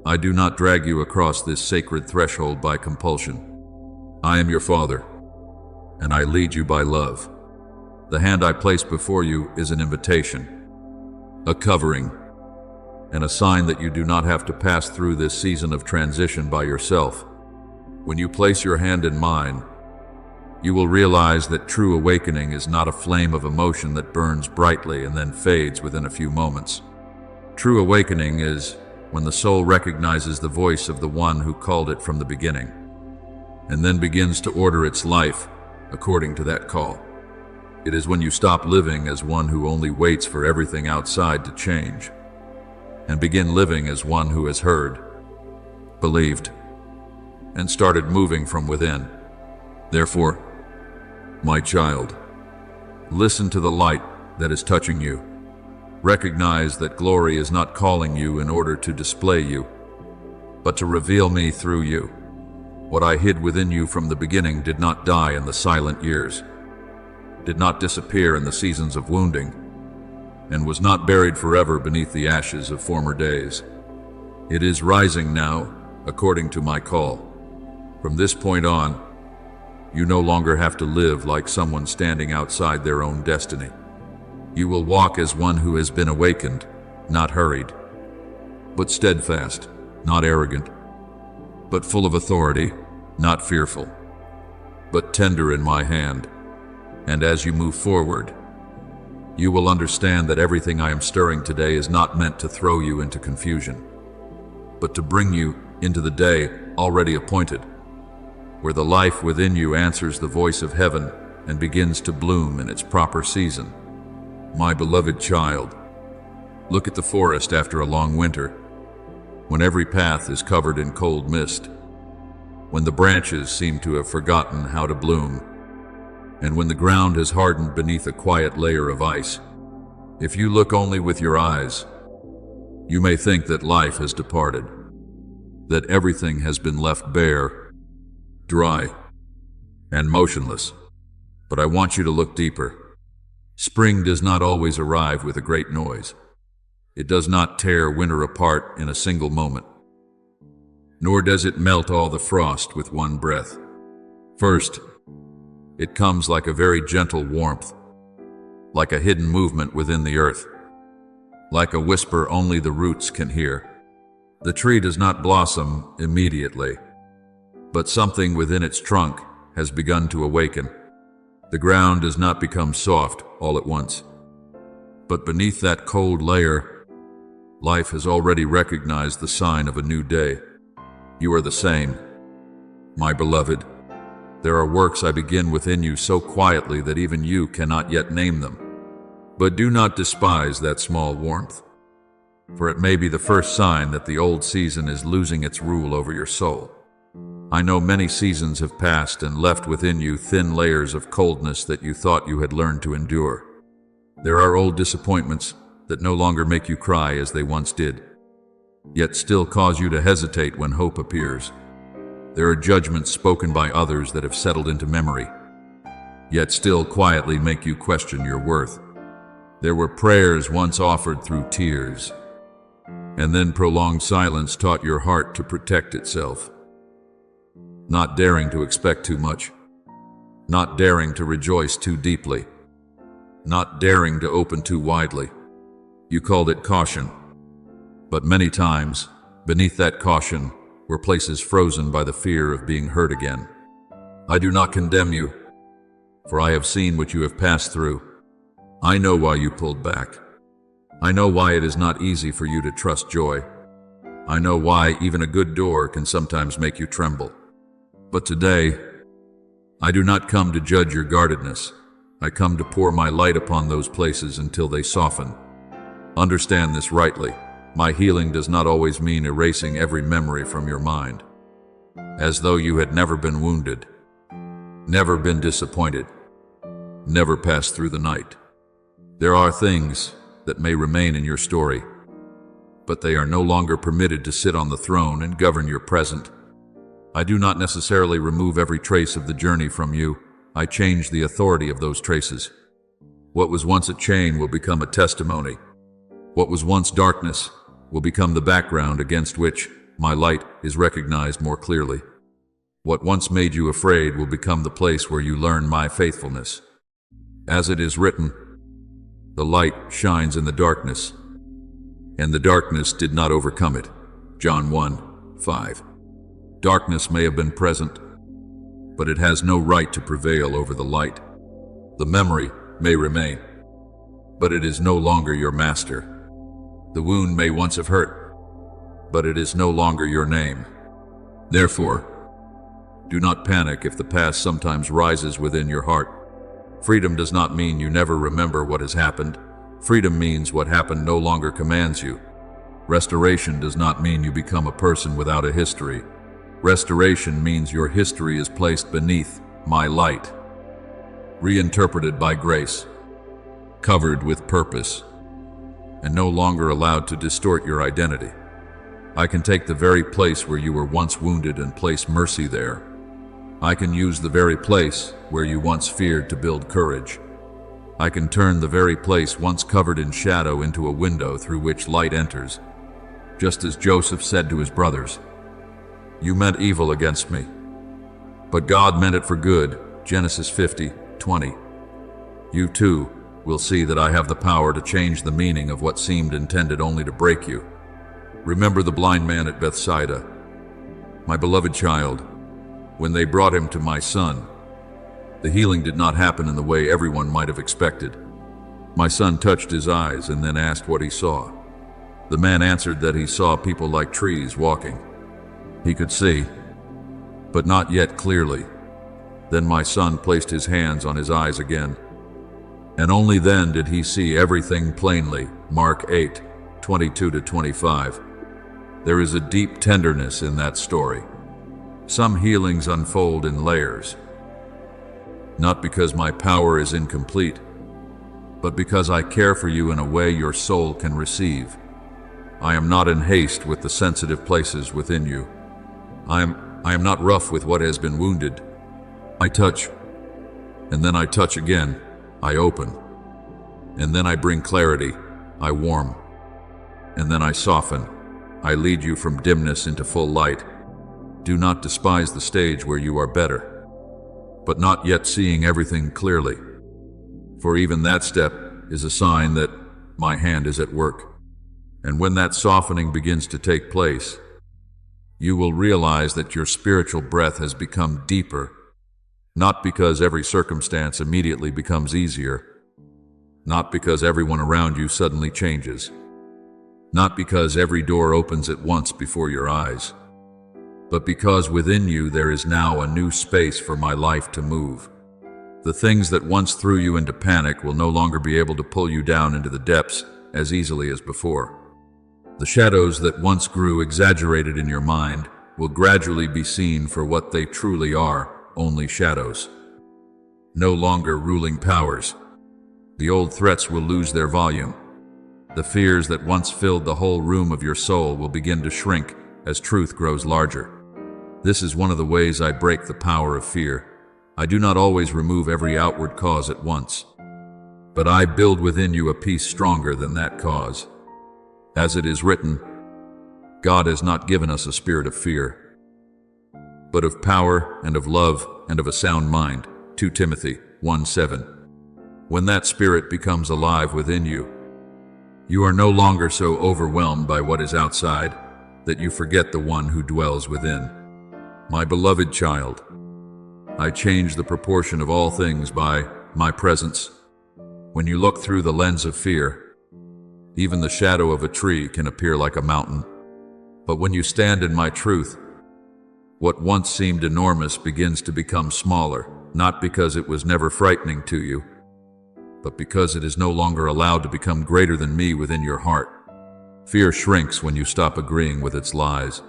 I do not drag you across this sacred threshold by compulsion. I am your Father, and I lead you by love. The hand I place before you is an invitation, a covering, and a sign that you do not have to pass through this season of transition by yourself. When you place your hand in mine, you will realize that true awakening is not a flame of emotion that burns brightly and then fades within a few moments. True awakening is when the soul recognizes the voice of the one who called it from the beginning, and then begins to order its life according to that call. It is when you stop living as one who only waits for everything outside to change, and begin living as one who has heard, believed, and started moving from within. Therefore, my child, listen to the light that is touching you. Recognize that glory is not calling you in order to display you, but to reveal me through you. What I hid within you from the beginning did not die in the silent years, did not disappear in the seasons of wounding, and was not buried forever beneath the ashes of former days. It is rising now, according to my call. From this point on, you no longer have to live like someone standing outside their own destiny. You will walk as one who has been awakened, not hurried, but steadfast, not arrogant, but full of authority, not fearful, but tender in my hand. And as you move forward, you will understand that everything I am stirring today is not meant to throw you into confusion, but to bring you into the day already appointed, where the life within you answers the voice of heaven and begins to bloom in its proper season. My beloved child, look at the forest after a long winter, when every path is covered in cold mist, when the branches seem to have forgotten how to bloom, and when the ground has hardened beneath a quiet layer of ice. If you look only with your eyes, you may think that life has departed, that everything has been left bare, dry, and motionless. But I want you to look deeper. Spring does not always arrive with a great noise. It does not tear winter apart in a single moment, nor does it melt all the frost with one breath. First, it comes like a very gentle warmth, like a hidden movement within the earth, like a whisper only the roots can hear. The tree does not blossom immediately, but something within its trunk has begun to awaken. The ground does not become soft all at once, but beneath that cold layer, life has already recognized the sign of a new day. You are the same, my beloved. There are works I begin within you so quietly that even you cannot yet name them. But do not despise that small warmth, for it may be the first sign that the old season is losing its rule over your soul. I know many seasons have passed and left within you thin layers of coldness that you thought you had learned to endure. There are old disappointments that no longer make you cry as they once did, yet still cause you to hesitate when hope appears. There are judgments spoken by others that have settled into memory, yet still quietly make you question your worth. There were prayers once offered through tears, and then prolonged silence taught your heart to protect itself, not daring to expect too much, not daring to rejoice too deeply, not daring to open too widely. You called it caution, but many times, beneath that caution, were places frozen by the fear of being hurt again. I do not condemn you, for I have seen what you have passed through. I know why you pulled back. I know why it is not easy for you to trust joy. I know why even a good door can sometimes make you tremble. But today, I do not come to judge your guardedness. I come to pour my light upon those places until they soften. Understand this rightly. My healing does not always mean erasing every memory from your mind, as though you had never been wounded, never been disappointed, never passed through the night. There are things that may remain in your story, but they are no longer permitted to sit on the throne and govern your present. I do not necessarily remove every trace of the journey from you. I change the authority of those traces. What was once a chain will become a testimony. What was once darkness will become the background against which my light is recognized more clearly. What once made you afraid will become the place where you learn my faithfulness. As it is written, the light shines in the darkness, and the darkness did not overcome it. John 1:5. Darkness may have been present, but it has no right to prevail over the light. The memory may remain, but it is no longer your master. The wound may once have hurt, but it is no longer your name. Therefore, do not panic if the past sometimes rises within your heart. Freedom does not mean you never remember what has happened. Freedom means what happened no longer commands you. Restoration does not mean you become a person without a history. Restoration means your history is placed beneath my light, reinterpreted by grace, covered with purpose, and no longer allowed to distort your identity. I can take the very place where you were once wounded and place mercy there. I can use the very place where you once feared to build courage. I can turn the very place once covered in shadow into a window through which light enters, just as Joseph said to his brothers, "You meant evil against me, but God meant it for good." Genesis 50:20. You too will see that I have the power to change the meaning of what seemed intended only to break you. Remember the blind man at Bethsaida, my beloved child. When they brought him to my son, the healing did not happen in the way everyone might have expected. My son touched his eyes and then asked what he saw. The man answered that he saw people like trees walking. He could see, but not yet clearly. Then my son placed his hands on his eyes again, and only then did he see everything plainly. Mark 8:22-25. There is a deep tenderness in that story. Some healings unfold in layers, not because my power is incomplete, but because I care for you in a way your soul can receive. I am not in haste with the sensitive places within you. I am not rough with what has been wounded. I touch, and then I touch again. I open, and then I bring clarity. I warm, and then I soften. I lead you from dimness into full light. Do not despise the stage where you are better, but not yet seeing everything clearly. For even that step is a sign that my hand is at work. And when that softening begins to take place, you will realize that your spiritual breath has become deeper, not because every circumstance immediately becomes easier, not because everyone around you suddenly changes, not because every door opens at once before your eyes, but because within you there is now a new space for my life to move. The things that once threw you into panic will no longer be able to pull you down into the depths as easily as before. The shadows that once grew exaggerated in your mind will gradually be seen for what they truly are, only shadows. No longer ruling powers. The old threats will lose their volume. The fears that once filled the whole room of your soul will begin to shrink as truth grows larger. This is one of the ways I break the power of fear. I do not always remove every outward cause at once, but I build within you a peace stronger than that cause. As it is written, God has not given us a spirit of fear, but of power and of love and of a sound mind. 2 Timothy 1:7. When that spirit becomes alive within you, you are no longer so overwhelmed by what is outside that you forget the one who dwells within. My beloved child, I change the proportion of all things by my presence. When you look through the lens of fear, even the shadow of a tree can appear like a mountain. But when you stand in my truth, what once seemed enormous begins to become smaller, not because it was never frightening to you, but because it is no longer allowed to become greater than me within your heart. Fear shrinks when you stop agreeing with its lies.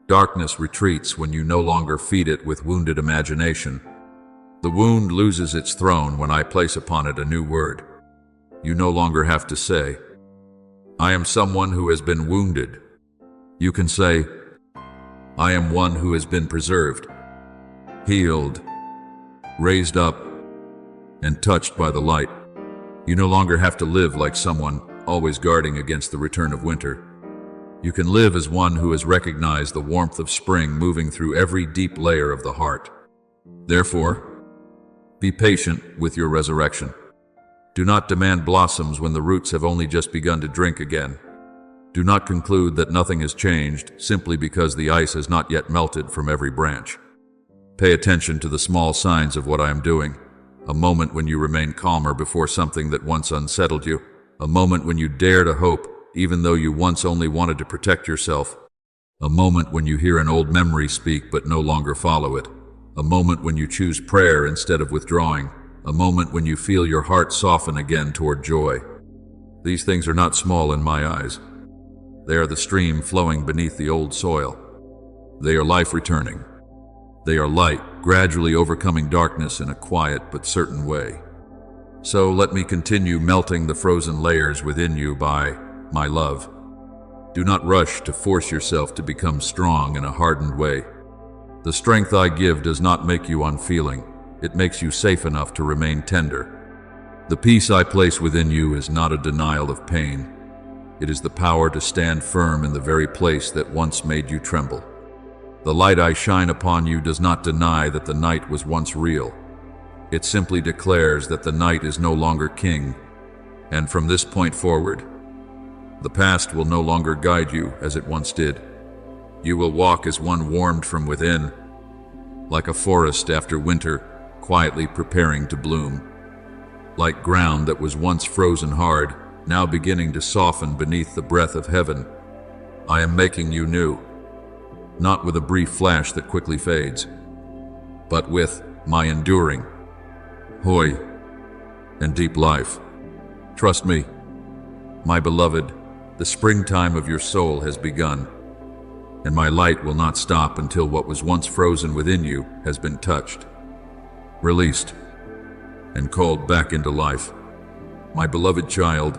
Darkness retreats when you no longer feed it with wounded imagination. The wound loses its throne when I place upon it a new word. You no longer have to say, I am someone who has been wounded. You can say, I am one who has been preserved, healed, raised up, and touched by the light. You no longer have to live like someone always guarding against the return of winter. You can live as one who has recognized the warmth of spring moving through every deep layer of the heart. Therefore, be patient with your resurrection. Do not demand blossoms when the roots have only just begun to drink again. Do not conclude that nothing has changed simply because the ice has not yet melted from every branch. Pay attention to the small signs of what I am doing. A moment when you remain calmer before something that once unsettled you. A moment when you dare to hope even though you once only wanted to protect yourself. A moment when you hear an old memory speak but no longer follow it. A moment when you choose prayer instead of withdrawing. A moment when you feel your heart soften again toward joy. These things are not small in my eyes. They are the stream flowing beneath the old soil. They are life returning. They are light, gradually overcoming darkness in a quiet but certain way. So let me continue melting the frozen layers within you by my love. Do not rush to force yourself to become strong in a hardened way. The strength I give does not make you unfeeling. It makes you safe enough to remain tender. The peace I place within you is not a denial of pain. It is the power to stand firm in the very place that once made you tremble. The light I shine upon you does not deny that the night was once real. It simply declares that the night is no longer king, and from this point forward, the past will no longer guide you as it once did. You will walk as one warmed from within, like a forest after winter, quietly preparing to bloom. Like ground that was once frozen hard, now beginning to soften beneath the breath of heaven. I am making you new, not with a brief flash that quickly fades, but with my enduring, hoy, and deep life. Trust me, my beloved, the springtime of your soul has begun, and my light will not stop until what was once frozen within you has been touched, released, and called back into life. My beloved child,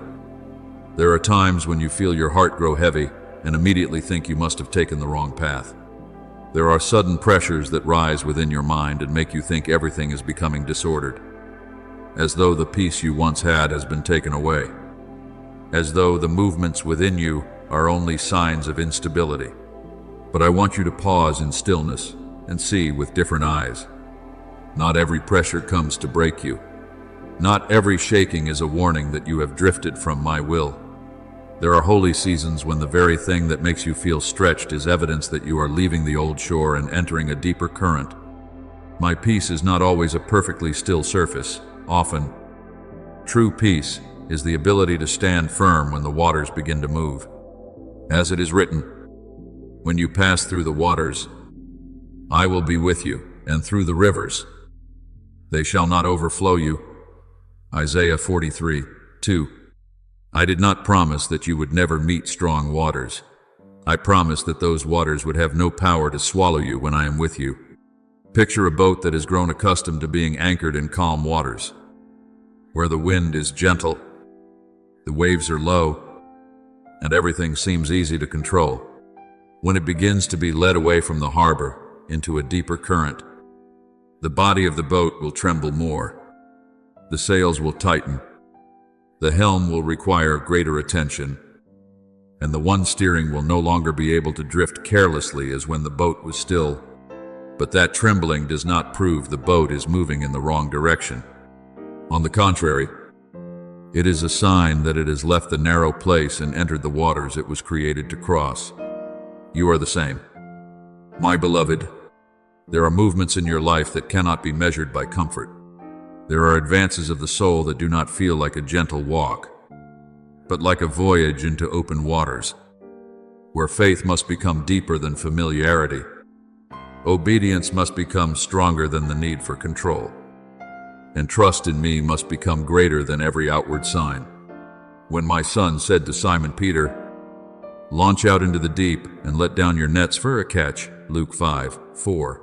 there are times when you feel your heart grow heavy and immediately think you must have taken the wrong path. There are sudden pressures that rise within your mind and make you think everything is becoming disordered, as though the peace you once had has been taken away, as though the movements within you are only signs of instability. But I want you to pause in stillness and see with different eyes. Not every pressure comes to break you. Not every shaking is a warning that you have drifted from my will. There are holy seasons when the very thing that makes you feel stretched is evidence that you are leaving the old shore and entering a deeper current. My peace is not always a perfectly still surface. Often, true peace is the ability to stand firm when the waters begin to move. As it is written, when you pass through the waters, I will be with you, and through the rivers, they shall not overflow you. Isaiah 43:2. I did not promise that you would never meet strong waters. I promised that those waters would have no power to swallow you when I am with you. Picture a boat that has grown accustomed to being anchored in calm waters, where the wind is gentle, the waves are low, and everything seems easy to control. When it begins to be led away from the harbor into a deeper current, the body of the boat will tremble more. The sails will tighten. The helm will require greater attention, and the one steering will no longer be able to drift carelessly as when the boat was still. But that trembling does not prove the boat is moving in the wrong direction. On the contrary, it is a sign that it has left the narrow place and entered the waters it was created to cross. You are the same. My beloved, there are movements in your life that cannot be measured by comfort. There are advances of the soul that do not feel like a gentle walk, but like a voyage into open waters, where faith must become deeper than familiarity. Obedience must become stronger than the need for control, and trust in me must become greater than every outward sign. When my son said to Simon Peter, "Launch out into the deep and let down your nets for a catch," Luke 5:4.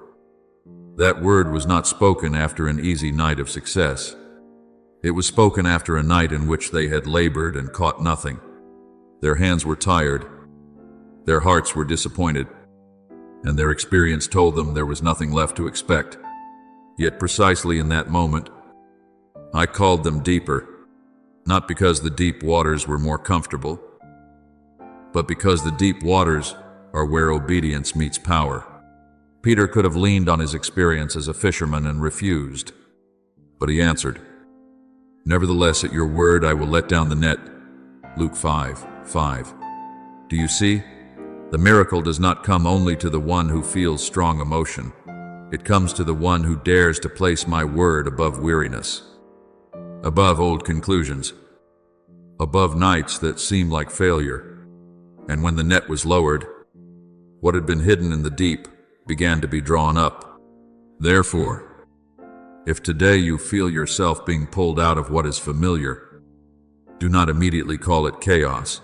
That word was not spoken after an easy night of success. It was spoken after a night in which they had labored and caught nothing. Their hands were tired, their hearts were disappointed, and their experience told them there was nothing left to expect. Yet precisely in that moment, I called them deeper, not because the deep waters were more comfortable, but because the deep waters are where obedience meets power. Peter could have leaned on his experience as a fisherman and refused, but he answered, "Nevertheless, at your word I will let down the net." Luke 5:5. Do you see? The miracle does not come only to the one who feels strong emotion. It comes to the one who dares to place my word above weariness, above old conclusions, above nights that seemed like failure. And when the net was lowered, what had been hidden in the deep began to be drawn up. Therefore, if today you feel yourself being pulled out of what is familiar, do not immediately call it chaos.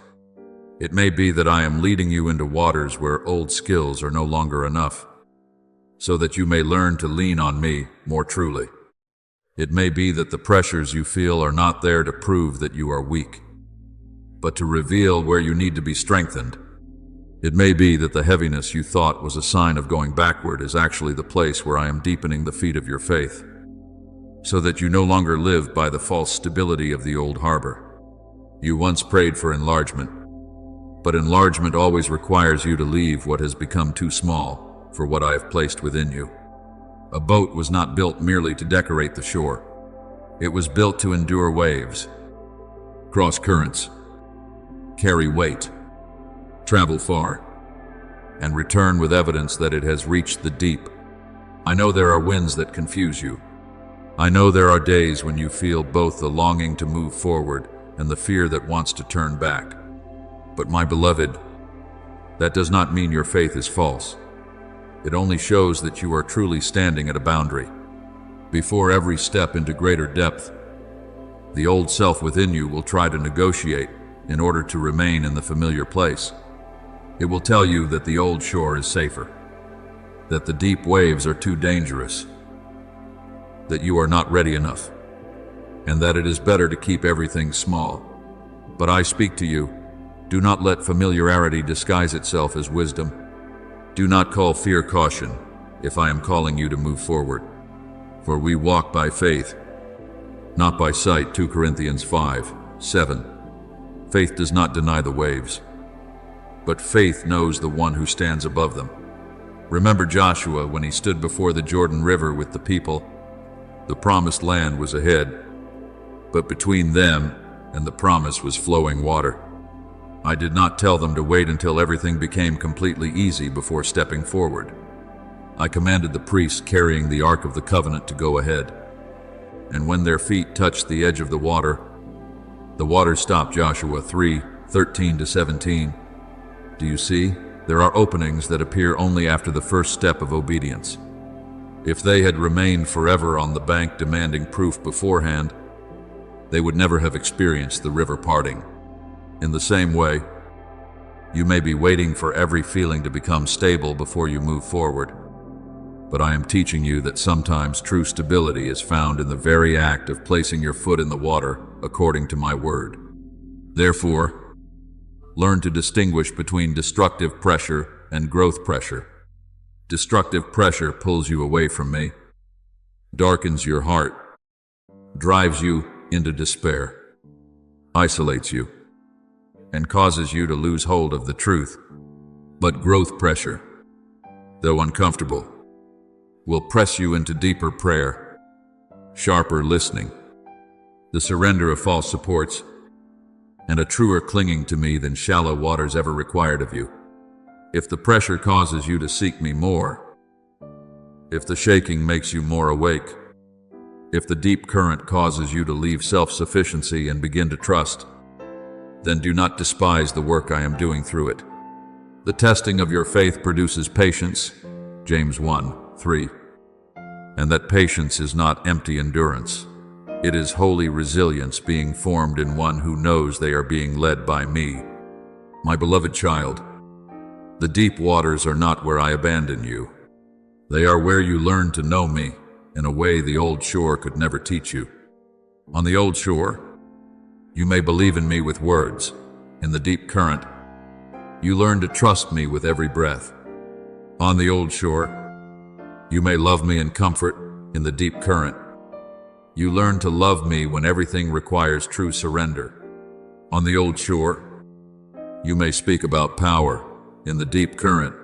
It may be that I am leading you into waters where old skills are no longer enough, so that you may learn to lean on me more truly. It may be that the pressures you feel are not there to prove that you are weak, but to reveal where you need to be strengthened. It may be that the heaviness you thought was a sign of going backward is actually the place where I am deepening the feet of your faith. so that you no longer live by the false stability of the old harbor. You once prayed for enlargement, but enlargement always requires you to leave what has become too small for what I have placed within you. A boat was not built merely to decorate the shore. It was built to endure waves, cross currents, carry weight, travel far, and return with evidence that it has reached the deep. I know there are winds that confuse you. I know there are days when you feel both the longing to move forward and the fear that wants to turn back. But my beloved, that does not mean your faith is false. It only shows that you are truly standing at a boundary. Before every step into greater depth, the old self within you will try to negotiate in order to remain in the familiar place. It will tell you that the old shore is safer, that the deep waves are too dangerous, that you are not ready enough, and that it is better to keep everything small. But I speak to you, do not let familiarity disguise itself as wisdom. Do not call fear caution if I am calling you to move forward. For we walk by faith, not by sight. 2 Corinthians 5:7. Faith does not deny the waves, but faith knows the one who stands above them. Remember Joshua when he stood before the Jordan River with the people. The promised land was ahead, but between them and the promise was flowing water. I did not tell them to wait until everything became completely easy before stepping forward. I commanded the priests carrying the Ark of the Covenant to go ahead, and when their feet touched the edge of the water stopped. Joshua 3:13-17. Do you see? There are openings that appear only after the first step of obedience. If they had remained forever on the bank demanding proof beforehand, they would never have experienced the river parting. In the same way, you may be waiting for every feeling to become stable before you move forward. But I am teaching you that sometimes true stability is found in the very act of placing your foot in the water according to my word. Therefore, learn to distinguish between destructive pressure and growth pressure. Destructive pressure pulls you away from me, darkens your heart, drives you into despair, isolates you, and causes you to lose hold of the truth. But growth pressure, though uncomfortable, will press you into deeper prayer, sharper listening, the surrender of false supports, and a truer clinging to me than shallow waters ever required of you. If the pressure causes you to seek me more, if the shaking makes you more awake, if the deep current causes you to leave self-sufficiency and begin to trust, then do not despise the work I am doing through it. The testing of your faith produces patience, James 1:3. And that patience is not empty endurance. It is holy resilience being formed in one who knows they are being led by me. My beloved child, the deep waters are not where I abandon you. They are where you learn to know me in a way the old shore could never teach you. On the old shore, you may believe in me with words. In the deep current, you learn to trust me with every breath. On the old shore, you may love me in comfort. In the deep current, you learn to love me when everything requires true surrender. On the old shore, you may speak about power. In the deep current,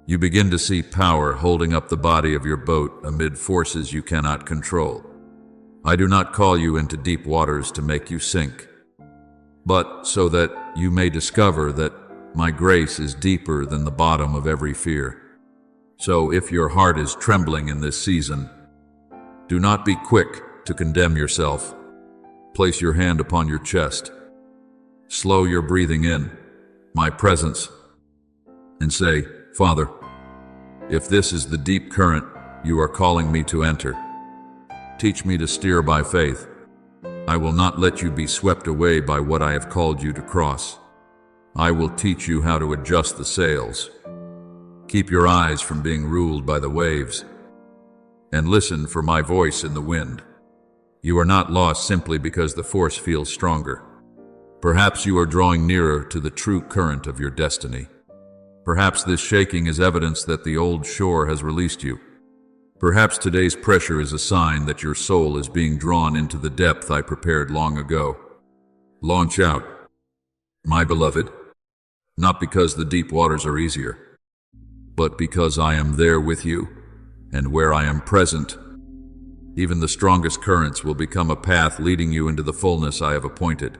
you begin to see power holding up the body of your boat amid forces you cannot control. I do not call you into deep waters to make you sink, but so that you may discover that my grace is deeper than the bottom of every fear. So if your heart is trembling in this season, do not be quick to condemn yourself. Place your hand upon your chest. Slow your breathing in my presence and say, Father, if this is the deep current you are calling me to enter, teach me to steer by faith. I will not let you be swept away by what I have called you to cross. I will teach you how to adjust the sails. Keep your eyes from being ruled by the waves, and listen for my voice in the wind. You are not lost simply because the force feels stronger. Perhaps you are drawing nearer to the true current of your destiny. Perhaps this shaking is evidence that the old shore has released you. Perhaps today's pressure is a sign that your soul is being drawn into the depth I prepared long ago. Launch out, my beloved, not because the deep waters are easier, but because I am there with you, and where I am present, even the strongest currents will become a path leading you into the fullness I have appointed.